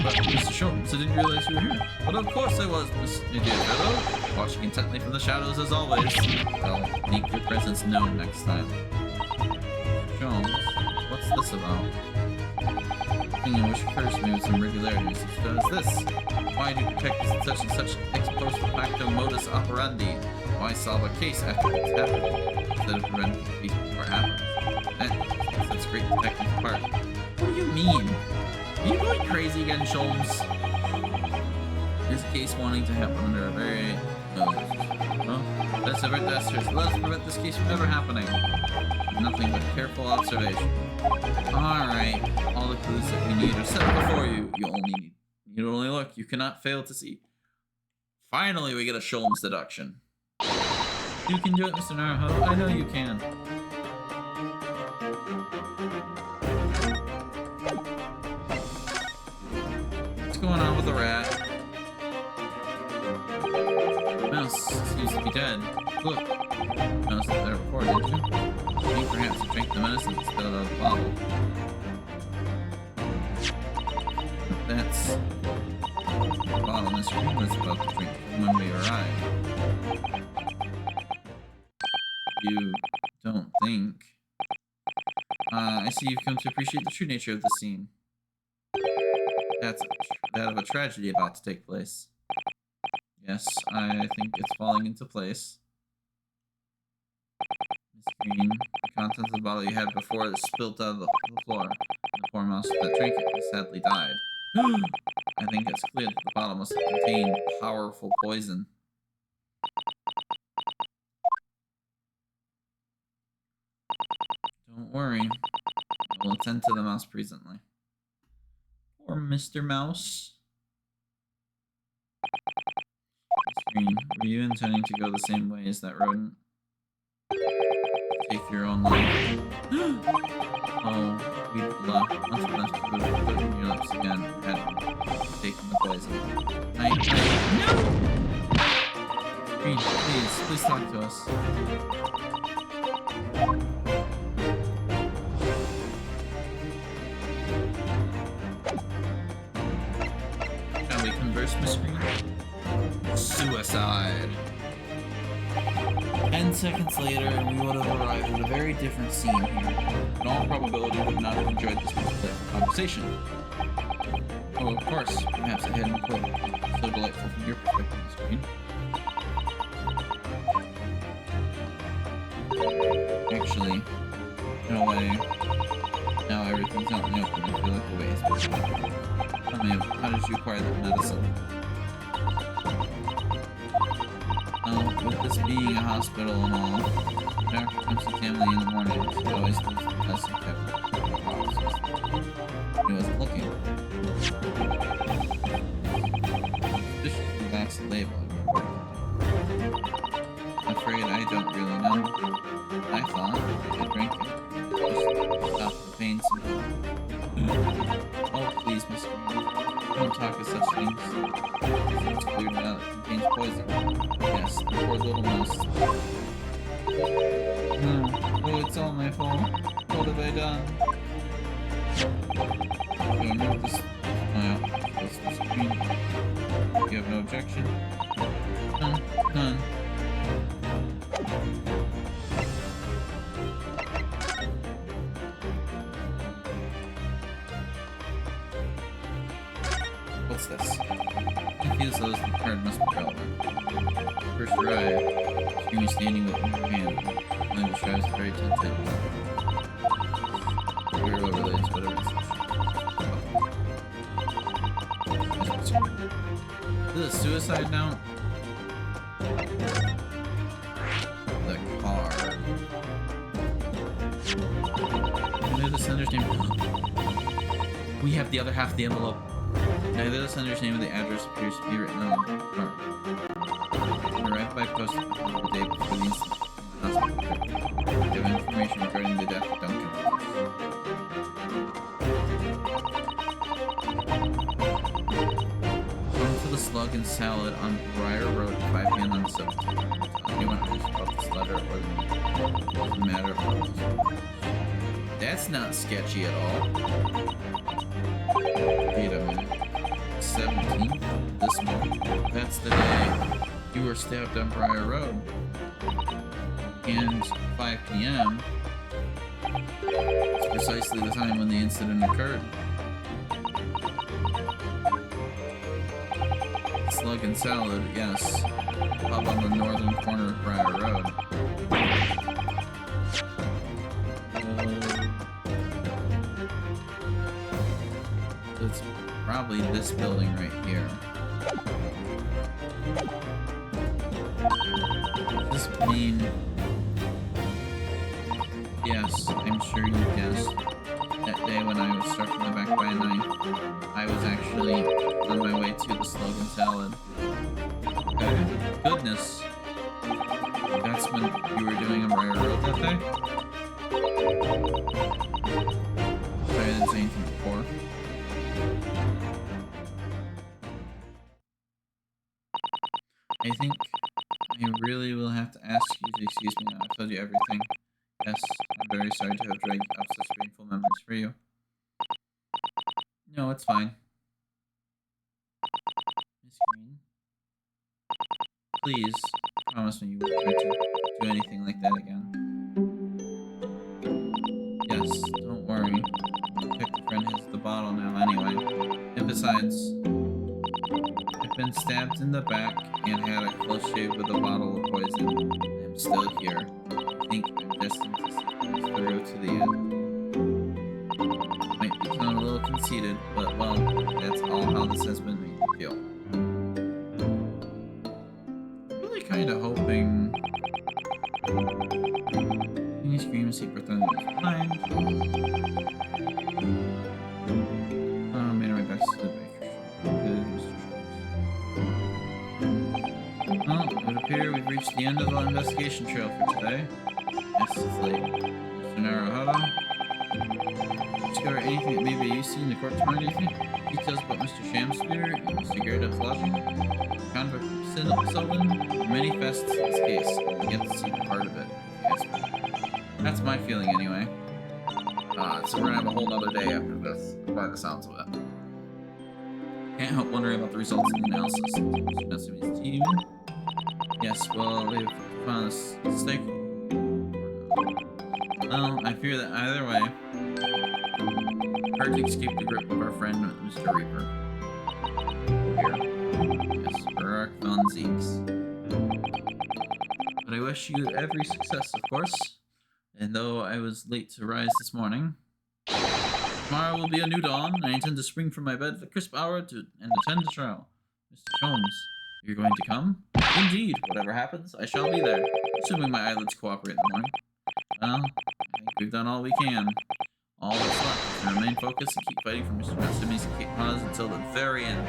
But, Mr. Sholmes, I didn't realize you were here. But of course I was, Miss Fellow. Watching intently from the shadows as always. I'll make your presence known next time. Sholmes, what's this about? I wish occurs to me with some regularities. As this. Why do detectives in such and such ex post facto modus operandi? Why solve a case after it's happened instead of preventing the case before it happens? That's great detective part. What do you mean? Are you going crazy again, Sholmes? This case wanting to happen under a very well, let's avert that search. Let us prevent this case from ever happening. Nothing but careful observation. Alright, all the clues that we need are set before you. You only look. You cannot fail to see. Finally, we get a Sholmes deduction. You can do it, Mr. Naruhodo. I know you can. What's going on with the rat? Mouse seems to be dead. Look. Notice that report, didn't you? I think perhaps you drank the medicine instead of the bottle. That's the bottle Mr. Green was about to drink when we arrived. You don't think? I see you've come to appreciate the true nature of the scene. That's that of a tragedy about to take place. Yes, I think it's falling into place. Miss Green, the contents of the bottle you had before is spilt out of the floor. The poor mouse that drank it sadly died. I think it's clear that the bottle must have contained powerful poison. Don't worry. We'll attend to the mouse presently. Poor Mr. Mouse. Miss Green, were you intending to go the same way as that rodent? Take your own life. Oh, we'd love once left to put it in your lips again had taken the poison. No! Green, please talk to us. Shall we converse, Miss Green? Suicide. 10 seconds later, and we would have arrived at a very different scene here. In all probability, would not have enjoyed this conversation. Oh, of course. Perhaps I hadn't put it so delightful from your perspective, Miss Green. Actually, in a way, now everything's out in the open. I feel like the way is better. Tell me, how did you acquire that medicine? With this being a hospital and all, the doctor comes to family in the morning, so he always leaves the medicine kept in the boxes. He wasn't looking. Suspiciously backs the label. afraid I don't really know. I thought I drank it. Just stop the pain somehow. Oh, please, Miss Green. Don't talk of such things. It's clear now that it contains poison. Yes, the poor little mouse. No. Oh, it's all my fault. What have I done? So remove this smile. Close the screen. You have no objection? No, none. What's this? It feels as though the card must be relevant. First arrive, Screamy standing with in her hand. Only describes a very tense hand. Weird overlays, whatever it's. Is it a suicide note? The car. Neither the sender's name. We have the other half of the envelope. Neither the sender's name or the address appears to be written on the card. Arrived by post the day before the incident in the hospital. They have information regarding the death of Duncan. Slug and salad on Briar Road, 5 p.m. on the 17th. Anyone knows about this letter or the matter of That's not sketchy at all. Wait a minute. 17th? This month? That's the day you were stabbed on Briar Road. And 5 p.m. is precisely the time when the incident occurred. Slug and salad, yes. Up on the northern corner of Briar Road. It's probably this building right here. Does this mean... Yes, I'm sure you guessed. That day when I was struck in the back by a knife, I was actually on my way to the Slug and Salad. Okay. Goodness. That's when you were doing a Briar Road that day? Sorry, I didn't say anything before. I think I really will have to ask you to excuse me now. I've told you everything. Yes, I'm very sorry to have dragged up such painful memories for you. No, it's fine. Miss Green, please promise me you won't try to do anything like that again. Yes, don't worry. Detective friend has the bottle now anyway. And besides, I've been stabbed in the back and had a close shave with a bottle of poison. I'm still here. I think I'm destined to see things through to the end. Might become a little conceited, but well, that's all how this has been made me feel. I'm really kind of hoping... He screams, he pretends he's blind. Oh, made my best to the bakery. Good, Mr. Schultz. Well, it would appear we've reached the end of the investigation trail for today. Yes, it's late. Mr. Naruhodo? Discover anything that may be useful in the court tomorrow, do you think? Details about Mr. Shamspear and Mr. Gerard's lodging? Convict Sylvan? Many facets to this case. I get to see part of it, if you ask me. That's my feeling anyway. So we're gonna have a whole other day after this, by the sounds of it. Can't help wondering about the results of the analysis. Mr. Nessimi's team? Yes, well, they've found a mistake. Well, I fear that either way, hard to escape the grip of our friend, Mr. Reaper. Here. Yes, Barak von Zeeks. But I wish you every success, of course. And though I was late to rise this morning, tomorrow will be a new dawn. I intend to spring from my bed at the crisp hour and attend the trial. Mr. Holmes, you're going to come? Indeed. Whatever happens, I shall be there, assuming my eyelids cooperate in the morning. Well, I think we've done all we can. All that's left is to remain focused and keep fighting for Mr. Nessimi's cause until the very end.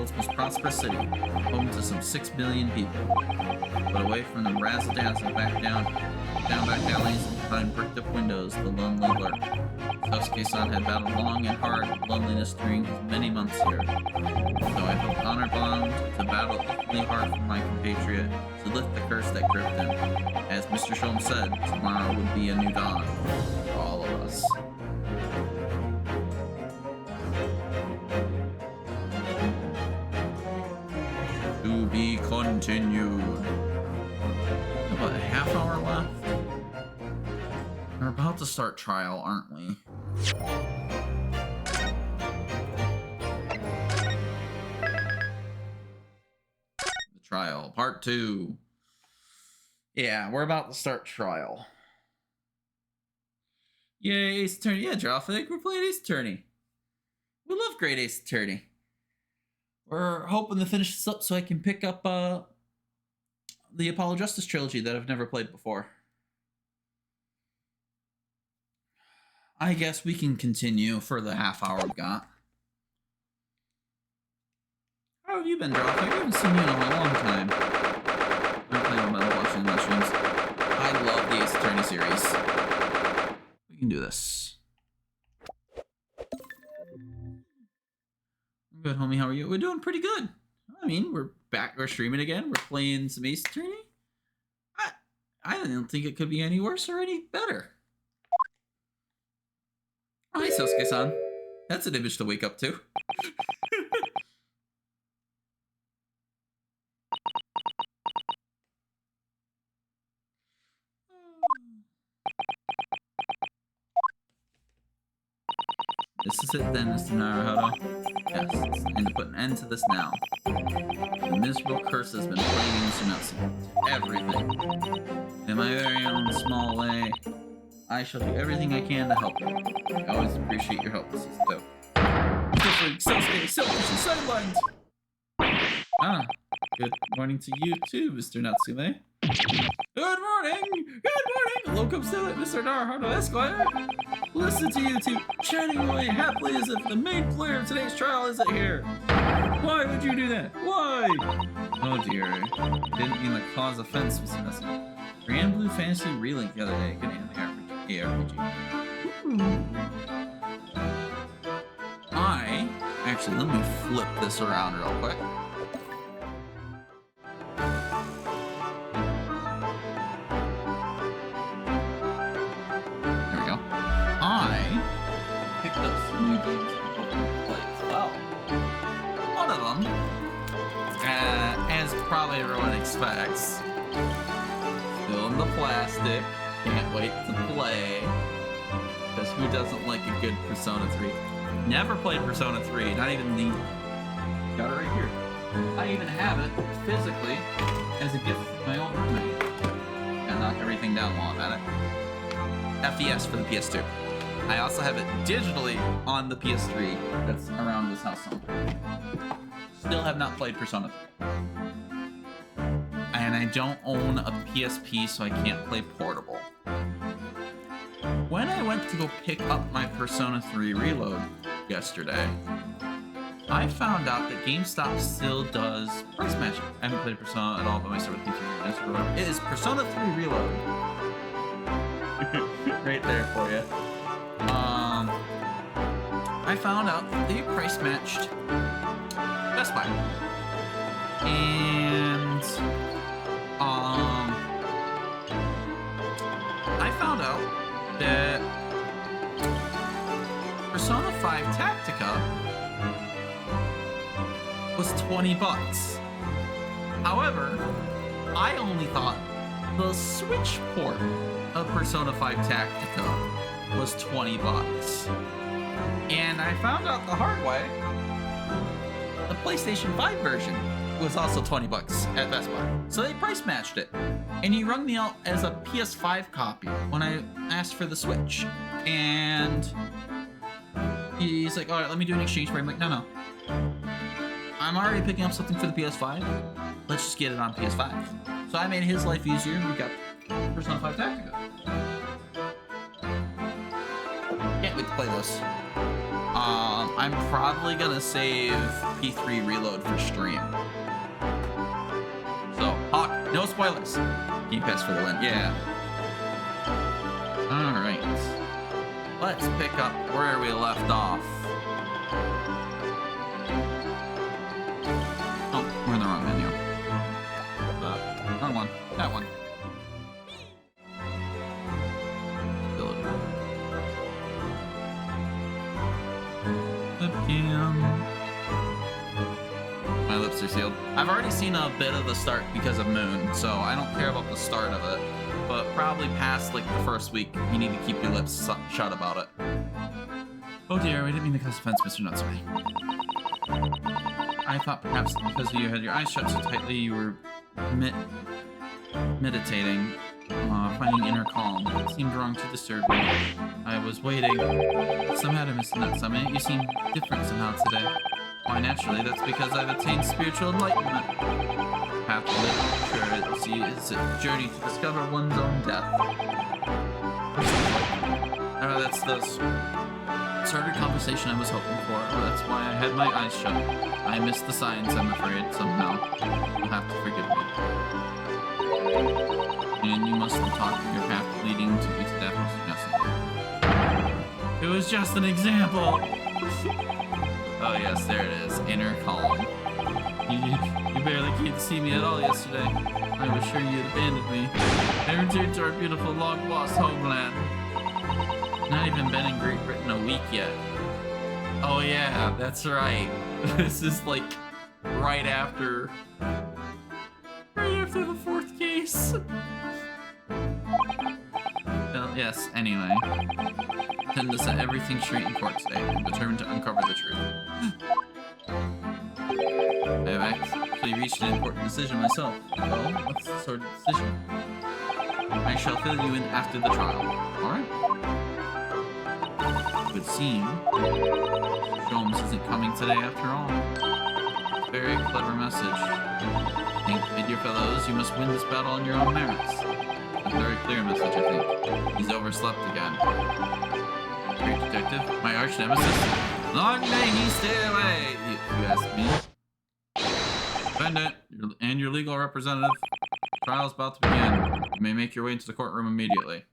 world's most prosperous city, home to some 6 billion people. But away from the razzle-dazzle back back alleys and behind bricked-up windows, the lonely lurk. Sosuke-san had battled long and hard with loneliness during his many months here. So I felt honor-bound to battle equally hard for my compatriot, to lift the curse that gripped him. As Mr. Sholm said, tomorrow would be a new dawn for all of us. To be continued. About a half hour left. We're about to start trial, aren't we? The trial, part 2. Yeah, we're about to start trial. Yay, Ace Attorney. Yeah, Drawfig, we're playing Ace Attorney. We love great Ace Attorney. We're hoping to finish this up so I can pick up the Apollo Justice trilogy that I've never played before. I guess we can continue for the half hour we've got. How have you been, Drawfig? I haven't seen you in a long time. I'm playing with watching the mushrooms. I love the Ace Attorney series. We can do this. Good, homie. How are you? We're doing pretty good. I mean, we're back. We're streaming again. We're playing some Ace Attorney. I don't think it could be any worse or any better. Hi, Sosuke-san. That's an image to wake up to. This is it then, Mr. Naruhodo. Yes, it's time to put an end to this now. The miserable curse has been plaguing Mr. Nelson. Everything. In my very own small way, I shall do everything I can to help you. I always appreciate your help, Mrs. Doe. Sosuke, selfish and sidelined! Ah, good morning to you too, Mr. Natsume. Good morning! Good morning! Welcome to it, Mr. Naruhodo Esquire! Listen to you two chatting away happily as if the main player of today's trial isn't here. Why would you do that? Why? Oh dear. Didn't mean to cause offense, Mr. Nessie. Grand Blue Fantasy Relink the other day. Good ARPG. Actually, let me flip this around real quick. There we go. I picked up some new games to play as well. One of them, as probably everyone expects, still in the plastic. Can't wait to play. Because who doesn't like a good Persona 3? Never played Persona 3, not even the... Got it right here. I even have it physically as a gift from my old roommate. Gotta knock everything down while I'm at it. FES for the PS2. I also have it digitally on the PS3 that's around this house somewhere. Still have not played Persona 3. And I don't own a PSP, so I can't play portable. When I went to go pick up my Persona 3 Reload yesterday, I found out that GameStop still does price matching. I haven't played Persona at all, but my start with P3. It is Persona 3 Reload. Right there for you. I found out that they price matched Best Buy. And I found out that Persona 5 Tactica was $20. However, I only thought the Switch port of Persona 5 Tactica was $20. And I found out the hard way, the PlayStation 5 version was also $20 at Best Buy. So they price matched it. And he rung me out as a PS5 copy when I asked for the Switch. And he's like, all right, let me do an exchange for it. I'm like, no. I'm already picking up something for the PS5. Let's just get it on PS5. So I made his life easier. We got Persona 5 Tactica. Can't wait to play this. I'm probably gonna save P3 reload for stream. So, Hawk, no spoilers. Game Pass for the win, yeah. Alright. Let's pick up where we left off. Oh, we're in the wrong menu. Wrong one. That one. My lips are sealed. I've already seen a bit of the start because of Moon, so I don't care about the start of it. But probably past like the first week, you need to keep your lips shut about it. Oh dear, we didn't mean to cause offense, Mr. Nutsway. I thought perhaps because you had your eyes shut so tightly, you were meditating, finding inner calm. It seemed wrong to disturb me. I was waiting. What's the matter, Mr. Nutsway? You seem different somehow today. Why, naturally, that's because I've attained spiritual enlightenment. Path to literature is a journey to discover one's own death. That's the started conversation I was hoping for. That's why I had my eyes shut. I missed the signs, I'm afraid, somehow. You'll have to forgive me. And you mustn't talk of your path leading to be to death, Mr. Messenger. It was just an example! Oh yes, there it is. Inner calm. You barely came to see me at all yesterday. I was sure you'd abandoned me. I returned to our beautiful long-lost homeland. Not even been in Great Britain a week yet. Oh yeah, that's right. This is like right after the fourth case. Well, yes, anyway. Intend to set everything straight in court today and determined to uncover the truth. I have actually reached an important decision myself. Oh, what's the sort of decision? I shall fill you in after the trial. Alright? It would seem Sholmes isn't coming today after all. Very clever message. Think, my dear fellows, you must win this battle on your own merits. A very clear message, I think. He's overslept again. Great detective, my arch nemesis. Long may he stay away, you ask me. Defendant, and your legal representative. The trial's about to begin. You may make your way into the courtroom immediately.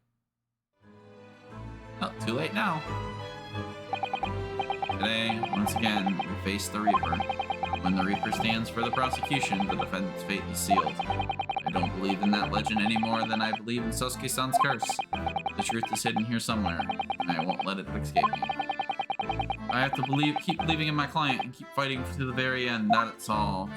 Oh, too late now. Today, once again, we face the Reaper. When the Reaper stands for the prosecution, the defendant's fate is sealed. I don't believe in that legend any more than I believe in Sosuke-san's curse. The truth is hidden here somewhere, and I won't let it escape me. I have to keep believing in my client and keep fighting to the very end, that's all.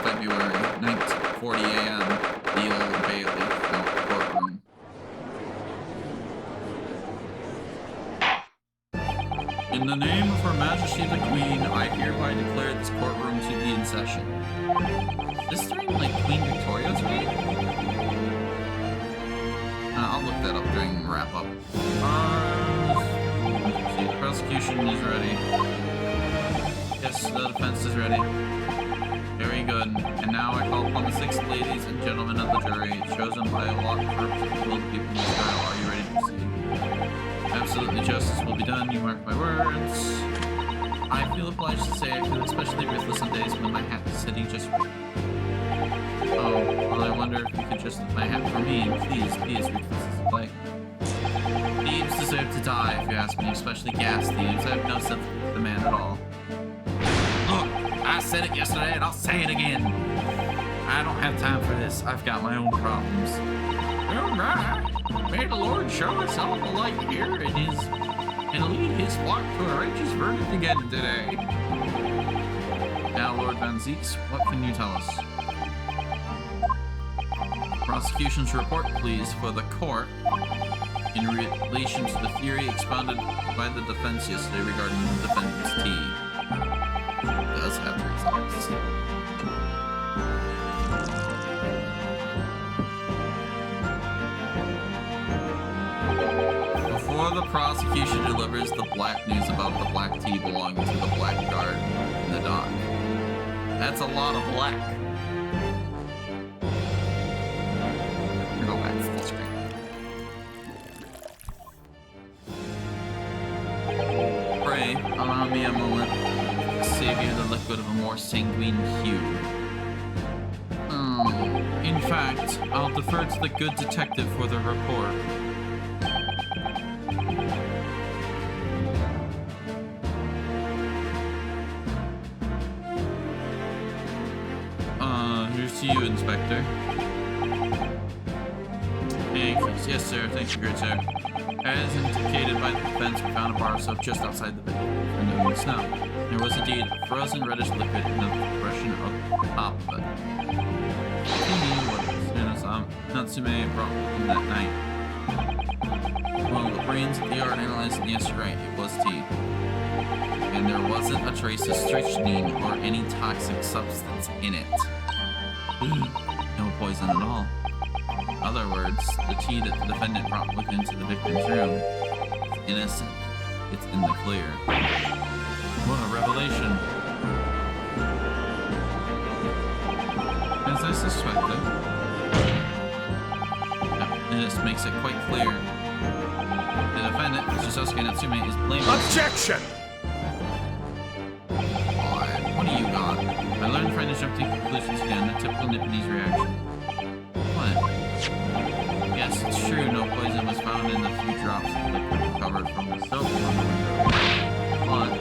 February, 9:40 a.m. The Old Bailey courtroom. In the name of Her Majesty the Queen, I hereby declare this courtroom to be in session. Is this during, like, Queen Victoria's reign? I'll look that up during wrap-up. See, the prosecution is ready. Yes, the defense is ready. Very good. And now I call upon the 6 ladies and gentlemen of the jury, chosen by a lot of purpose to will the people in this trial. Are you ready to proceed? Absolutely, justice will be done. You mark my words. I feel obliged to say I feel especially ruthless on days when my hat is sitting just right. Oh, well, I wonder if you could just lift my hat for me and please be as ruthless as you like. Thieves deserve to die, if you ask me, especially gas thieves. I have no sympathy for the man at all. Look! I said it yesterday and I'll say it again. I don't have time for this. I've got my own problems. All right. May the Lord show us all the light here and lead his flock to a righteous verdict again today. Now, Lord Van Zeeks, what can you tell us? Prosecution's report, please, for the court in relation to the theory expounded by the defense yesterday regarding the defendant's tea. Does have results. Before the prosecution delivers the black news about the black tea belonging to the black guard in the dock. That's a lot of black. me a moment. Save you the liquid of a more sanguine hue. In fact, I'll defer to the good detective for the report. Here's to you, Inspector. Thanks. Yes, sir. Thank you, great sir. As indicated by the defense, we found a bar of soap just outside the window in the snow. There was indeed a frozen reddish liquid in the depression of the top of it. He knew what it was. Natsume brought with him that night. Well, the brains of the art analyzed, and yes, you're right, it was tea. And there wasn't a trace of strychnine or any toxic substance in it. No poison at all. In other words, the tea that the defendant brought with him to the victim's room is innocent. It's in the clear. What a revelation. As I suspected, this makes it quite clear. The defendant, Mr. Sosuke Natsume, is blameless. Objection! What do you got? I learned Friend to jump to conclusions again, a typical Nipponese reaction. What? Yes, it's true, no poison was found in the few drops of liquid recovered from the soap on the window. But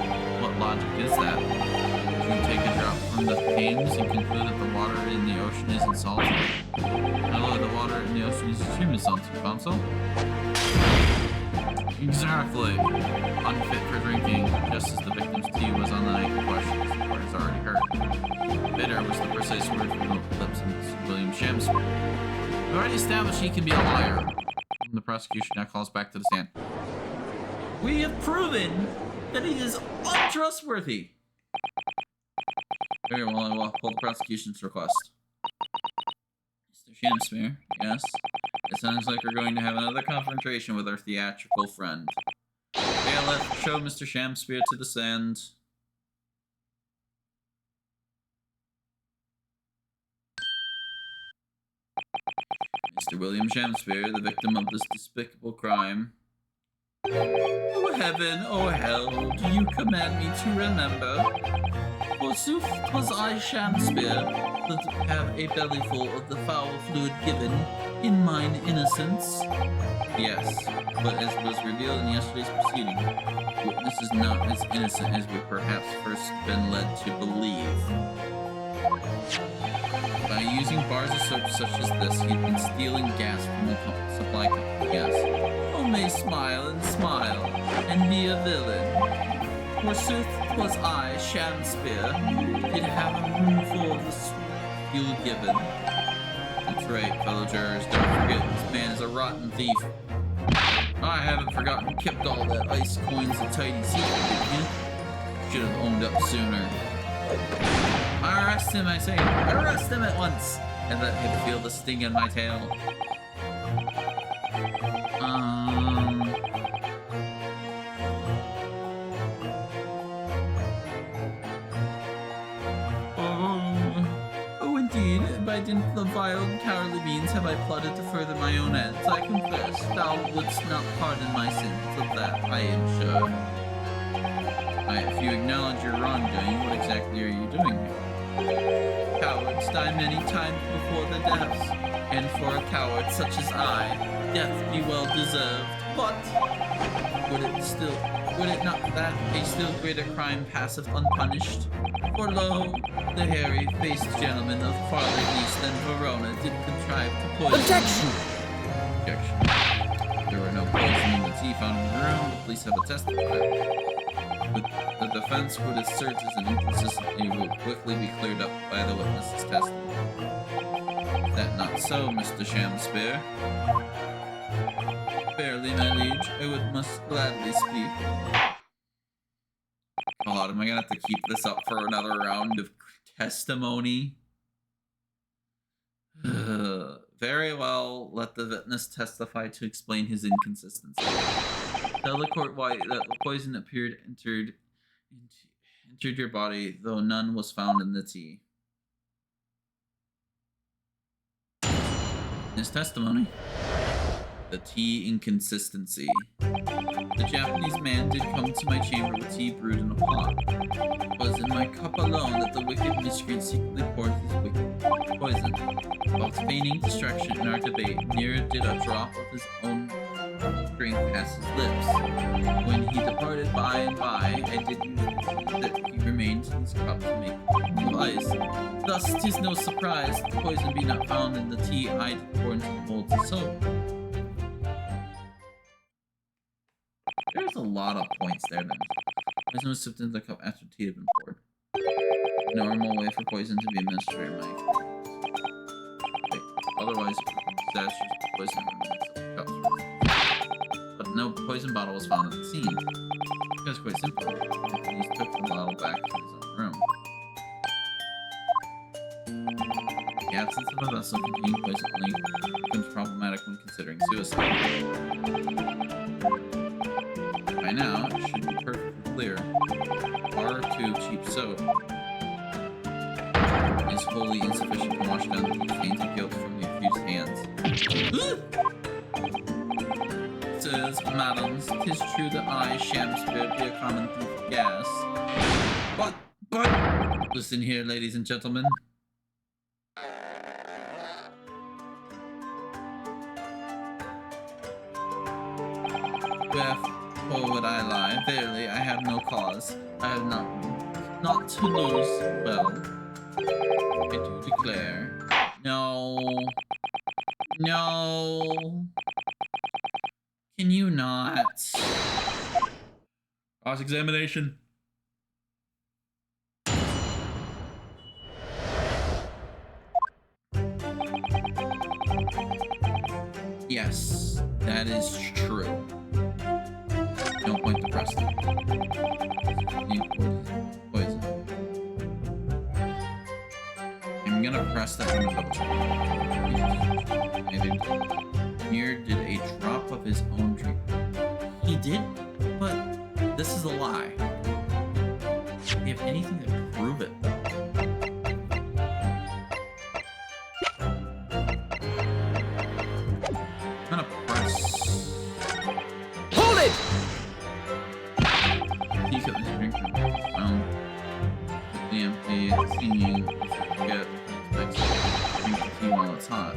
what logic is that? Do you take a drop from the Thames and conclude that the water in the ocean isn't salty? Hello, the water in the ocean is extremely salty, Counsel. Exactly. Unfit for drinking, just as the victim's tea was on the night in question, as the court has already heard. Bitter was the precise word from the lips of William Shamspeare. We've already established he can be a liar. The prosecution now calls back to the stand. We have proven that he is untrustworthy. Very well, I will uphold the prosecution's request. Mr. Shamspeare, yes? It sounds like we're going to have another confrontation with our theatrical friend. Bailiff, show Mr. Shamspeare to the stand. Mr. William Shamspeare, the victim of this despicable crime. Oh heaven, oh hell, do you command me to remember? Forsooth, 'twas I, Shamspeare, that have a bellyful of the foul fluid given in mine innocence. Yes, but as was revealed in yesterday's proceeding, witness is not as innocent as we perhaps first been led to believe. By using bars of soap such as this, he'd been stealing gas from the supply company. Yes. Oh, may smile and be a villain. Forsooth, 'twas I, Shamspeare, did have a room full of the fuel given. That's right, fellow jurors, don't forget, this man is a rotten thief. I haven't forgotten, kept all that ice coins a tidy secret, didn't you? Should have owned up sooner. Arrest him, I say. Arrest him at once, and let him feel the sting in my tail. Oh, indeed, by dint of vile and cowardly means have I plotted to further my own ends. I confess, thou wouldst not pardon my sins, of that I am sure. If you acknowledge your wrongdoing, what exactly are you doing here? Cowards die many times before the deaths, and for a coward such as I, death be well deserved. But would it not that a still greater crime passeth unpunished? For lo, the hairy-faced gentleman of farther east than Verona did contrive to poison. Objection! Objection. There were no poison in the tea found in the room. The police have attested to that. The defense would assert as an inconsistency will quickly be cleared up by the witness's testimony. Is that not so, Mr. Shamspeare? Barely, my liege. I would must gladly speak. God, am I gonna have to keep this up for another round of testimony? Very well, let the witness testify to explain his inconsistency. Tell the court why that the poison appeared entered your body, though none was found in the tea. His testimony. The tea inconsistency. The Japanese man did come to my chamber with tea brewed in a pot. It was in my cup alone that the wicked miscreant secretly poured his wicked poison. Whilst feigning distraction in our debate, near did a drop of his own drink pass his lips. When he departed by and by, I did use that he remained in his cup to make of ice. Thus, 'tis no surprise that the poison be not found in the tea I did pour into the molds of soap. There's a lot of points there then. Poison was sipped into the cup after tea had been poured. A normal way for poison to be administered in my otherwise it would be disastrous to poison in the midst of the cups. But no poison bottle was found at the scene. It was quite simple. He took the bottle back to his own room. The absence of a vessel containing poison only becomes problematic when considering suicide. By now, it should be perfectly clear. Bar or two cheap soap is wholly insufficient to wash down the stains of guilt from the accused hands. Sirs, madams, 'tis true that I, Shakespeare, be a common thief of gas. But, listen here, ladies and gentlemen. Wherefore would I lie? Verily, I have no cause. I have not to lose. Well, I do declare. No. Can you not? Cross-examination. Yes, that is true. No point to press them. Poison. I'm gonna press that one and double check. Here did a drop of his own drink. He did, but this is a lie. Do you have anything to prove it, though? I'm gonna press. Hold it! He kept his drink from the empty, singing, get next drink the tea while it's hot.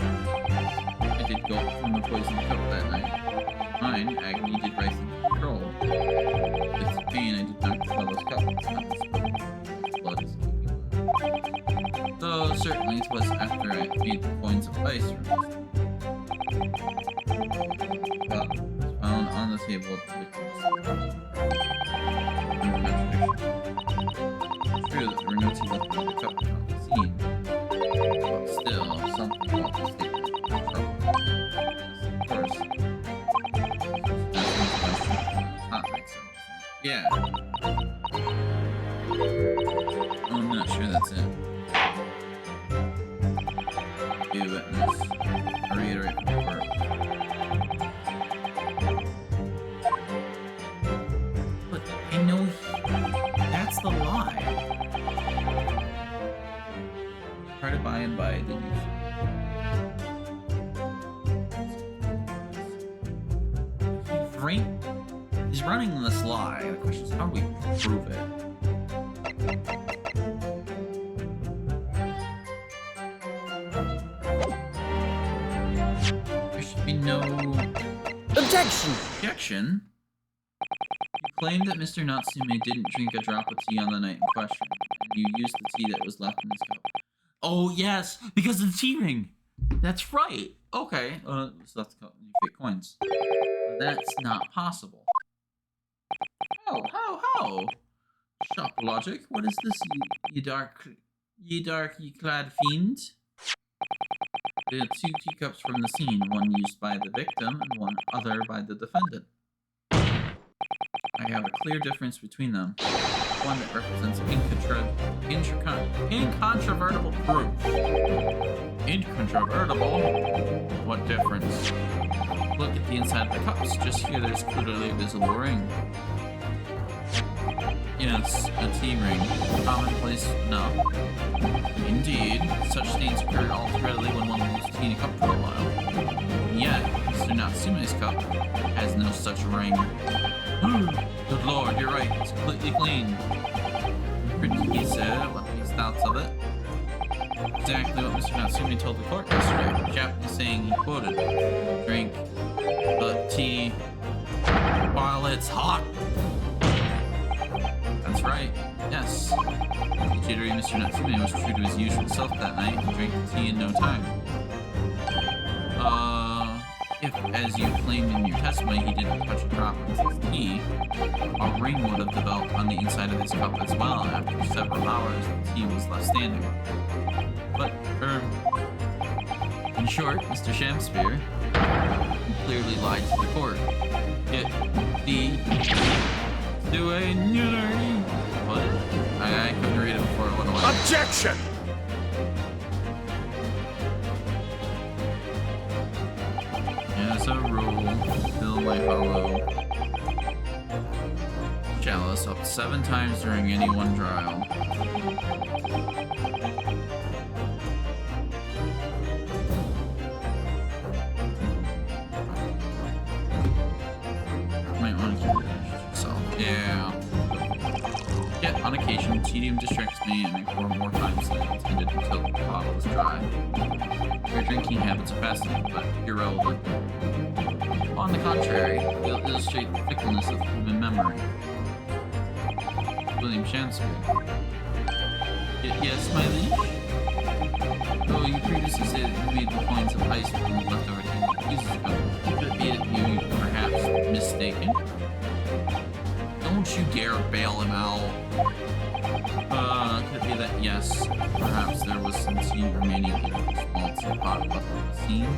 I did gulp from the poisoned cup that night. Mine, agony did rise in control. With pain, I did not fill his cup. His blood is keeping low. Though certainly it was after I made the coins of ice from his cup was found on the table of the victim's it's true that there were no tea left in the cup on the scene, but still, something about the statement was trouble. Of course, hot mixer. Yeah. I'm not sure that's it. Be a witness. I reiterate from the court. But I know that's the lie. Started by and by, did you? He's running this lie. The question is, how do we prove it? There should be no objection. You claimed that Mr. Natsume didn't drink a drop of tea on the night in question, and you used the tea that was left in his cup. Oh yes, because of the tea ring. That's right. Okay, so that's the fake coins. That's not possible. How? Shop logic. What is this, ye dark-clad fiend? There are two teacups from the scene, one used by the victim and one other by the defendant. I have a clear difference between them. One that represents incontrovertible proof. Incontrovertible? What difference? Look at the inside of the cups. Just here there's clearly a visible ring. Yes, a tea ring. Commonplace enough. Indeed, such stains occur all too readily when one leaves tea in a cup for a while. And yet, Mr. Natsume's cup has no such ring. Good lord, you're right. It's completely clean. He said what his thoughts of it. Exactly what Mr. Natsume told the court yesterday. Japanese saying he quoted, "Drink the tea while it's hot." That's right. Yes. The jittery Mr. Natsume was true to his usual self that night and drank the tea in no time. If, as you claimed in your testimony, he didn't touch a drop of his tea, a ring would have developed on the inside of his cup as well. After several hours, the tea was left standing. But, in short, Mr. Shamspear clearly lied to the court. It to a neutery. What? I couldn't read it before it went away. Objection! As a rule, fill my hollow chalice up 7 times during any one trial. Might want to keep it so. Yeah. Yet, on occasion, tedium distracts me and I pour more times than intended until the bottle is dry. Your drinking habits are fascinating, but irrelevant. On the contrary, they'll illustrate the fickleness of human memory. William Shakespeare. Yes, my liege? Though you previously said that you made the coins of ice from the leftover 10 pieces ago, could it be that you perhaps mistaken? Don't you dare bail him out. Could it be that, yes, perhaps there was some tea remaining in the small teapot left on the scene?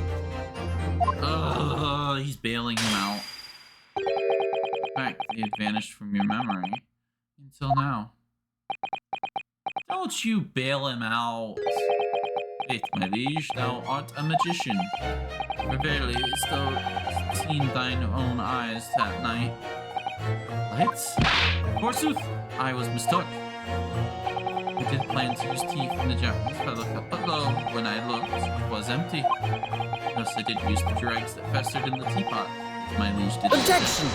He's bailing him out. In fact, they had vanished from your memory until now. Don't you bail him out. Faith, my liege, thou art a magician. For verily, as thou seen thine own eyes that night. Lights? Forsooth, I was mistook. I did plan to use tea from the Japanese fellow cup, but lo, when I looked, it was empty. Thus I did use the dregs that festered in the teapot. My liege did. Objection!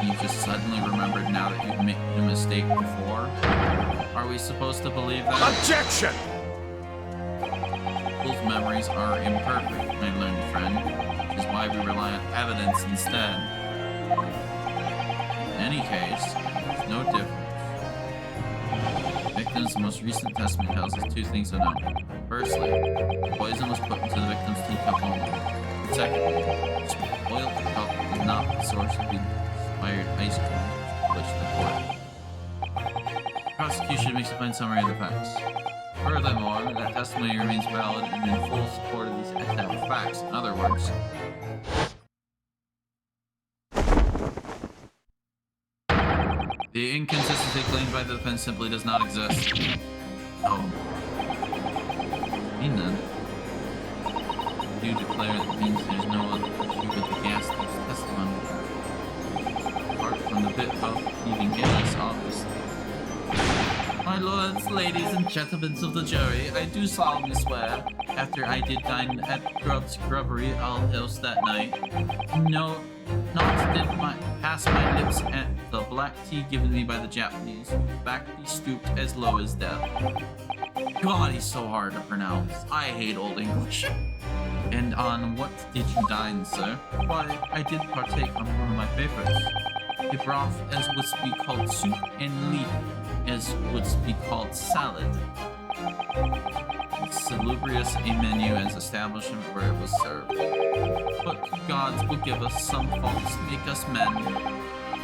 You just suddenly remembered now that you've made a mistake before? Are we supposed to believe that? Objection! People's memories are imperfect, my learned friend, which is why we rely on evidence instead. In any case, there's no difference. The victim's most recent testimony tells us 2 things to know. Firstly, the poison was put into the victim's teacup only. And secondly, spoiled the cup was not the source of the expired ice cream which the court. The prosecution makes a plain summary of the facts. Furthermore, that testimony remains valid and in full support of these established facts. In other words, the inconsistency claimed by the defense simply does not exist. Oh. Mean then? You declare that means there's no other issue with the gas thief's testimony. Apart from the bit of leaving gas, obviously. My lords, ladies, and gentlemen of the jury, I do solemnly swear, after I did dine at Grubb's Grubbery Ale House that night, no, not did pass my lips at the black tea given me by the Japanese, back he stooped as low as death. God, he's so hard to pronounce. I hate Old English. And on what did you dine, sir? Why, I did partake on one of my favorites. A broth as would be called soup, and leaf as would be called salad. Salubrious a menu as establishment where it was served. But gods will give us some faults to make us men.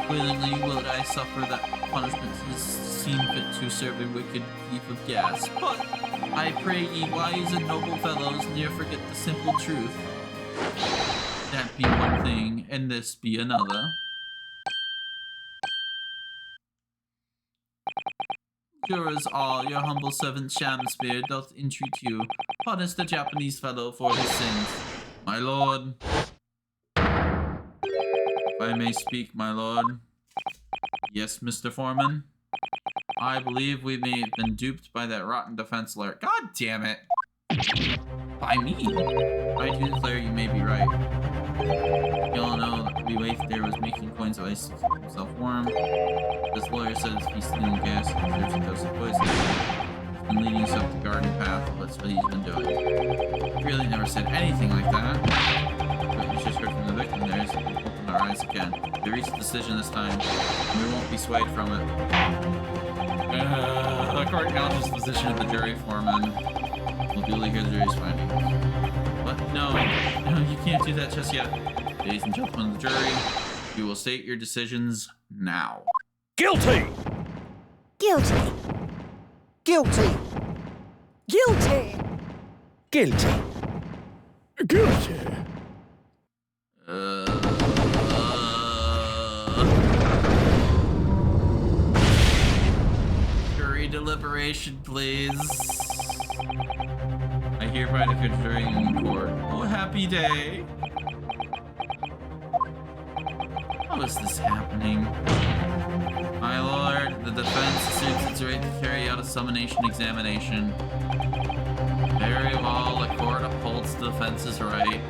Willingly will I suffer that punishment is seen fit to serve a wicked thief of gas. But I pray ye, wise and noble fellows, ne'er forget the simple truth. That be one thing, and this be another. Jurors all, your humble servant Shamspear doth entreat you, punish the Japanese fellow for his sins. My lord. If I may speak, my lord. Yes, Mr. Foreman? I believe we may have been duped by that rotten defense lawyer. God damn it! By me? I do declare you may be right. You all know that the waif there was making coins of ice to keep himself warm. This lawyer said if he's stealing gas, he deserves a dose of poison. He's been leading us up the garden path, that's what he's been doing. He really never said anything like that. But we just heard from the victim there, so we open our eyes again. We reached a decision this time, and we won't be swayed from it. The court acknowledges the position of the jury foreman. We'll duly hear the jury's findings. But no, you can't do that just yet. Ladies and gentlemen of the jury, you will state your decisions now. Guilty! Guilty. Guilty. Guilty. Guilty. Guilty. Jury deliberation, please. I hereby declare the jury in court. Oh, happy day. How is this happening? My lord, the defense assumes its right to carry out a summonation examination. Very well, the court upholds the defense's right.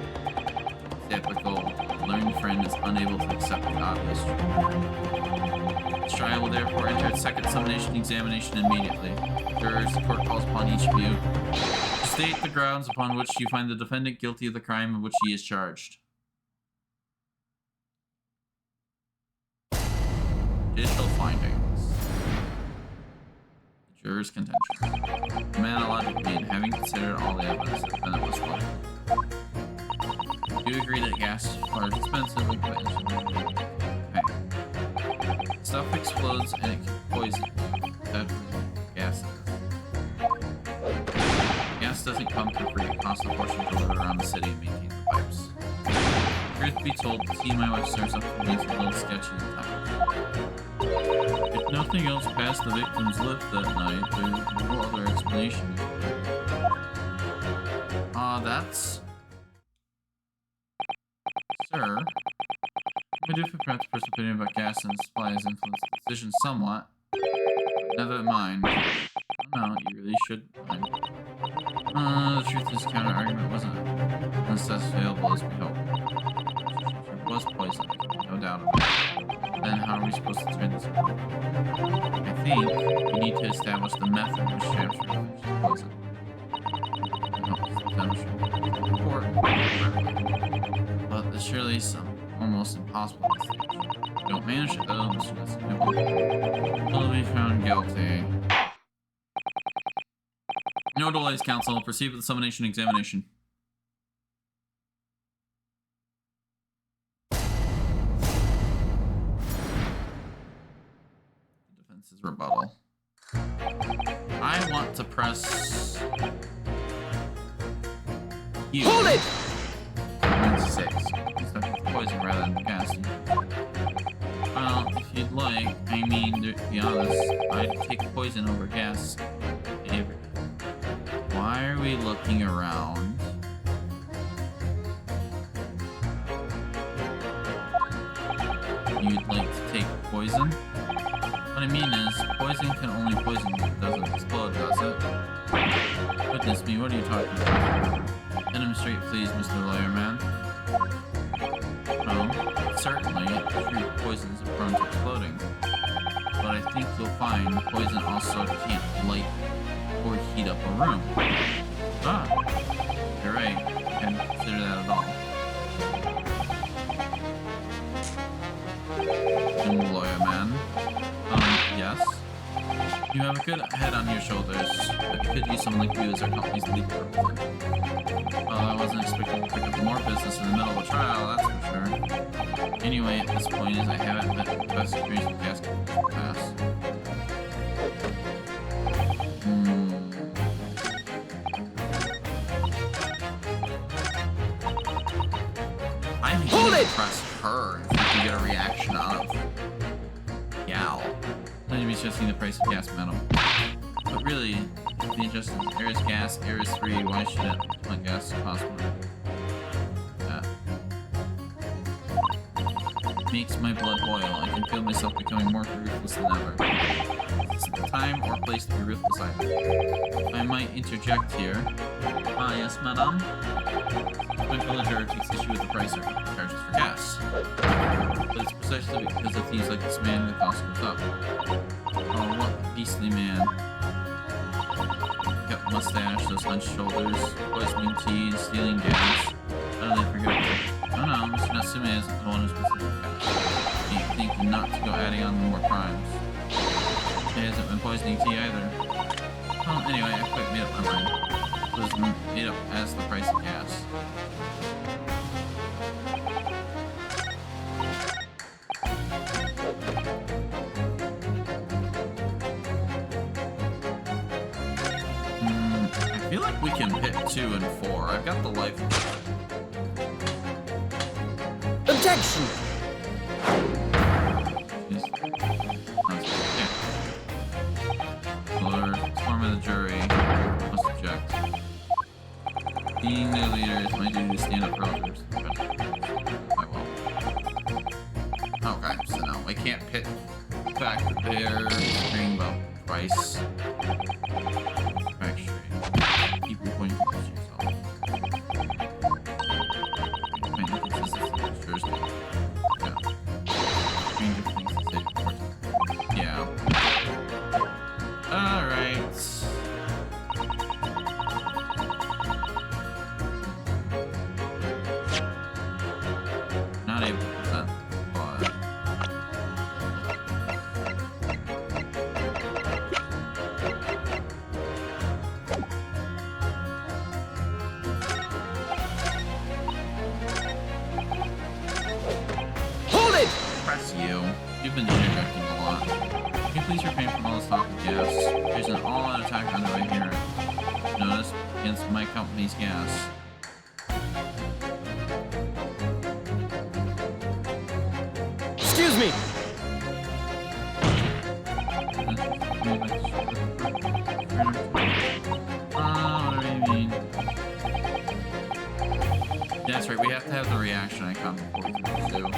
Typical. Learned friend is unable to accept the obvious truth. This trial will therefore enter its second summonation examination immediately. Jurors, the court calls upon each of you to state the grounds upon which you find the defendant guilty of the crime of which he is charged. Judicial findings. The juror's contention. The man allowed to plead, having considered all the evidence, the defendant was guilty. Do you agree that gas is far expensive and quite insurmountable? Okay. Stuff explodes and it can poison you. That's what gas is. Gas doesn't come for free. It costs a fortune to live around the city and maintain the pipes. Truth be told, the tea my wife serves up to me is a little sketchy at times. If nothing else passed the victim's lips that night, there's no other explanation. That's... Sir, my different perhaps personal opinion about gas and supply has influenced the decision somewhat. Never mind. No, you really should mind. The truth is, counter-argument wasn't as available as we hoped. It was poison, no doubt about it. Then how are we supposed to turn this around? I think we need to establish the method which captures the poison. But there's surely some almost impossible mistakes. If we don't manage it though, Mr. Nessie will be found guilty. No delays, counsel. Proceed with the summonation examination. Defense's rebuttal. I want to press you. Hold it! 6. Stuff with poison rather than gas. Well, if you'd like, I mean, to be honest, I'd take poison over gas. Why are we looking around? You'd like to take poison? What I mean is, poison can only poison you. It doesn't explode, does it? Goodness me, what are you talking about? Demonstrate, please, Mr. Lawyer Man. Well, certainly, true poisons are prone to exploding. But I think you'll find poison also can't light or heat up a room. Ah, you're right. I hadn't considered that at all. Lawyer Man. Yes? You have a good head on your shoulders, but you could use someone like you as our company's lead representative. Well, I wasn't expecting to pick up more business in the middle of a trial, that's for sure. Anyway, at this point is I haven't met the best experience with gas companies in the past. I think you need to press her if you can get a reaction out of Gal. Not to be adjusting the price of gas metal. But really, if the adjustment is air is gas, air is free, why should it want gas to cost more? That makes my blood boil. I can feel myself becoming more ruthless than ever. This is the time or place to be ruthless either. I might interject here. Ah, yes, madame. My villager takes issue with the price of charges for gas. But it's precisely because of thieves like this man the cost goes up. Oh, what a beastly man. Got mustache, those hunched shoulders, poisoning tea, stealing gas. How did I forget? Oh no, Mr. Natsume is the one who's supposed to gas. Ain't thinking not to go adding on more crimes. He hasn't been poisoning tea either. Well, anyway, I quite made up my mind. It was made up as the price of gas. I feel like we can hit 2 and 4. I've got the life. Objection! Form of the jury must object. Being their leader, it's my duty to stand up for others. I will. Okay, so no, I can't pit the fact that they're hearing about price. Actually, keep your point to yourself. Yeah. Alright. Not able to present, but Hold it! press you. You've been interjecting a lot. Can you please refrain from all this talk of gas? There's an all-out attack underway here. Notice against my company's gas. Excuse me! What do you mean? That's right, we have to have the reaction icon before we can pursue.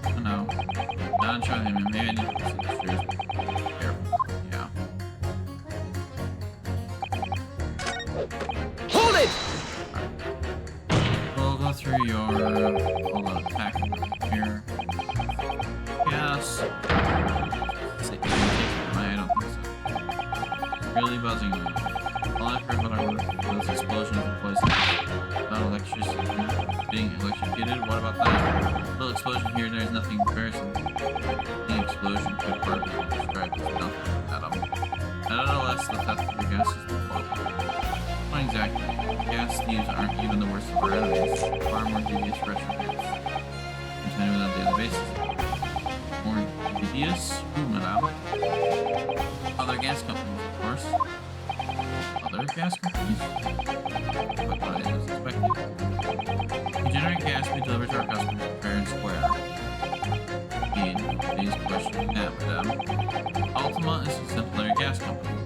Oh no. Not trying him, maybe I need to proceed to serious. Careful. Yeah. Hold it! We'll go through your all-out attack here. Yes. I don't think so. Really buzzing me. All I've heard about our work was explosions of poison. About electricity being electrocuted. What about that? Little explosion here and there is nothing in comparison. The explosion could hardly be described as nothing, Adam. Nevertheless, the theft of your gas is the fault. Not exactly. Gas thieves aren't even the worst of our enemies. Far more devious retrogrades. Continue on a daily basis. More devious? Who, madame? Other gas companies, of course. Other gas companies? But what I was expecting. We generate gas we deliver to our customers fair and square. Indeed, please question that, madame. Ultima is a simpler gas company.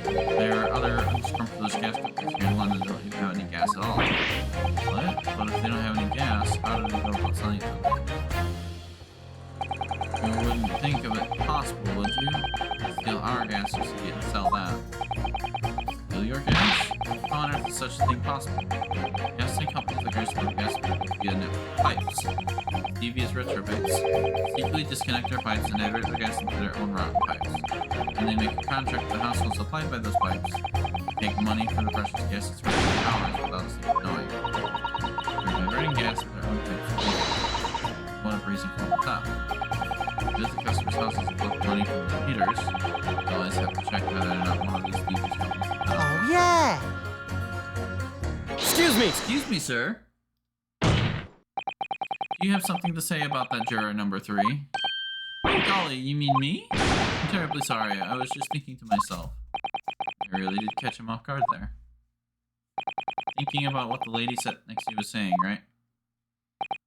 There are other unscrupulous gas companies here in London that don't even have any gas at all. What? But if they don't have any gas, how do they go about selling it to them? You wouldn't think of it possible, would you? Steal our gas just to get and sell that. Steal your gas? How on earth is such a thing possible? Gasoline companies like ours sell gas via network pipes. Devious retrobates secretly disconnect our pipes and divert their gas into their own rotten pipes. And they make a contract with the household supplied by those pipes. Take money for the precious gas that's running for hours without us even knowing. They're diverting gas with their own pipes. What a breezing from the top. Visit the customer's houses to collect money from the heaters. You always have to check whether or not one of these devious companies. Oh, yeah! Excuse me! Excuse me, sir. Do you have something to say about that juror number 3? Oh, golly, you mean me? I'm terribly sorry. I was just thinking to myself. I really did catch him off guard there. Thinking about what the lady sat next to you was saying, right?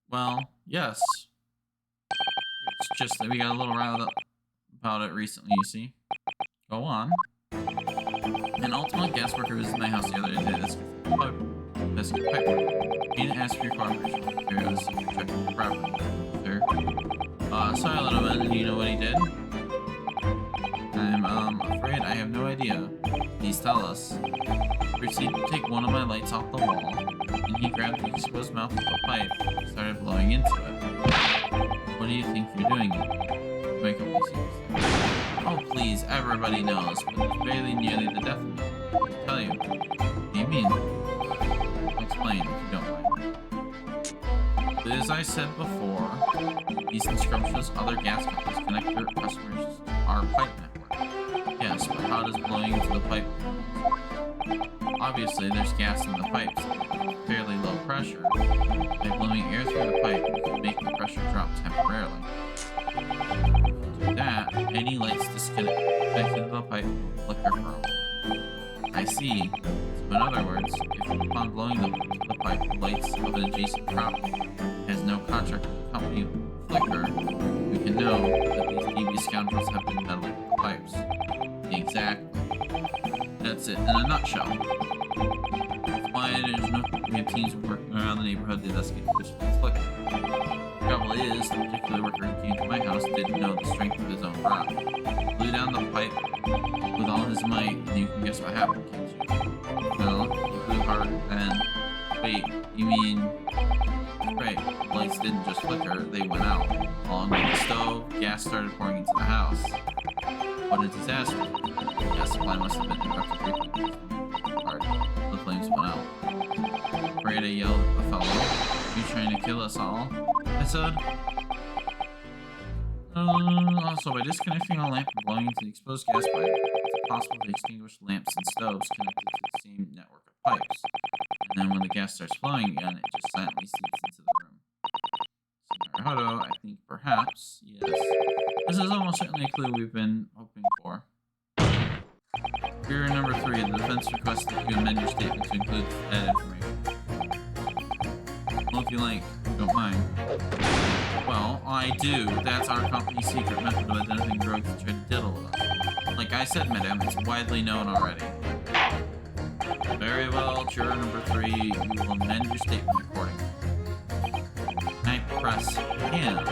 Well, yes. It's just that we got a little riled up about it recently, you see. Go on. An ultimate gas worker visited my house the other day. That's a pipe worker. I need to ask for your cooperation with curiosity for checking the property. Sir. Sorry, little man. Do you know what he did? I'm afraid I have no idea. Please tell us. Proceeded to take one of my lights off the wall, and he grabbed the exposed mouth of the pipe and started blowing into it. What do you think you're doing? My company seems. Oh please, everybody knows, but it's barely nearly the death of me. I'll tell you. What do you mean? I'll explain if you don't mind. As I said before, these unscrumptious other gas companies connect their customers to our pipe network. Yes, but how does blowing into the pipe? Obviously, there's gas in the pipes at fairly low pressure. By blowing air through the pipe, you can make the pressure drop temporarily. To do that, any lights disconnected to the pipe will flicker for a while. I see. So in other words, if upon blowing the pipe, the lights of an adjacent property has no contract with the company flicker, we can know that these devious scoundrels have been meddling with the pipes. Exactly. That's it in a nutshell. That's why we have teams working around the neighborhood to investigate which things flicker. The trouble is, the particular worker who came to my house didn't know the strength of his own rod. He blew down the pipe with all his might, and you can guess what happened, can't you? Well, he blew hard and... Wait, you mean... Right, the lights didn't just flicker, they went out. Along with the stove, gas started pouring into the house. What a disaster. The gas supply must have been interrupted briefly. The flames went out. Afraid I yelled at the fellow. Are you trying to kill us all? I said. Also, by disconnecting a lamp and blowing into the exposed gas pipe, it's possible to extinguish lamps and stoves connected to the same network of pipes. And then when the gas starts flowing again, it just silently seeps into the room. So, Naruhodo, I think perhaps, yes. This is almost certainly a clue we've been hoping for. Bureau number 3, the defense requests that you amend your statement to include that information. Well, if you like, don't mind. Well, I do. That's our company's secret method of identifying rogues that try to diddle with us. Like I said, madam, it's widely known already. Very well, juror number 3, you will amend your statement accordingly. I press him.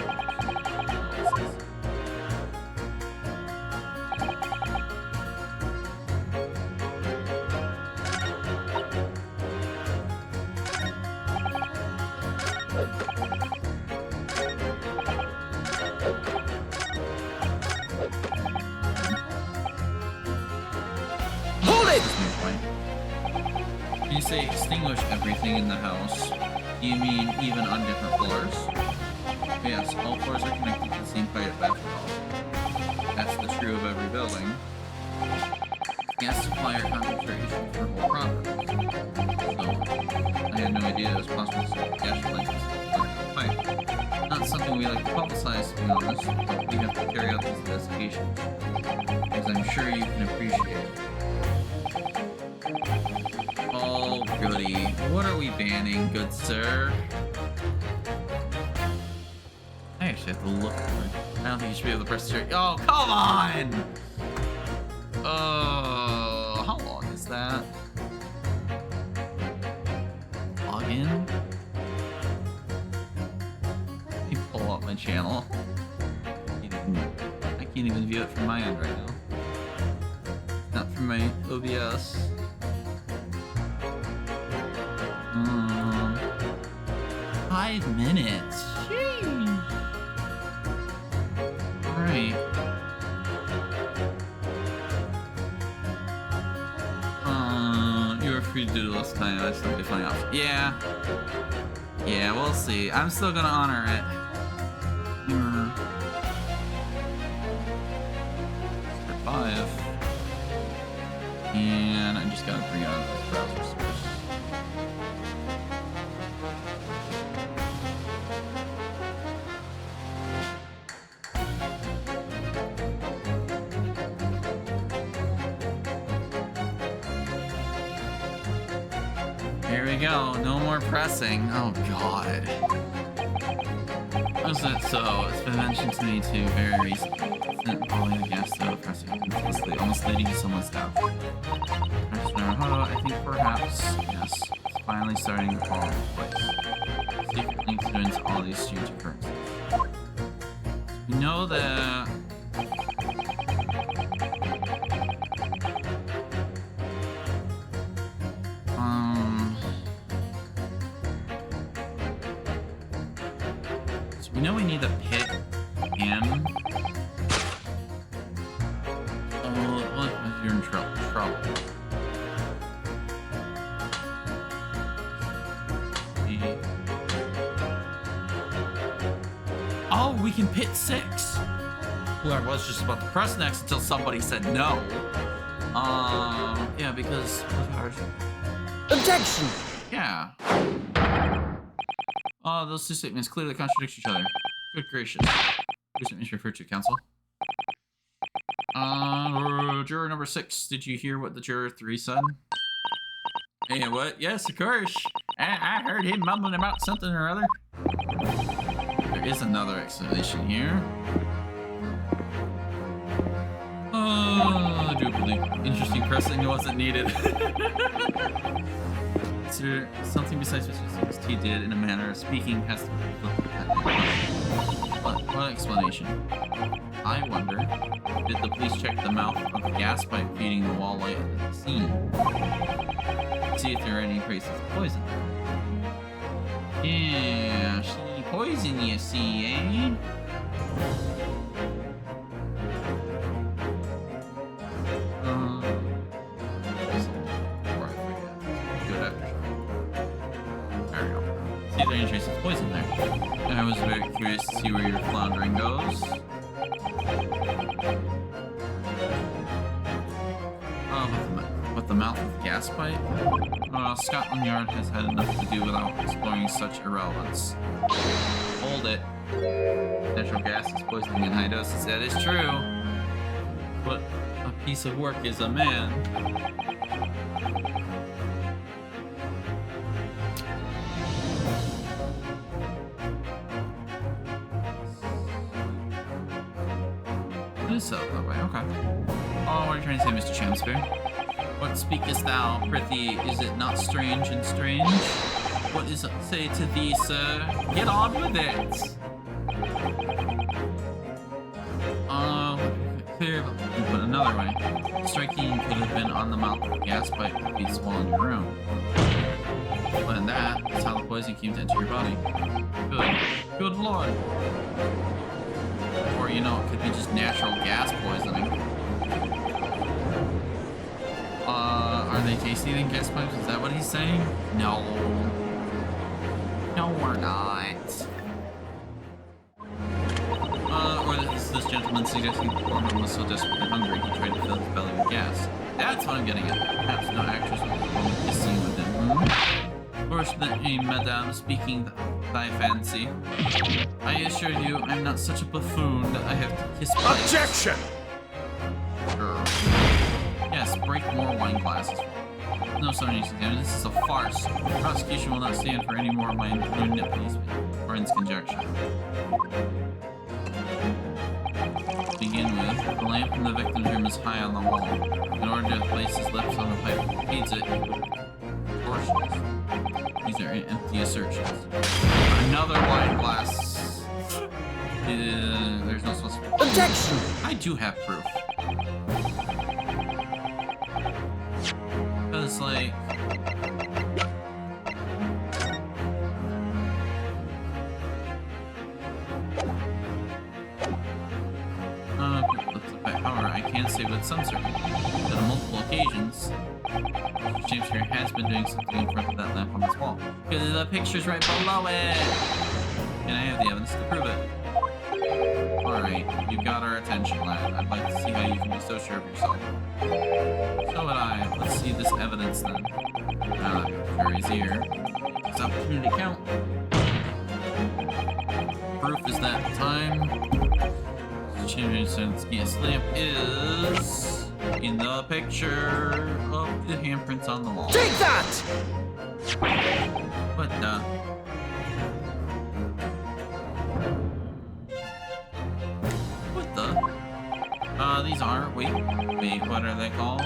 When you say extinguish everything in the house, do you mean even on different floors? Yes, all floors are connected to the same pipe after all. That's the true of every building. Gas supply or concentration for whole properties. So, I had no idea it was possible to set gas lines in the pipe. Not something we like to publicize, to be honest, but we have to carry out these investigations, as I'm sure you can appreciate. Oh, goody. What are we banning, good sir? I actually have to look for it. I don't think you should be able to press the trigger. Oh, come on! Oh, how long is that? Log in? Let me pull up my channel. I can't even view it from my end right now. Not from my OBS. 5 minutes. Sheesh. Alright. You were free to do this time. I just don't get flying off. Yeah. Yeah, we'll see. I'm still gonna honor it. Survive. And I just gotta bring out this browser source. Here we go, no more pressing. Oh god. Is it so? It's been mentioned to me too very recently. following the gas stove, pressing continuously, almost leading to someone's death. I think perhaps, yes, it's finally starting to fall into place. Secret links into all these strange occurrences. We know that so we know we need to pick him. Oh, you're in trouble. Oh, we can pit 6. Well, I was just about to press next until somebody said no. Yeah, because Objection! yeah. Oh, those two statements clearly contradict each other. Good gracious. Who statements refer to, counsel? Juror number 6. Did you hear what the juror 3 said? Hey, what? Yes, of course. I heard him mumbling about something or other. There is another explanation here. Oh, duly. Interesting pressing wasn't needed. Sir, something besides what he did in a manner of speaking has to be looked at. What explanation? I wonder, did the police check the mouth of the gas pipe feeding the wall light at the scene? See if there are any traces of poison. Yeah, she poison, you see, eh? Before I forget. Good after. There we go. See if there are any traces of poison there. I was very curious to see where your floundering goes. But the mouth of the gas pipe? Scotland Yard has had enough to do without exploring such irrelevance. Hold it. Natural gas is poisoning in high doses. That is true. But a piece of work is a man. It is set up that way, okay. Oh, what are you trying to say, Mr. Shamspeare? What speakest thou, prithee? Is it not strange and strange? What is it say to thee, sir? Get on with it! Clear, but another way. Striking could have been on the mouth of the gas pipe that be swollen in your room. And that is how the poison came to enter your body. Good lord. Or, you know, it could be just natural gas poisoning. Are they tasty than gas pipes? Is that what he's saying? No. No, we're not. Or is this gentleman suggesting the poor man was so desperately hungry he tried to fill his belly with gas? That's what I'm getting at. Perhaps no actress would perform kissing with him. Fortunately, madame, speaking thy fancy. I assure you, I'm not such a buffoon that I have to kiss pipes. Objection! Yes, break more wine glasses. No, Sony, this is a farce. The prosecution will not stand for any more of my imprudent friend's conjecture. To begin with, the lamp in the victim's room is high on the wall. In order to place his lips on the pipe that feeds it, portions. These are empty assertions. Another wine glass. There's no supposed to be. Objection! I do have proof. Because, like... However, I can say with some certainty that on multiple occasions, Mr. Shakespeare has been doing something in front of that lamp on this wall. Because the picture's right below it! And I have the evidence to prove it. Alright, you've got our attention, lad. I'd like to see how you can be so sure of yourself. So would I. Let's see this evidence then. Now that the jury's here, it's opportunity to count. Proof is that time. Yes, lamp is in the picture of the handprints on the wall. Take that! What the? What the? these are, wait, what are they called?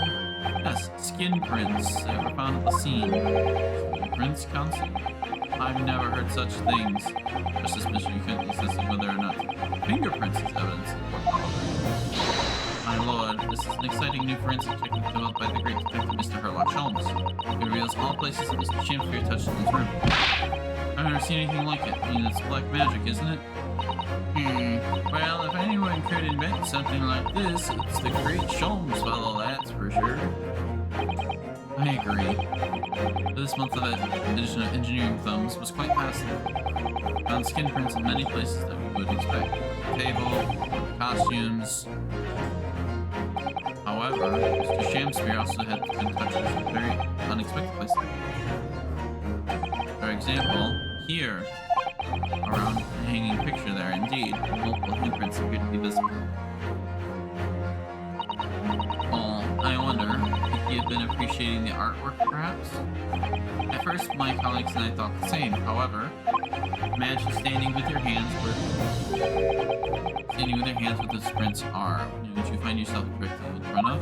Yes, skin prints that were found at the scene. Skin prints, Council? I've never heard such things. Just this mystery couldn't assess whether or not fingerprints is evidence of what. My lord, this is an exciting new forensic technique developed by the great detective Mr. Sherlock Holmes. It reveals all places that Mr. Shakespeare touched in his room. I've never seen anything like it. I mean, it's black magic, isn't it? Well, if anyone could invent something like this, it's the great Sholmes fellow, that's for sure. I agree. This month of edition of Engineering Thumbs was quite fascinating. Found skin prints in many places that we would expect. Table, costumes. However, Mr. Shakespeare also had been touched in very unexpected places. For example, here, around the hanging picture there, indeed, multiple handprints appear to be visible. Oh, I wonder if he had been appreciating the artwork, perhaps? At first, my colleagues and I thought the same. However, imagine standing with your hands where the prints are. Would you find yourself directly in front of?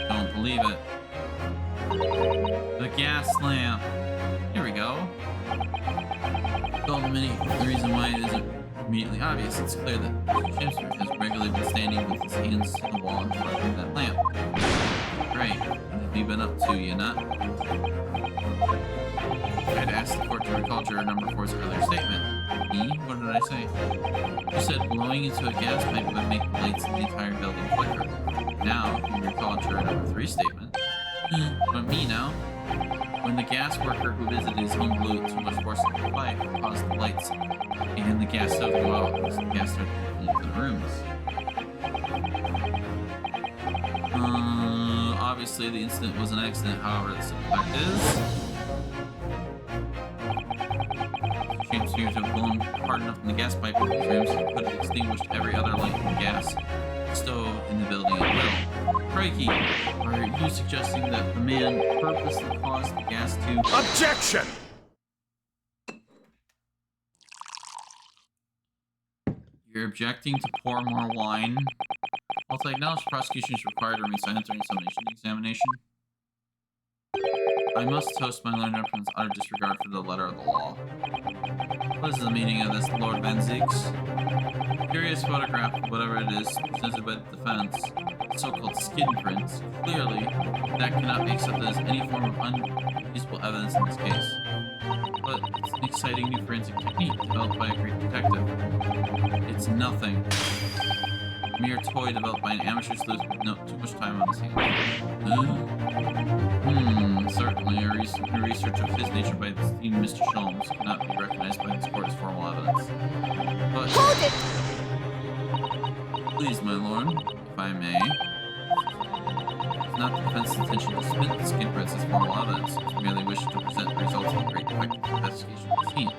Don't believe it. The gas lamp. Here we go. The reason why it isn't immediately obvious, it's clear that Mr. Shakespeare has regularly been standing with his hands to the wall in front of that lamp. Great. What have you been up to, you nut? I'd asked the court to recall juror number 4's earlier statement. Me? What did I say? You said blowing into a gas pipe would make the lights in the entire building flicker. Now, you recall juror number 3's statement. But me now? When the gas worker who visited his home blew too much force into the pipe, it caused the lights and the gas stove to go out as the gas started into the rooms. Obviously the incident was an accident, however, the simple fact is James appears to have blown hard enough in the gas pipe in his rooms and could have extinguished every other light and gas stove in the building at will. Crikey, are you suggesting that the man purposely caused the gas to... Objection! You're objecting to pour more wine? While I acknowledge the prosecution is required to remain silent during examination, I must toast my learned reference utter disregard for the letter of the law. What is the meaning of this, Lord Van Zieks? Curious photograph of whatever it is presented by the defense, so-called skin prints. Clearly, that cannot be accepted as any form of unusable evidence in this case. But it's an exciting new forensic technique developed by a great detective. It's nothing. A mere toy developed by an amateur sleuth with too much time on his hands. Certainly a research of his nature by the esteemed Mr. Sholmes cannot be recognized by this court as formal evidence. But... Hold it! Please, my lord, if I may. It's not the defense's intention to submit the skin prints as formal evidence. It merely wishes to present the results of a great detective investigation of the scene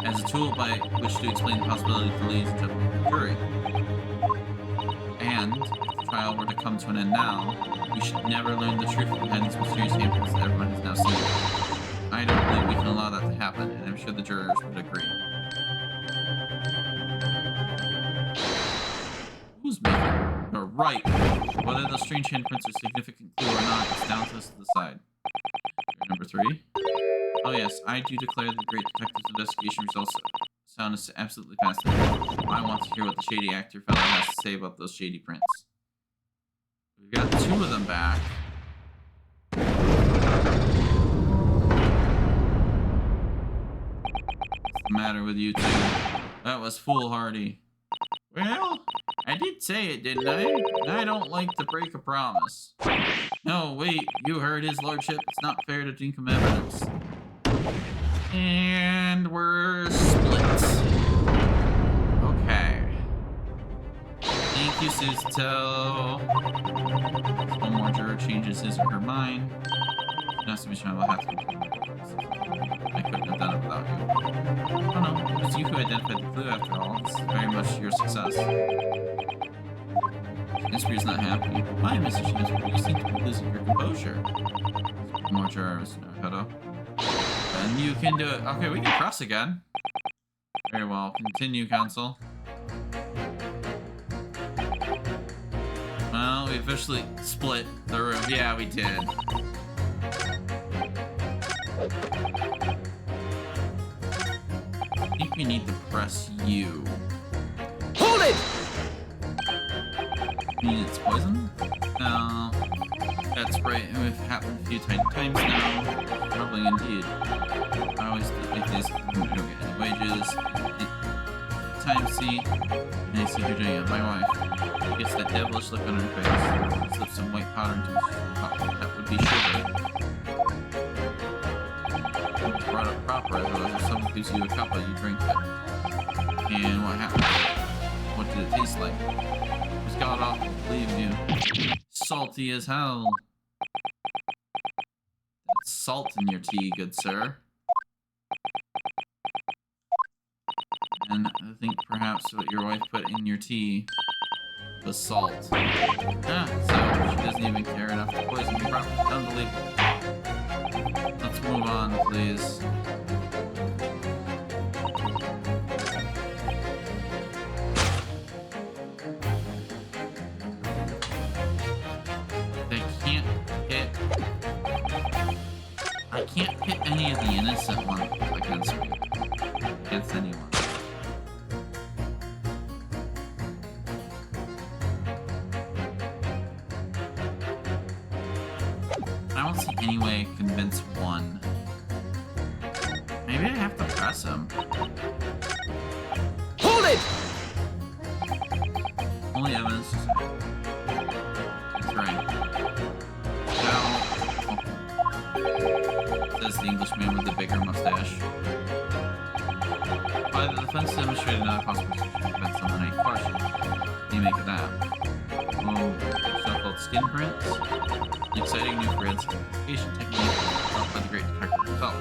as a tool by which to explain the possibility to the ladies and gentlemen of the jury. And, if the trial were to come to an end now, we should never learn the truth behind these mysterious handprints that everyone has now seen. I don't believe we can allow that to happen, and I'm sure the jurors would agree. Who's making? You're right. Whether those strange handprints are a significant clue or not, it's down to us to decide. Number 3. Oh yes, I do declare the great detective's investigation results sound absolutely fascinating. I want to hear what the shady actor fellow has to say about those shady prints. We've got 2 of them back. What's the matter with you two? That was foolhardy. Well, I did say it, didn't I? I don't like to break a promise. No, wait, you heard his lordship. It's not fair to dinkum evidence. And we're split. Okay. Thank you, Susato. One more juror changes his or her mind. Not to be sure I'll have to. I couldn't have done it without you. Oh no, it was you who identified the clue after all. This is very much your success. Shakespeare's not happy. Why, Mr. Shakespeare? You seem to be losing your composure. One more juror, Mr. Naruto. And you can do it. Okay, we can cross again. Very well. Continue, counsel. we officially split the room. Yeah, we did. I think we need to press U. Hold it! Mean it's poison? No. That's right. We've happened a few times now. Probably indeed. I always do like this. We don't get any wages. Time C. And I see her doing it. My wife. She gets that devilish look on her face. Slips some white powder into a cup. That would be sugar. It's brought up proper as well. If someone gives you a cup, you drink it. And what happened? What did it taste like? It was god awful, believe you. Salty as hell. That's salt in your tea, good sir. And I think perhaps what your wife put in your tea was salt. Ah, so she doesn't even care enough to poison you properly. Unbelievable. Let's move on, please. I can't hit any of the innocent ones against me. Against anyone. I don't see any way to convince one. Maybe I have to press him. Hold it! Only evidence. That's right. Says the Englishman with the bigger mustache. By the defense demonstrated another possible defense on the night question. What do you make of that? Oh, so-called skin prints? An exciting new forensic investigation technique developed by the great detective himself.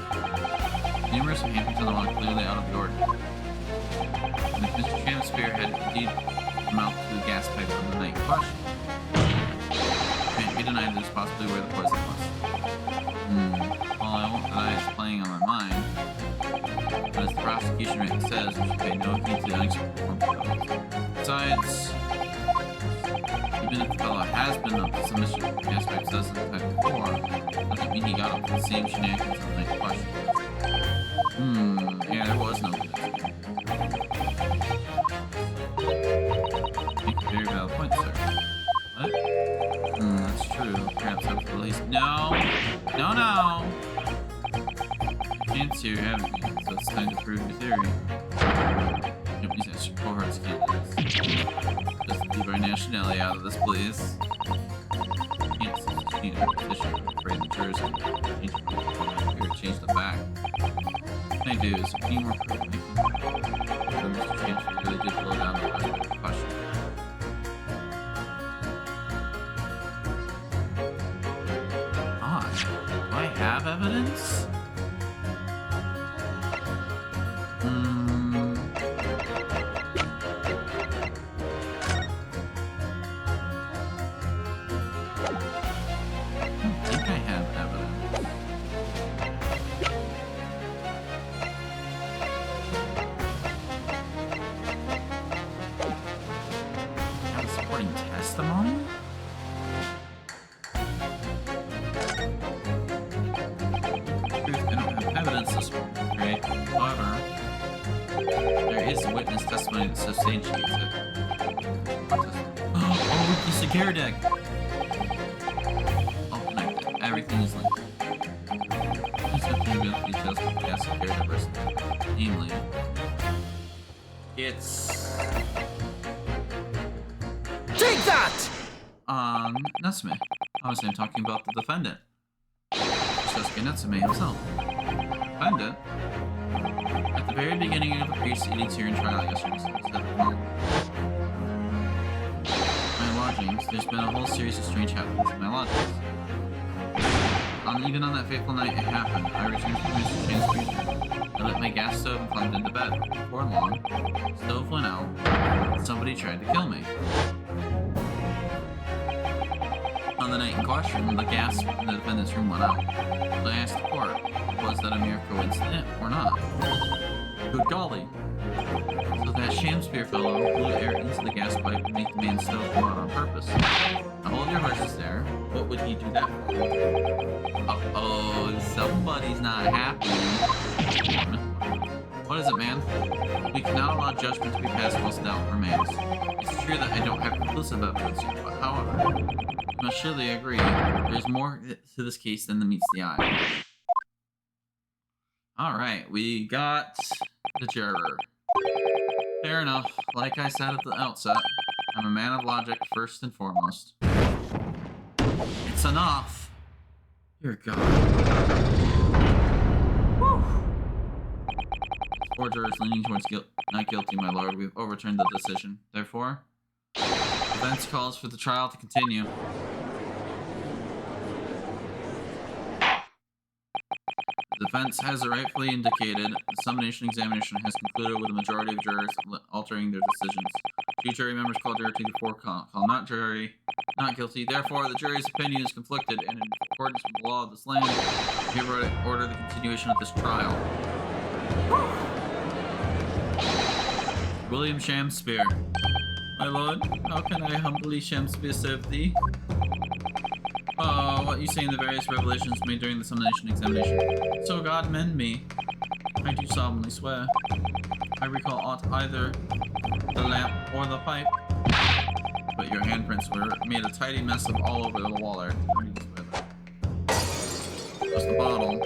Numerous handprints on the wall clearly out of the ordinary. And if Mr. Shakespeare had indeed come out through the gas pipe on the night question, can't be denied it is possibly where the poison was. Well, I won't deny it's playing on my mind, but as the prosecution rightly says, we should pay no heed to the unexpected form. Besides, even if the fellow has been up to some mischief aspects as in the time before, doesn't mean he got up to the same shenanigans on the night question. Yeah, there was no convincing. Make a very valid point, sir. What? That's true. Perhaps up to the least. No! No! Chance here, haven't you? So it's time to prove your theory. Nobody's answered poor heart's candidates. Just leave our nationality out of this, please. Can't sustain a position. I'm afraid the jurors can change the back. I do, so a few more proof making. So Mr. Chance really did blow down the question. Do I have evidence? I think I have evidence. I have supporting testimony? Right? However, there is witness testimony that substantiates it. Oh, the secure deck! All connected. Everything is linked. Please have to reveal the details of the gas secure diversity. Namely, it's... Take that! Natsume. Obviously, I'm talking about the defendant. Shosuke Natsume himself. Defendant? At the very beginning of the proceedings here in trial yesterday, said my lodgings, there's been a whole series of strange happenings in my lodgings. Even on that fateful night it happened, I returned from Mr. Shakespeare's. I lit my gas stove and climbed into bed. Before long, the stove went out, and somebody tried to kill me. On the night in question, the gas in the defendant's room went out. So I asked the court, was that a mere coincidence or not? Good golly. So that Shakespeare fellow blew air into the gas pipe and made the man's stove go out on purpose. Hold your horses there. What would he do that for? Uh-oh, somebody's not happy. What is it, man? We cannot allow judgment to be passed whilst doubt remains. It's true that I don't have conclusive evidence, but however, you must surely agree there's more to this case than meets the eye. Alright, we got the juror. Fair enough. Like I said at the outset, I'm a man of logic first and foremost. It's enough! Dear God. Whew. Four jurors leaning towards not guilty, my lord. We've overturned the decision. Therefore, events calls for the trial to continue. The defense has rightfully indicated the summation examination has concluded with a majority of jurors altering their decisions. Two jury members called jury 2 to 4 call not jury not guilty. Therefore, the jury's opinion is conflicted, and in accordance with the law of this land, we order the continuation of this trial. William Shakespeare. My lord, how can I humbly Shakespeare serve thee? What you say in the various revelations made during the summation examination. So God mend me. I do solemnly swear. I recall aught either the lamp or the pipe. But your handprints were made a tidy mess of all over the wall there. Just the bottle.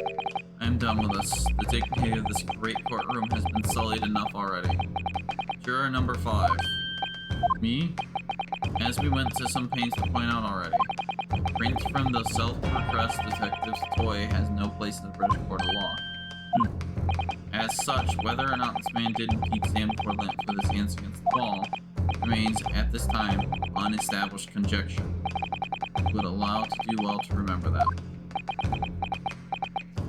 I am done with this. The dignity of this great courtroom has been sullied enough already. Juror number 5. Me? As we went to some pains to point out already, print from the self-repressed detective's toy has no place in the British court of law. As such, whether or not this man didn't keep stand before lamp with his hands against the wall remains, at this time, unestablished conjecture. Would allow to do well to remember that.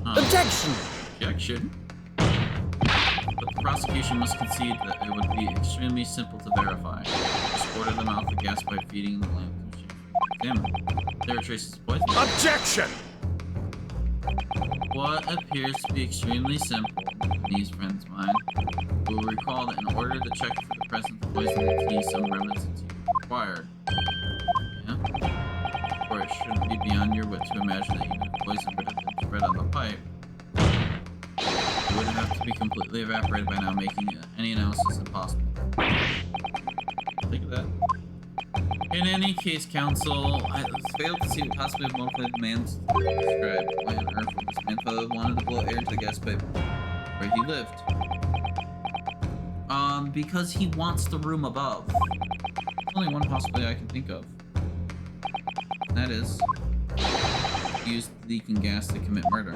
Objection! Objection? But the prosecution must concede that it would be extremely simple to verify. Just order them out the gas pipe feeding the lamp to examine. There are traces of poison. Objection! What appears to be extremely simple, in these friends' mind, will recall that in order to check for the presence of poison in tea, some remedies are required. Yeah? For it shouldn't be beyond your wit to imagine that even if poison would have been spread on the pipe, it would have to be completely evaporated by now, making any analysis impossible. Think of that. In any case, counsel, I failed to see what possibly have motivated the man to describe. Why on earth would this man father wanted to blow air into the gas pipe where he lived? Because he wants the room above. There's only one possibility I can think of. And that is, he used leaking gas to commit murder.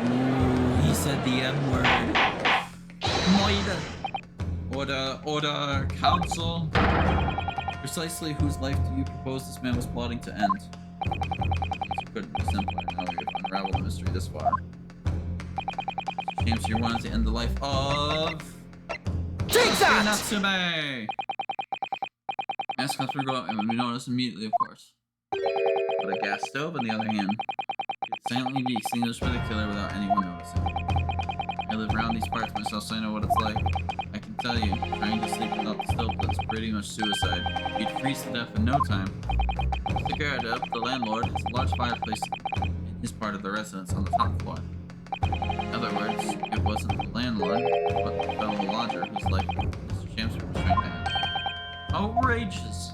Ooh, he said the M-word. Order, counsel. Precisely whose life do you propose this man was plotting to end? It couldn't be simpler now we've unraveled the mystery this far. James, you wanted to end the life of... Take that! Natsume! Ask us to go up and we notice immediately, of course. But a gas stove, on the other hand, could silently be extinguished by the killer without anyone noticing. I live around these parts myself, so I know what it's like. I can tell you, trying to sleep without the stove is pretty much suicide. You'd freeze to death in no time. The guard up, the landlord, has a large fireplace in his part of the residence on the top floor. In other words, it wasn't the landlord, but the fellow lodger whose life Mr. Shamster was trying to end. Outrageous!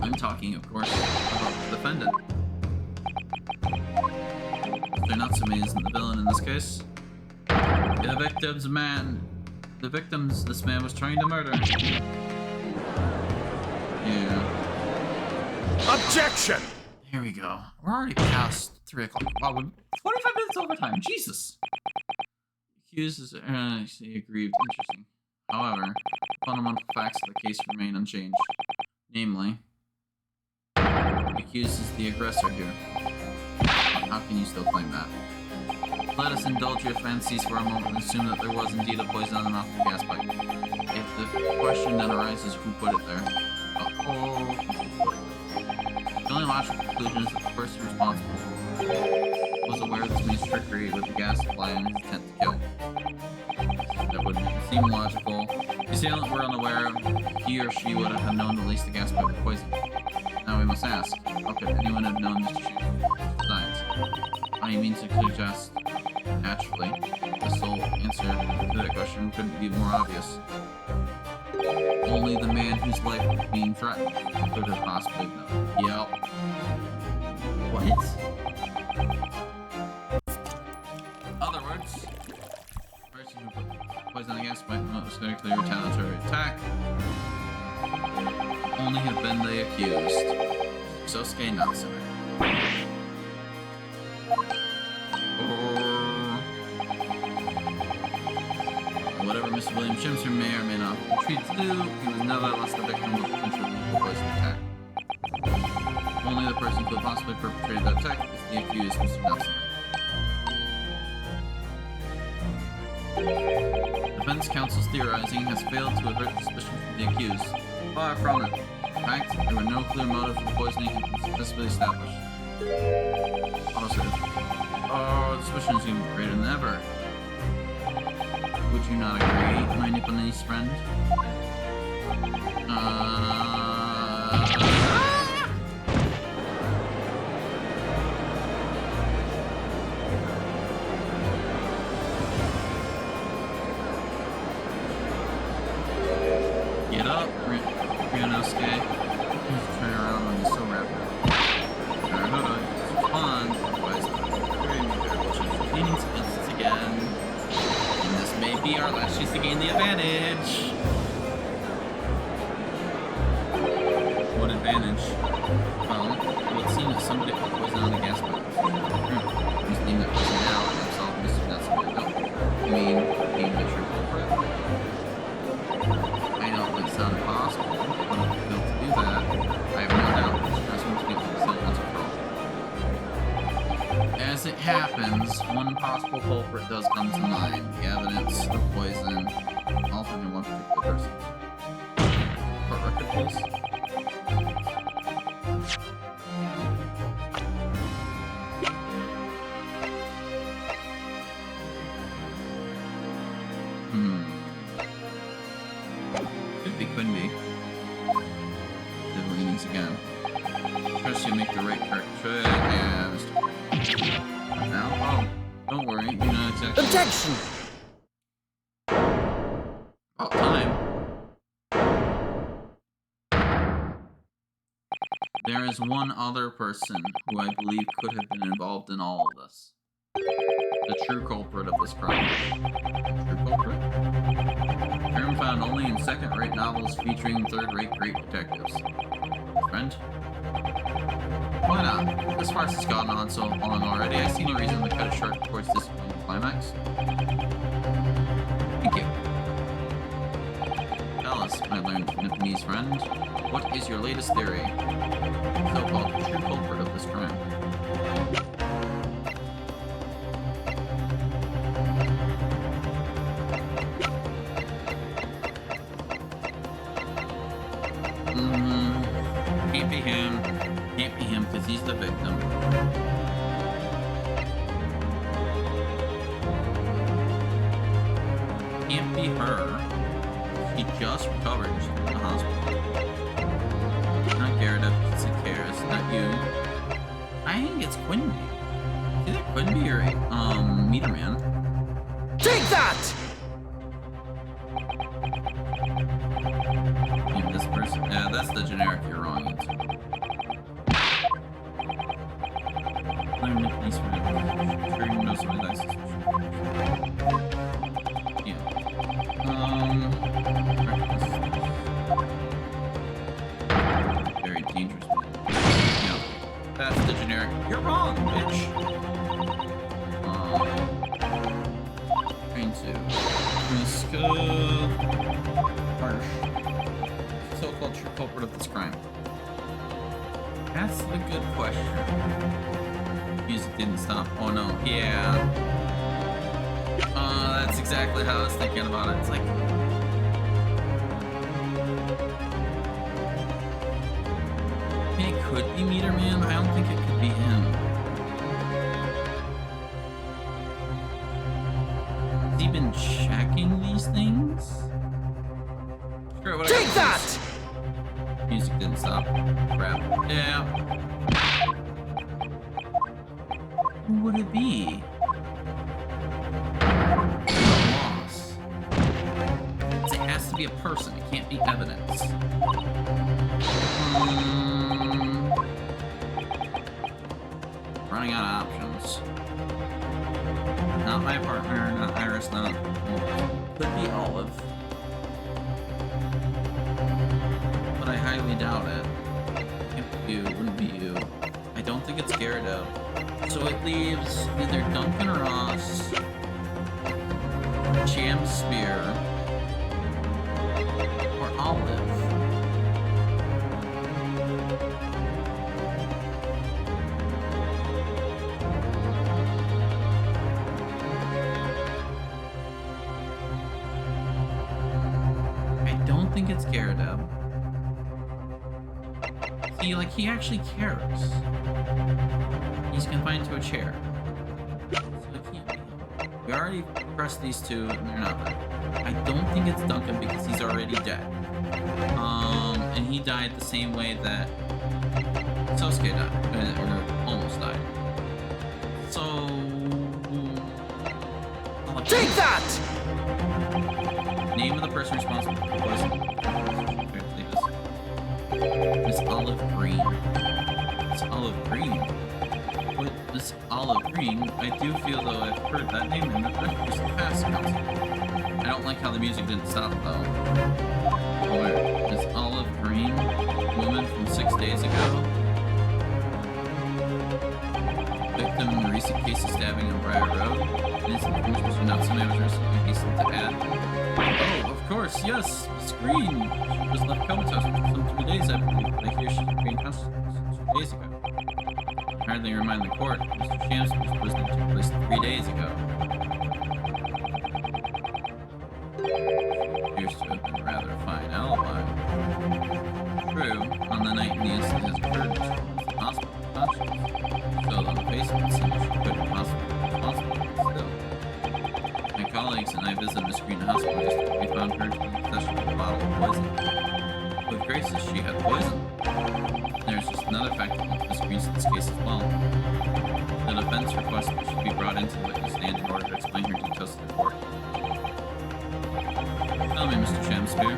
I'm talking, of course, about the defendant. Mr. Natsume isn't the villain in this case. The victims this man was trying to murder. Yeah. Objection! Here we go. We're already past 3 o'clock. Wow, we're 45 minutes overtime. Jesus. Accused is aggrieved. Interesting. However, fundamental facts of the case remain unchanged. Namely, the accused is the aggressor here. How can you still claim that? Let us indulge your fancies for a moment and assume that there was indeed a poison on the mouth of the gas pipe. If the question then arises, who put it there? The only logical conclusion is that the person responsible was aware of this man's trickery with the gas supply and his intent to kill. That would seem logical. He's assailant were unaware, he or she would have known the least the gas pipe was poison. Now we must ask, how could anyone have known Mr. Shoe's designs? I mean to suggest, naturally, the sole answer to that question couldn't be more obvious. Only the man whose life was being threatened could have possibly known. Yep. What? Other words, the person who put poison on the gas pipe most likely retaliatory attack only have been the accused. Sosuke Natsume. Whatever Mr. William Shimster may or may not be treated to do, he was nevertheless the victim of potential lethal poison attack. Only the person who could possibly perpetrated that attack is the accused, Mr. Nelson. Defense counsel's theorizing has failed to avert suspicion from the accused. Far from it. In fact, there were no clear motive for the poisoning had been successfully established. Autosave. Oh, the suspicion is even greater than ever. Would you not agree, my Nipponese friend? Get up, Ryunosuke. Please turn around on me so rapidly. Respond, otherwise gaining skills again. And this may be our last chance to gain the advantage. What advantage? Well, it would seem that somebody put poison on the gas pipe. Who's named that person now and absolved Mr. Natsume? No. You mean named the true culprit? I know it might sound impossible, but if you fail to do that, I have no doubt Mr. Natsume will be considered once and for all. As it happens, one possible culprit does come to mind. The evidence of poison, all from one particular person. Court record, please. Could be, couldn't be. The leanings again. Trust you make the right correct choice. Yeah, Mr. Now, oh, don't worry, you're not exactly. Objection! About time. There is one other person who I believe could have been involved in all of this. The true culprit of this crime. True culprit? Term found only in second-rate novels featuring third-rate great detectives. Friend? Why not? This farce has gone on so long already, I see no reason to cut it short towards this climax. Thank you. Tell us, my learned Nipponese friend, what is your latest theory? So-called true culprit of this crime. Can't be him. Can't be him because he's the victim. Can't be her. She just recovered in the hospital. Not Garrett, it's Karis, not you. I think it's Quinby. It's either Quinby or Meter Man. Take that! Yeah, this person. Yeah, that's the generic you're wrong answer. I'm Nipponese friend. Sure you know some of that. Yeah. Very dangerous. Yeah. That's the generic. You're wrong, bitch. Train 2. Let's go. Harsh. So-called true culprit of this crime. That's the good question. Music didn't stop. Oh no. Yeah. That's exactly how I was thinking about it. It's like, I mean, it could be Meter Man, but I don't think it could be him. Has he been checking these things? Take that! Music didn't stop. Crap. Yeah. Who would it be? Loss. It has to be a person. It can't be evidence. Running out of options. Not my partner, not Iris, not... Could be Olive. But I highly doubt it. Can't be you, wouldn't be you. I don't think it's Gyarados. So it leaves either Duncan Ross, Jam Spear, or Olive. I don't think it's Gyarados. See, like, he actually cares. He's confined to a chair. So it can't be him. We already pressed these two, and they're not there. I don't think it's Duncan because he's already dead. And he died the same way that Sosuke died, or almost died. So... Take that! Name of the person responsible for poison. Miss Olive Green. Miss Olive Green. What, Miss Olive Green? I do feel though I've heard that name in the past council. I don't like how the music didn't stop though. Where? Miss Olive Green? Woman from 6 days ago? Victim in the recent case of stabbing on Briar Road? Innocent criminals are not some amateurs who hasten to add. Oh, of course, yes! Miss Green! She was left comatose for some 3 days, I believe, but I hear she gained consciousness 2 days ago. Hardly remind the court, Mr. Shams's poisoning took place 3 days ago. Appears to have been a rather fine alibi. True, on the night the incident has occurred, she was in the hospital conscious. So on the face of it, seems she couldn't possibly be responsible, still. My colleagues and I visited Miss Green Hospital yesterday. We found her to be in possession of a bottle of poison. With graces, she had poison. There's just another fact that links Miss Green to this case as well. The defense requests that she be brought into the witness stand in order to explain her details to the court. Tell me, Mr. Shamspear.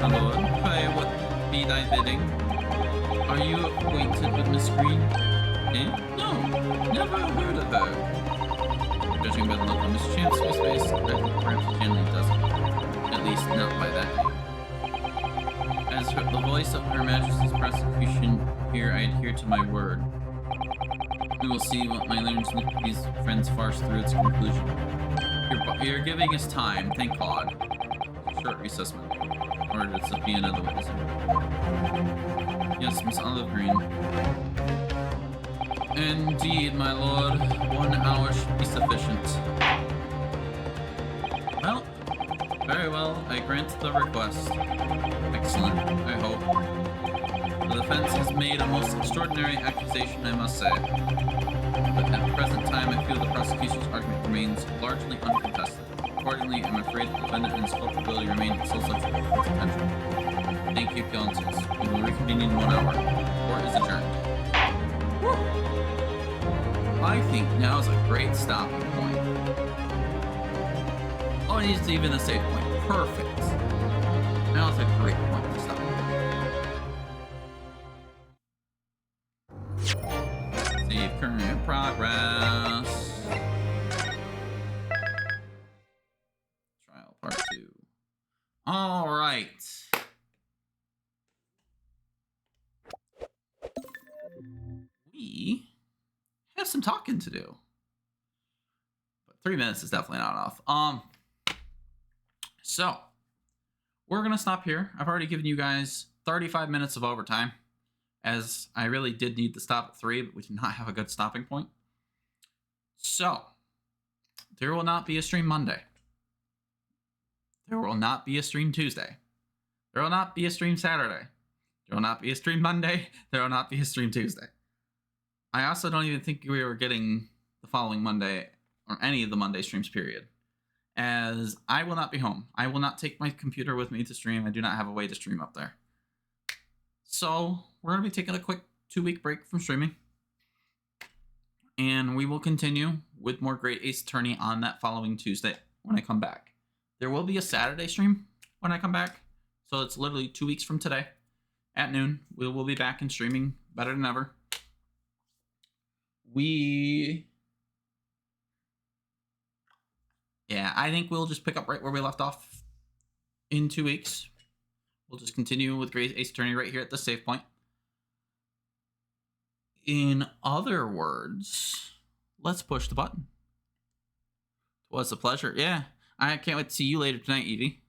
Hello, pray what be thy bidding? Are you acquainted with Miss Green? Eh? No, never heard of her. Judging by the look on Miss Shamspear's face, I think perhaps she generally doesn't. At least not by that name. As for the voice of Her Majesty's prosecution, here I adhere to my word. We will see what my learned these friends farce through its conclusion. You're giving us time, thank God. Short recess, or to subpoena the witness. Yes, Miss Olive Green. Indeed, my lord. 1 hour should be sufficient. Well, very well. I grant the request. Excellent, I hope. The defense has made a most extraordinary accusation, I must say. But at the present time, I feel the prosecution's argument remains largely uncontested. Accordingly, I'm afraid the defendant and his culpability remain still subject to court's attention. Thank you, counsels. We will reconvene in 1 hour. Court is adjourned. I think now is a great stopping point. Oh, it is even a save point. Perfect. Now is a great point to stop. Save current progress. Trial part 2. All right. We have some talking to do. But 3 minutes is definitely not enough. So we're gonna stop here. I've already given you guys 35 minutes of overtime, as I really did need to stop at 3, but we did not have a good stopping point. So there will not be a stream Monday. There will not be a stream Tuesday. There will not be a stream Saturday. There will not be a stream Monday. There will not be a stream Tuesday. I also don't even think we were getting the following Monday or any of the Monday streams, period. as I will not be home. I will not take my computer with me to stream. I do not have a way to stream up there. So we're going to be taking a quick 2-week break from streaming. And we will continue with more Great Ace Attorney on that following Tuesday when I come back. There will be a Saturday stream when I come back. So it's literally 2 weeks from today at noon. We will be back in streaming better than ever. Yeah, I think we'll just pick up right where we left off in 2 weeks. We'll just continue with Great Ace Attorney right here at the save point. In other words, let's push the button. It was a pleasure. Yeah, I can't wait to see you later tonight, Evie.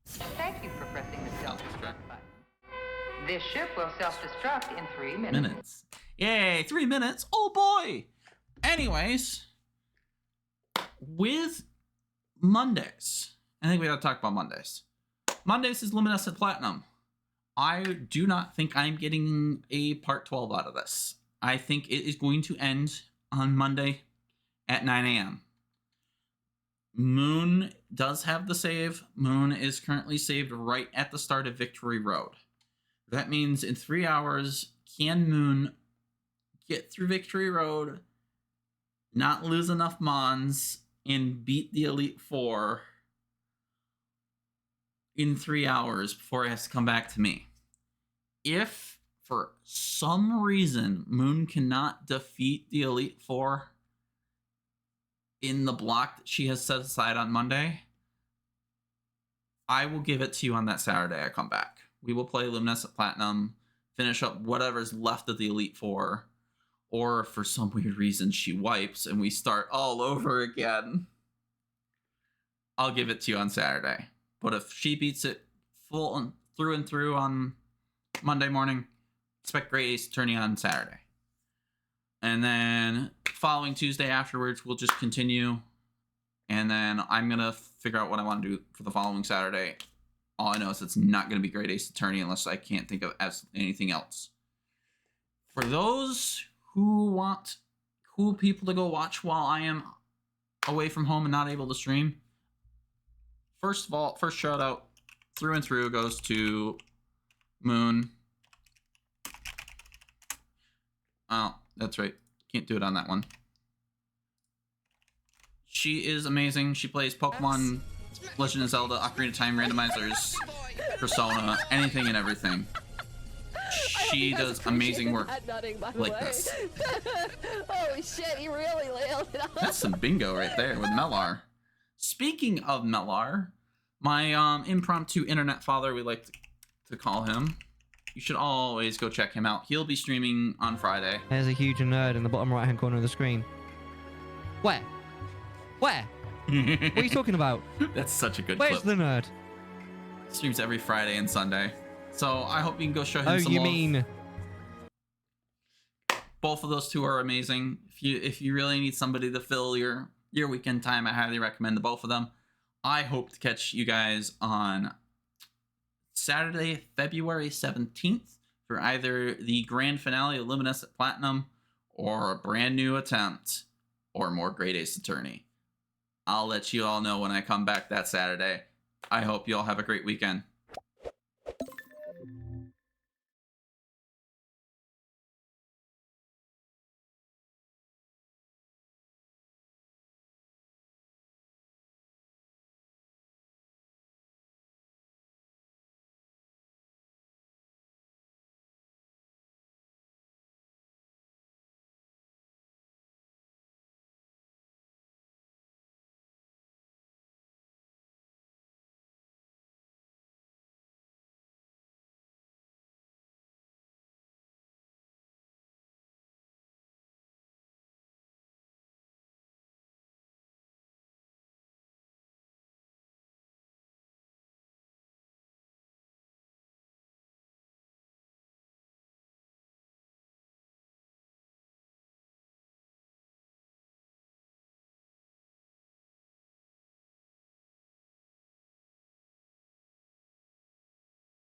Thank you for pressing the self-destruct button. This ship will self-destruct in 3 minutes. Yay, 3 minutes. Oh boy. Anyways, with Mondays, I think we gotta talk about Mondays. Mondays is Luminescent Platinum. I do not think I'm getting a part 12 out of this. I think it is going to end on Monday at 9 a.m. Moon does have the save. Moon is currently saved right at the start of Victory Road. That means in 3 hours, can Moon get through Victory Road, not lose enough Mons, and beat the Elite Four in 3 hours before it has to come back to me? If for some reason Moon cannot defeat the Elite Four in the block that she has set aside on Monday, I will give it to you on that Saturday I come back. We will play Luminescent Platinum, finish up whatever's left of the Elite Four, or if for some weird reason she wipes and we start all over again, I'll give it to you on Saturday. But if she beats it full and through on Monday morning, expect Great Ace Attorney on Saturday. And then following Tuesday afterwards, we'll just continue. And then I'm going to figure out what I want to do for the following Saturday. All I know is it's not going to be Great Ace Attorney unless I can't think of anything else. For those who want cool people to go watch while I am away from home and not able to stream, first of all, first shout out through and through goes to Moon. Oh, that's right. Can't do it on that one. She is amazing. She plays Pokemon, Legend of Zelda, Ocarina of Time, randomizers, Persona, anything and everything. She does amazing work like this. Holy shit, he really nailed it. That's some bingo right there with Melar. Speaking of Melar, my impromptu internet father, we like to call him. You should always go check him out. He'll be streaming on Friday. There's a huge nerd in the bottom right-hand corner of the screen. Where? Where? What are you talking about? That's such a good Where's clip. the nerd? Streams every Friday and Sunday. So I hope you can go show him some you love. mean... Both of those two are amazing. If you really need somebody to fill your weekend time, I highly recommend the both of them. I hope to catch you guys on Saturday, February 17th for either the grand finale of Luminescent Platinum or a brand new attempt or more Great Ace Attorney. I'll let you all know when I come back that Saturday. I hope you all have a great weekend.